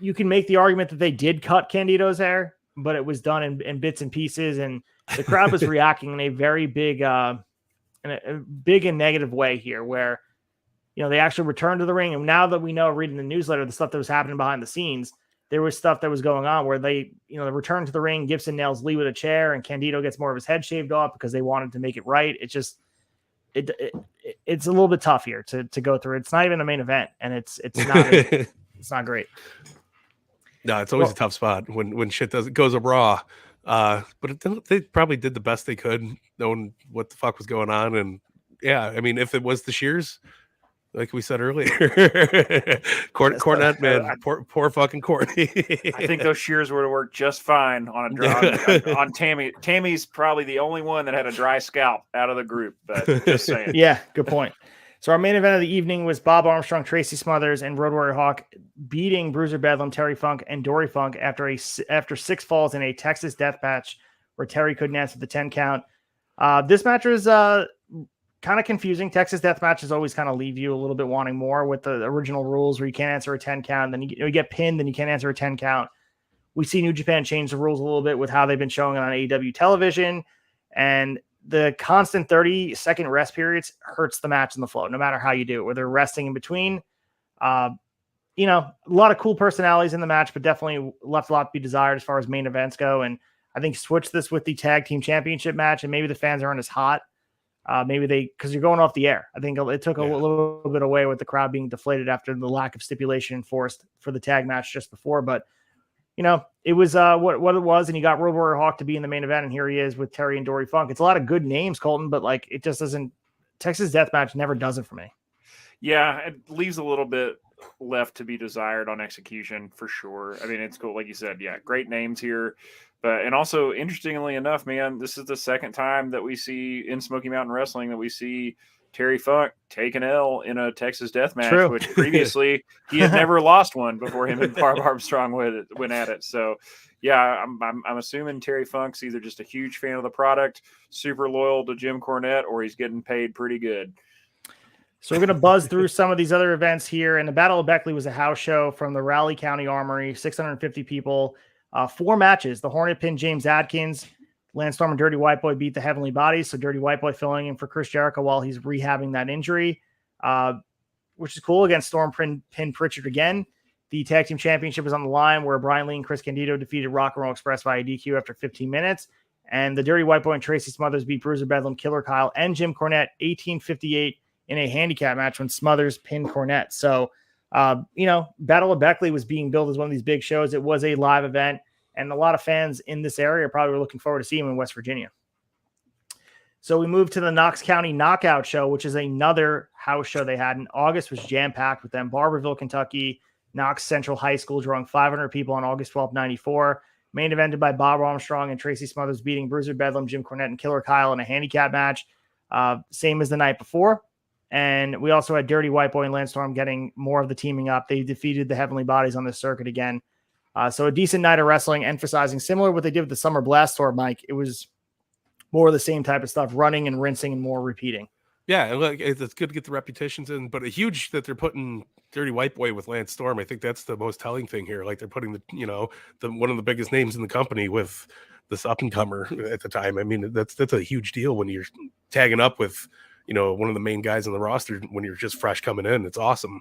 You can make the argument that they did cut Candido's hair, but it was done in bits and pieces. And the crowd was reacting in a very big and negative way here, where, you know, they actually returned to the ring. And now that we know, reading the newsletter, the stuff that was happening behind the scenes, there was stuff that was going on where they, you know, the return to the ring, Gibson nails Lee with a chair and Candido gets more of his head shaved off because they wanted to make it right. It's just, it's a little bit tough here to go through. It's not even a main event, and it's not, it's not great. No, it's always a tough spot when shit goes raw. But they probably did the best they could, knowing what the fuck was going on. And yeah, I mean, if it was the Shears, like we said earlier, Cornette, man, poor fucking Courtney. I think those shears would have worked just fine on a dry on Tammy. Tammy's probably the only one that had a dry scalp out of the group. But just saying. Yeah, good point. So our main event of the evening was Bob Armstrong, Tracy Smothers, and Road Warrior Hawk beating Bruiser Bedlam, Terry Funk, and Dory Funk after 6 falls in a Texas death match where Terry couldn't answer the 10 count. This match was kind of confusing. Texas death matches always kind of leave you a little bit wanting more with the original rules where you can't answer a 10 count, then you get pinned, then you can't answer a 10 count. We see New Japan change the rules a little bit with how they've been showing it on AEW television, and the constant 30-second rest periods hurts the match and the flow, no matter how you do it, where they're resting in between. You know, a lot of cool personalities in the match, but definitely left a lot to be desired as far as main events go. And I think switch this with the tag team championship match, and maybe the fans aren't as hot Maybe because you're going off the air. I think it took a little bit away with the crowd being deflated after the lack of stipulation enforced for the tag match just before. But, it was what it was. And you got Road Warrior Hawk to be in the main event. And here he is with Terry and Dory Funk. It's a lot of good names, Colton, but like it just doesn't. Texas Deathmatch never does it for me. Yeah, it leaves a little bit left to be desired on execution for sure. I mean, it's cool. Like you said, yeah, great names here. And also, interestingly enough, man, this is the second time that we see in Smoky Mountain Wrestling that we see Terry Funk take an L in a Texas death match, which previously he had never lost one before him and Barb Armstrong went at it. So, yeah, I'm assuming Terry Funk's either just a huge fan of the product, super loyal to Jim Cornette, or he's getting paid pretty good. So we're going to buzz through some of these other events here. And the Battle of Beckley was a house show from the Raleigh County Armory, 650 people. 4 matches. The Hornet pinned James Adkins. Lance Storm and Dirty White Boy beat the Heavenly Bodies. So Dirty White Boy filling in for Chris Jericho while he's rehabbing that injury, which is cool. Against Storm pinned Pritchard again. The Tag Team Championship was on the line where Brian Lee and Chris Candido defeated Rock and Roll Express via DQ after 15 minutes. And the Dirty White Boy and Tracy Smothers beat Bruiser Bedlam, Killer Kyle, and Jim Cornette 1858 in a handicap match when Smothers pinned Cornette. So, Battle of Beckley was being billed as one of these big shows. It was a live event, and a lot of fans in this area probably were looking forward to seeing him in West Virginia. So we moved to the Knox County Knockout Show, which is another house show they had in August. Was jam-packed with them. Barberville, Kentucky, Knox Central High School, drawing 500 people on August 12, 94. Main evented by Bob Armstrong and Tracy Smothers beating Bruiser Bedlam, Jim Cornette, and Killer Kyle in a handicap match. Same as the night before. And we also had Dirty White Boy and Lance Storm getting more of the teaming up. They defeated the Heavenly Bodies on this circuit again. So a decent night of wrestling, emphasizing similar to what they did with the Summer Blast Tour, Mike. It was more of the same type of stuff, running and rinsing and more repeating. Yeah, and like it's good to get the reputations in, but a huge that they're putting Dirty White Boy with Lance Storm. I think that's the most telling thing here. Like they're putting the one of the biggest names in the company with this up and comer at the time. I mean, that's a huge deal when you're tagging up with one of the main guys in the roster when you're just fresh coming in. It's awesome.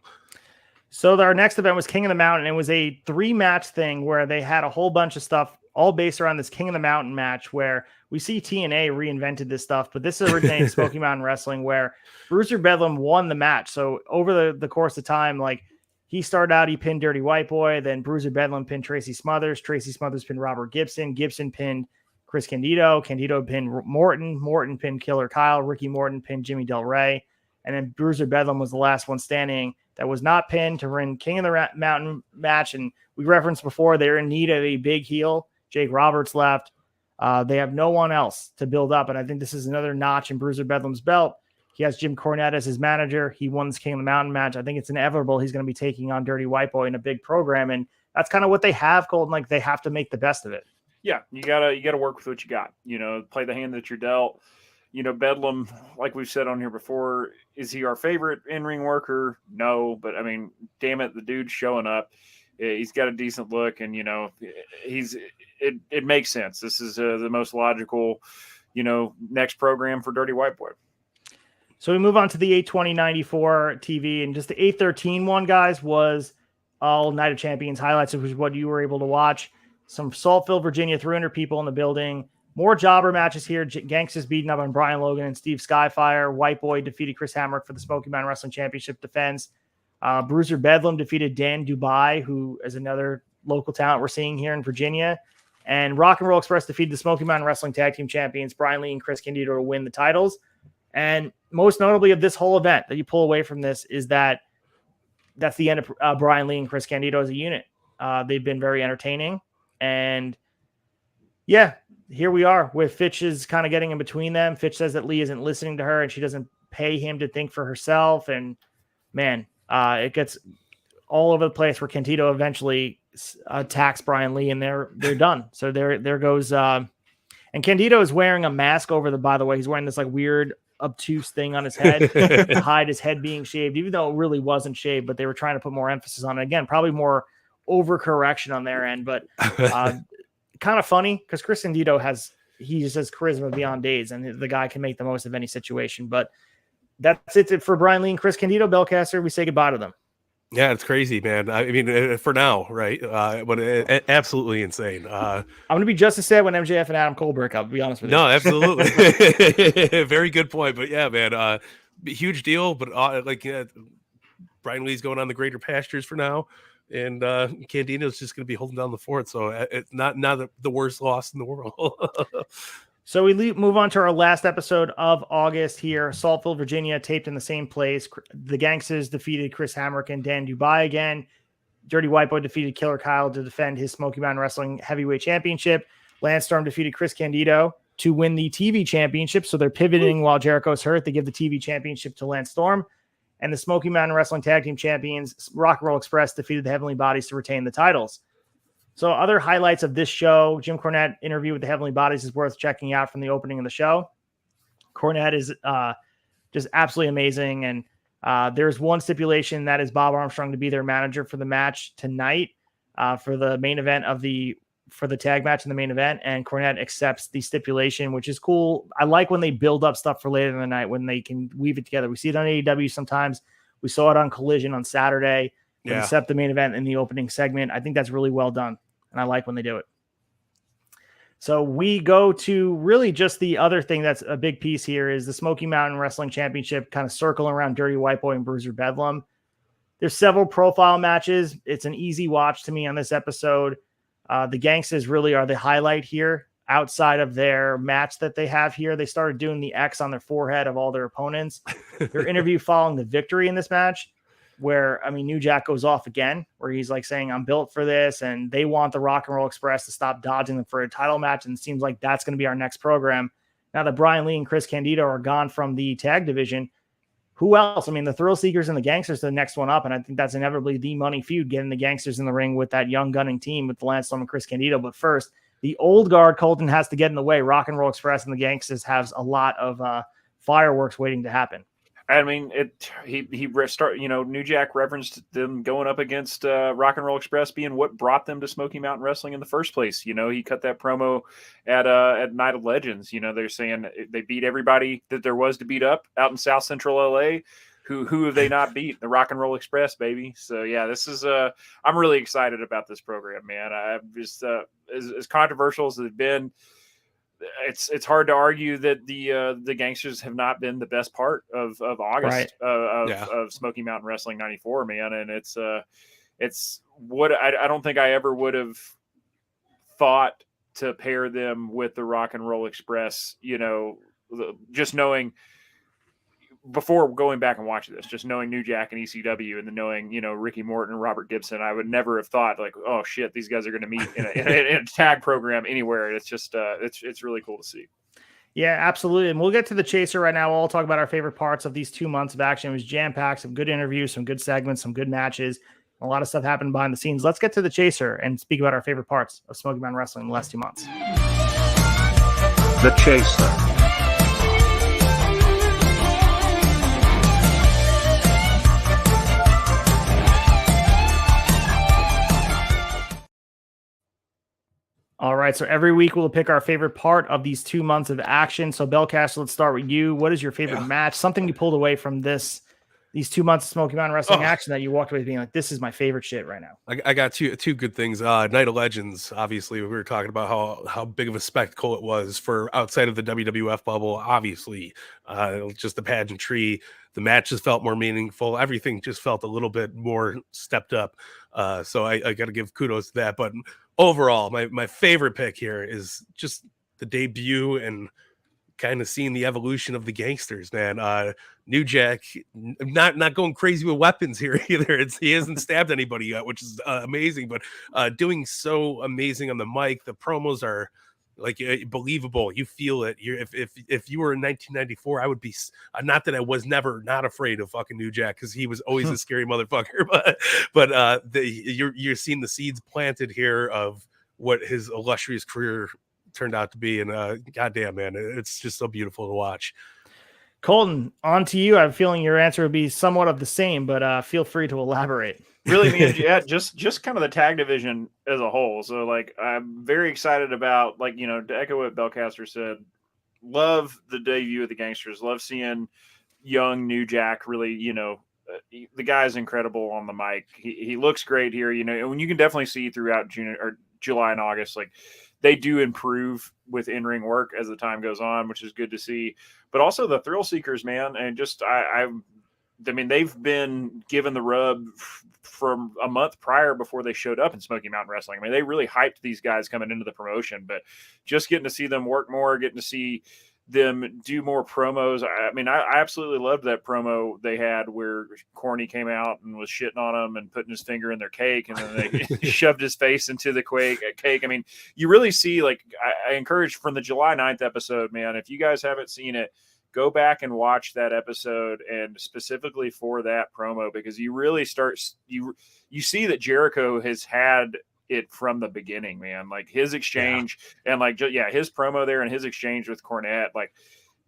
So our next event was King of the Mountain. It was a 3-match thing where they had a whole bunch of stuff all based around this King of the Mountain match where we see TNA reinvented this stuff, but this originated Smoky Mountain Wrestling where Bruiser Bedlam won the match. So over the course of time, like he started out, he pinned Dirty White Boy, then Bruiser Bedlam pinned Tracy Smothers pinned Robert Gibson pinned Chris Candido pinned Morton pinned Killer Kyle, Ricky Morton pinned Jimmy Del Rey, and then Bruiser Bedlam was the last one standing that was not pinned to win King of the Mountain match. And we referenced before, they're in need of a big heel. Jake Roberts left. They have no one else to build up. And I think this is another notch in Bruiser Bedlam's belt. He has Jim Cornette as his manager. He won this King of the Mountain match. I think it's inevitable he's going to be taking on Dirty White Boy in a big program. And that's kind of what they have, Colton. Like they have to make the best of it. Yeah, you gotta work with what you got. Play the hand that you're dealt. Bedlam, like we've said on here before, is he our favorite in-ring worker? No, but I mean, damn it, the dude's showing up. He's got a decent look, and it makes sense. This is the most logical, next program for Dirty White Boy. So we move on to the 8/20/94 TV, and just the 8/13 one, guys, was all Night of Champions highlights, which is what you were able to watch. Some Saltville, Virginia, 300 people in the building. More jobber matches here. Gangsters beating up on Brian Logan and Steve Skyfire. White Boy defeated Chris Hamrick for the Smoky Mountain Wrestling Championship defense. Bruiser Bedlam defeated Dan Dubai, who is another local talent we're seeing here in Virginia. And Rock and Roll Express defeated the Smoky Mountain Wrestling Tag Team Champions, Brian Lee and Chris Candido, to win the titles. And most notably of this whole event that you pull away from this is that's the end of Brian Lee and Chris Candido as a unit. They've been very entertaining. And yeah, here we are with Fitch is kind of getting in between them. Fitch says that Lee isn't listening to her and she doesn't pay him to think for herself. And man, it gets all over the place where Candido eventually attacks Brian Lee and they're done. So there goes. And Candido is wearing a mask by the way, he's wearing this like weird obtuse thing on his head to hide his head being shaved, even though it really wasn't shaved, but they were trying to put more emphasis on it. Again, probably more overcorrection on their end, but kind of funny because Chris Candido he just has charisma beyond days, and the guy can make the most of any situation. But that's it for Brian Lee and Chris Candido. Belcaster, we say goodbye to them. Yeah, it's crazy, man. I mean, for now, right? But absolutely insane. I'm gonna be just as sad when MJF and Adam Cole break up. To be honest with you. No, absolutely. Very good point. But yeah, man, huge deal. But Brian Lee's going on the greater pastures for now, and Candido's just going to be holding down the fort. So it's not the worst loss in the world. So we move on to our last episode of August here. Saltville, Virginia, taped in the same place. The Gangsters defeated Chris Hamrick and Dan Dubai again. Dirty White Boy defeated Killer Kyle to defend his Smoky Mountain Wrestling Heavyweight Championship. Lance Storm defeated Chris Candido to win the TV Championship. So they're pivoting while Jericho's hurt. They give the TV Championship to Lance Storm. And the Smoky Mountain Wrestling Tag Team Champions, Rock and Roll Express, defeated the Heavenly Bodies to retain the titles. So other highlights of this show, Jim Cornette interview with the Heavenly Bodies is worth checking out from the opening of the show. Cornette is just absolutely amazing. And there's one stipulation, that is Bob Armstrong to be their manager for the match tonight for the main event for the tag match in the main event. And Cornette accepts the stipulation, which is cool. I like when they build up stuff for later in the night, when they can weave it together. We see it on AEW sometimes. We saw it on Collision on Saturday. They set the main event in the opening segment. I think that's really well done, and I like when they do it. So we go to really just the other thing that's a big piece here is the Smoky Mountain Wrestling Championship kind of circling around Dirty White Boy and Bruiser Bedlam. There's several profile matches. It's an easy watch to me on this episode. The Gangsters really are the highlight here. Outside of their match that they have here, they started doing the X on their forehead of all their opponents. Their interview following the victory in this match, where, I mean, New Jack goes off again, where he's like saying, I'm built for this, and they want the Rock and Roll Express to stop dodging them for a title match, and it seems like that's going to be our next program. Now that Brian Lee and Chris Candido are gone from the tag division, who else? I mean, the Thrill Seekers and the Gangsters are the next one up, and I think that's inevitably the money feud, getting the Gangsters in the ring with that young gunning team with Lance Storm and Chris Candido. But first, the old guard Colton has to get in the way. Rock and Roll Express and the Gangsters has a lot of fireworks waiting to happen. I mean, New Jack referenced them going up against Rock and Roll Express being what brought them to Smoky Mountain Wrestling in the first place. You know, he cut that promo at Night of Legends. You know, they're saying they beat everybody that there was to beat up out in South Central LA. Who have they not beat? The Rock and Roll Express, baby. So yeah, this is I'm really excited about this program, man. I'm just as controversial as it's been. It's hard to argue that the Gangsters have not been the best part of August of Smoky Mountain Wrestling 94, man. And it's what I don't think I ever would have thought to pair them with the Rock and Roll Express, you know, just knowing before going back and watching this, just knowing New Jack and ECW, and then knowing, you know, Ricky Morton and Robert Gibson, I would never have thought like, oh shit, these guys are going to meet in a tag program anywhere. It's just, it's really cool to see. Yeah, absolutely. And we'll get to the chaser right now. We'll talk about our favorite parts of these 2 months of action. It was jam-packed, some good interviews, some good segments, some good matches. A lot of stuff happened behind the scenes. Let's get to the chaser and speak about our favorite parts of Smoky Mountain Wrestling in the last 2 months. The chaser. All right, so every week we'll pick our favorite part of these 2 months of action. So, Belcaster, let's start with you. What is your favorite match? Something you pulled away from these 2 months of Smoky Mountain Wrestling action that you walked away being like, this is my favorite shit right now. I got two good things. Night of Legends, obviously, we were talking about how big of a spectacle it was for outside of the WWF bubble. Obviously, just the pageantry, the matches felt more meaningful. Everything just felt a little bit more stepped up. So I got to give kudos to that. But overall, my favorite pick here is just the debut and kind of seeing the evolution of the Gangsters, man. New Jack not going crazy with weapons here either. He hasn't stabbed anybody yet, which is amazing, but doing so amazing on the mic. The promos are like believable. You feel it. If you were in 1994, I would be not that I was never not afraid of fucking New Jack, because he was always a scary motherfucker. But you're seeing the seeds planted here of what his illustrious career turned out to be, and goddamn, man, it's just so beautiful to watch. Colton, on to you. I have a feeling your answer would be somewhat of the same, but feel free to elaborate. Really, yeah, just kind of the tag division as a whole. So, like, I'm very excited about, like, you know, to echo what Belcaster said, love the debut of the Gangsters. Love seeing young New Jack really, you know, the guy's incredible on the mic. He looks great here, you know, and you can definitely see throughout June or July and August, like they do improve with in-ring work as the time goes on, which is good to see. But also the thrill seekers, man, and just I mean, they've been given the rub from a month prior before they showed up in Smoky Mountain Wrestling. I mean, they really hyped these guys coming into the promotion, but just getting to see them work more, getting to see them do more promos. I mean, I absolutely loved that promo they had where Corny came out and was shitting on them and putting his finger in their cake, and then they shoved his face into the cake. I mean, you really see, like, I encourage from the July 9th episode, man, if you guys haven't seen it, go back and watch that episode, and specifically for that promo, because you really start, you see that Jericho has had it from the beginning, man. Like his exchange and like, his promo there and his exchange with Cornette, like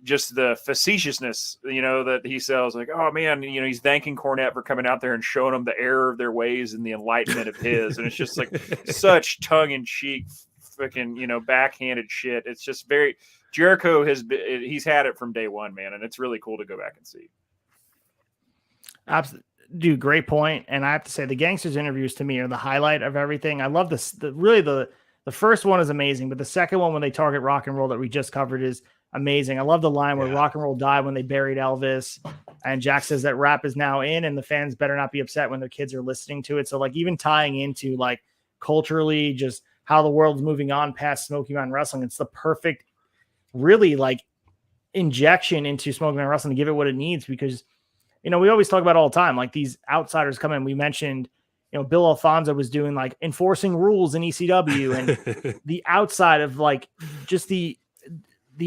just the facetiousness, you know, that he sells, like, oh man, you know, he's thanking Cornette for coming out there and showing them the error of their ways and the enlightenment of his. And it's just like such tongue in cheek, freaking, you know, backhanded shit. It's just very, Jericho he's had it from day one, man. And it's really cool to go back and see. Absolutely. Dude, great point. And I have to say, the Gangsters interviews to me are the highlight of everything. I love this. The first one is amazing, but the second one when they target rock and roll that we just covered is amazing. I love the line where rock and roll died when they buried Elvis, and Jack says that rap is now in, and the fans better not be upset when their kids are listening to it. So like even tying into like culturally just how the world's moving on past Smoky Mountain Wrestling, it's the perfect, really like injection into Smoky Mountain Wrestling to give it what it needs, because you know, we always talk about all the time, like these outsiders come in. We mentioned, you know, Bill Alfonso was doing like enforcing rules in ECW, and the outside of like just the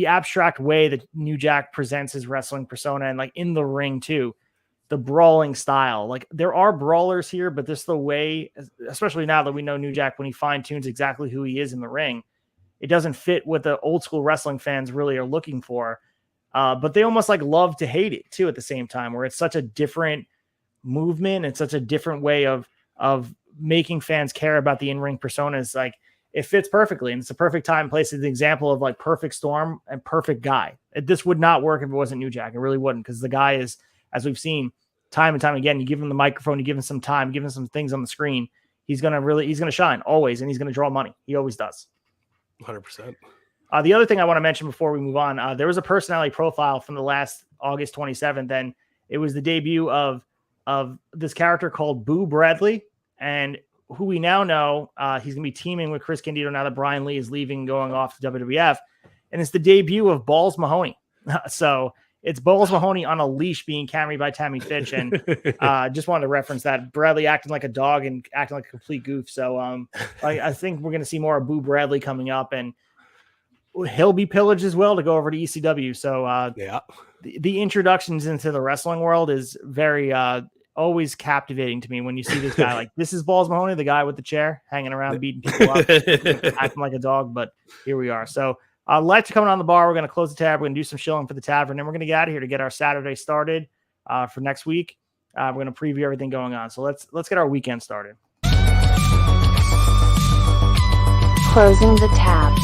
abstract way that New Jack presents his wrestling persona, and like in the ring too, the brawling style. Like there are brawlers here, but this the way, especially now that we know New Jack when he fine tunes exactly who he is in the ring, it doesn't fit what the old school wrestling fans really are looking for. But they almost like love to hate it too at the same time, where it's such a different movement and such a different way of making fans care about the in-ring personas. Like it fits perfectly, and it's a perfect time and place. It's an example of like perfect storm and perfect guy. This would not work if it wasn't New Jack. It really wouldn't, because the guy is, as we've seen time and time again, you give him the microphone, you give him some time, give him some things on the screen, he's gonna shine always, and he's gonna draw money. He always does. 100%. The other thing I want to mention before we move on, there was a personality profile from the last August 27th, and it was the debut of this character called Boo Bradley, and who we now know he's going to be teaming with Chris Candido now that Brian Lee is leaving, going off to WWF, and it's the debut of Balls Mahoney. So it's Balls Mahoney on a leash being carried by Tammy Fitch, and just wanted to reference that. Bradley acting like a dog and acting like a complete goof. So I think we're going to see more of Boo Bradley coming up, and he'll be pillaged as well to go over to ECW. So the introductions into the wrestling world is very always captivating to me when you see this guy. Like, this is Balls Mahoney, the guy with the chair hanging around beating people up, acting like a dog, but here we are. So lights are coming on the bar. We're going to close the tab. We're going to do some shilling for the Tavern, and we're going to get out of here to get our Saturday started for next week. We're going to preview everything going on. So let's get our weekend started. Closing the tab.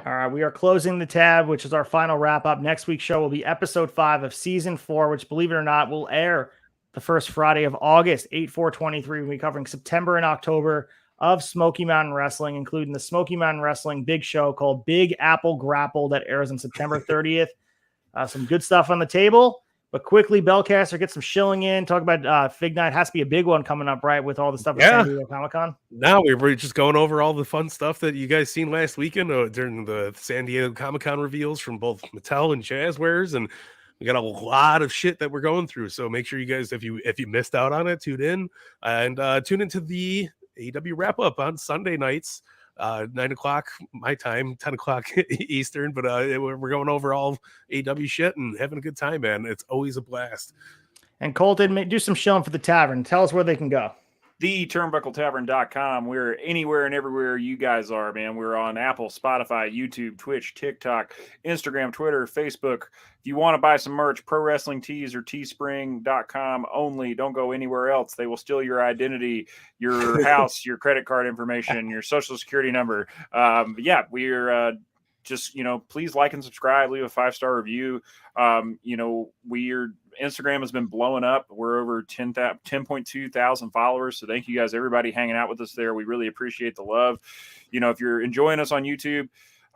All right, we are closing the tab, which is our final wrap up. Next week's show will be episode 5 of season 4, which, believe it or not, will air the first Friday of August, 8/4/23. We'll be covering September and October of Smoky Mountain Wrestling, including the Smoky Mountain Wrestling big show called Big Apple Grapple that airs on September 30th. Some good stuff on the table. But quickly, Belcaster, get some shilling in. Talk about Fig Night. Has to be a big one coming up, right? With all the stuff at San Diego Comic-Con. Now we were just going over all the fun stuff that you guys seen last weekend during the San Diego Comic-Con reveals from both Mattel and Jazzwares, and we got a lot of shit that we're going through. So make sure you guys, if you missed out on it, tune in and tune into the AEW wrap up on Sunday nights. 9 o'clock my time, 10 o'clock Eastern, but we're going over all AW shit and having a good time, man. It's always a blast. And Colton, do some shilling for the Tavern. Tell us where they can go. theturnbuckletavern.com. We're anywhere and everywhere you guys are, man. We're on Apple, Spotify, YouTube, Twitch, TikTok, Instagram, Twitter, Facebook. If you want to buy some merch, Pro Wrestling Tees or teespring.com only. Don't go anywhere else. They will steal your identity, your house, your credit card information, your social security number. Yeah, we're just, please like and subscribe, leave a 5-star review. We're Instagram has been blowing up. We're over 10.2 thousand followers. So thank you guys, everybody hanging out with us there. We really appreciate the love. If you're enjoying us on YouTube,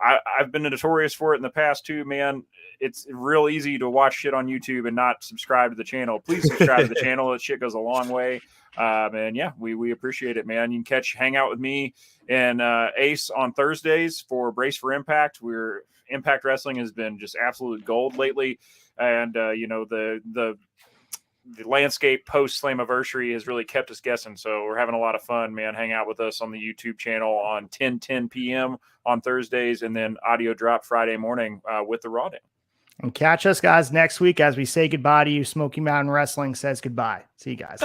I've been notorious for it in the past too, man. It's real easy to watch shit on YouTube and not subscribe to the channel. Please subscribe to the channel. That shit goes a long way. And yeah, we appreciate it, man. You can hang out with me and Ace on Thursdays for Brace for Impact. Impact Wrestling has been just absolute gold lately. And, the landscape post Slammiversary has really kept us guessing. So we're having a lot of fun, man. Hang out with us on the YouTube channel on 10 p.m. on Thursdays, and then audio drop Friday morning with the Raw Day. And catch us, guys, next week as we say goodbye to you. Smoky Mountain Wrestling says goodbye. See you guys.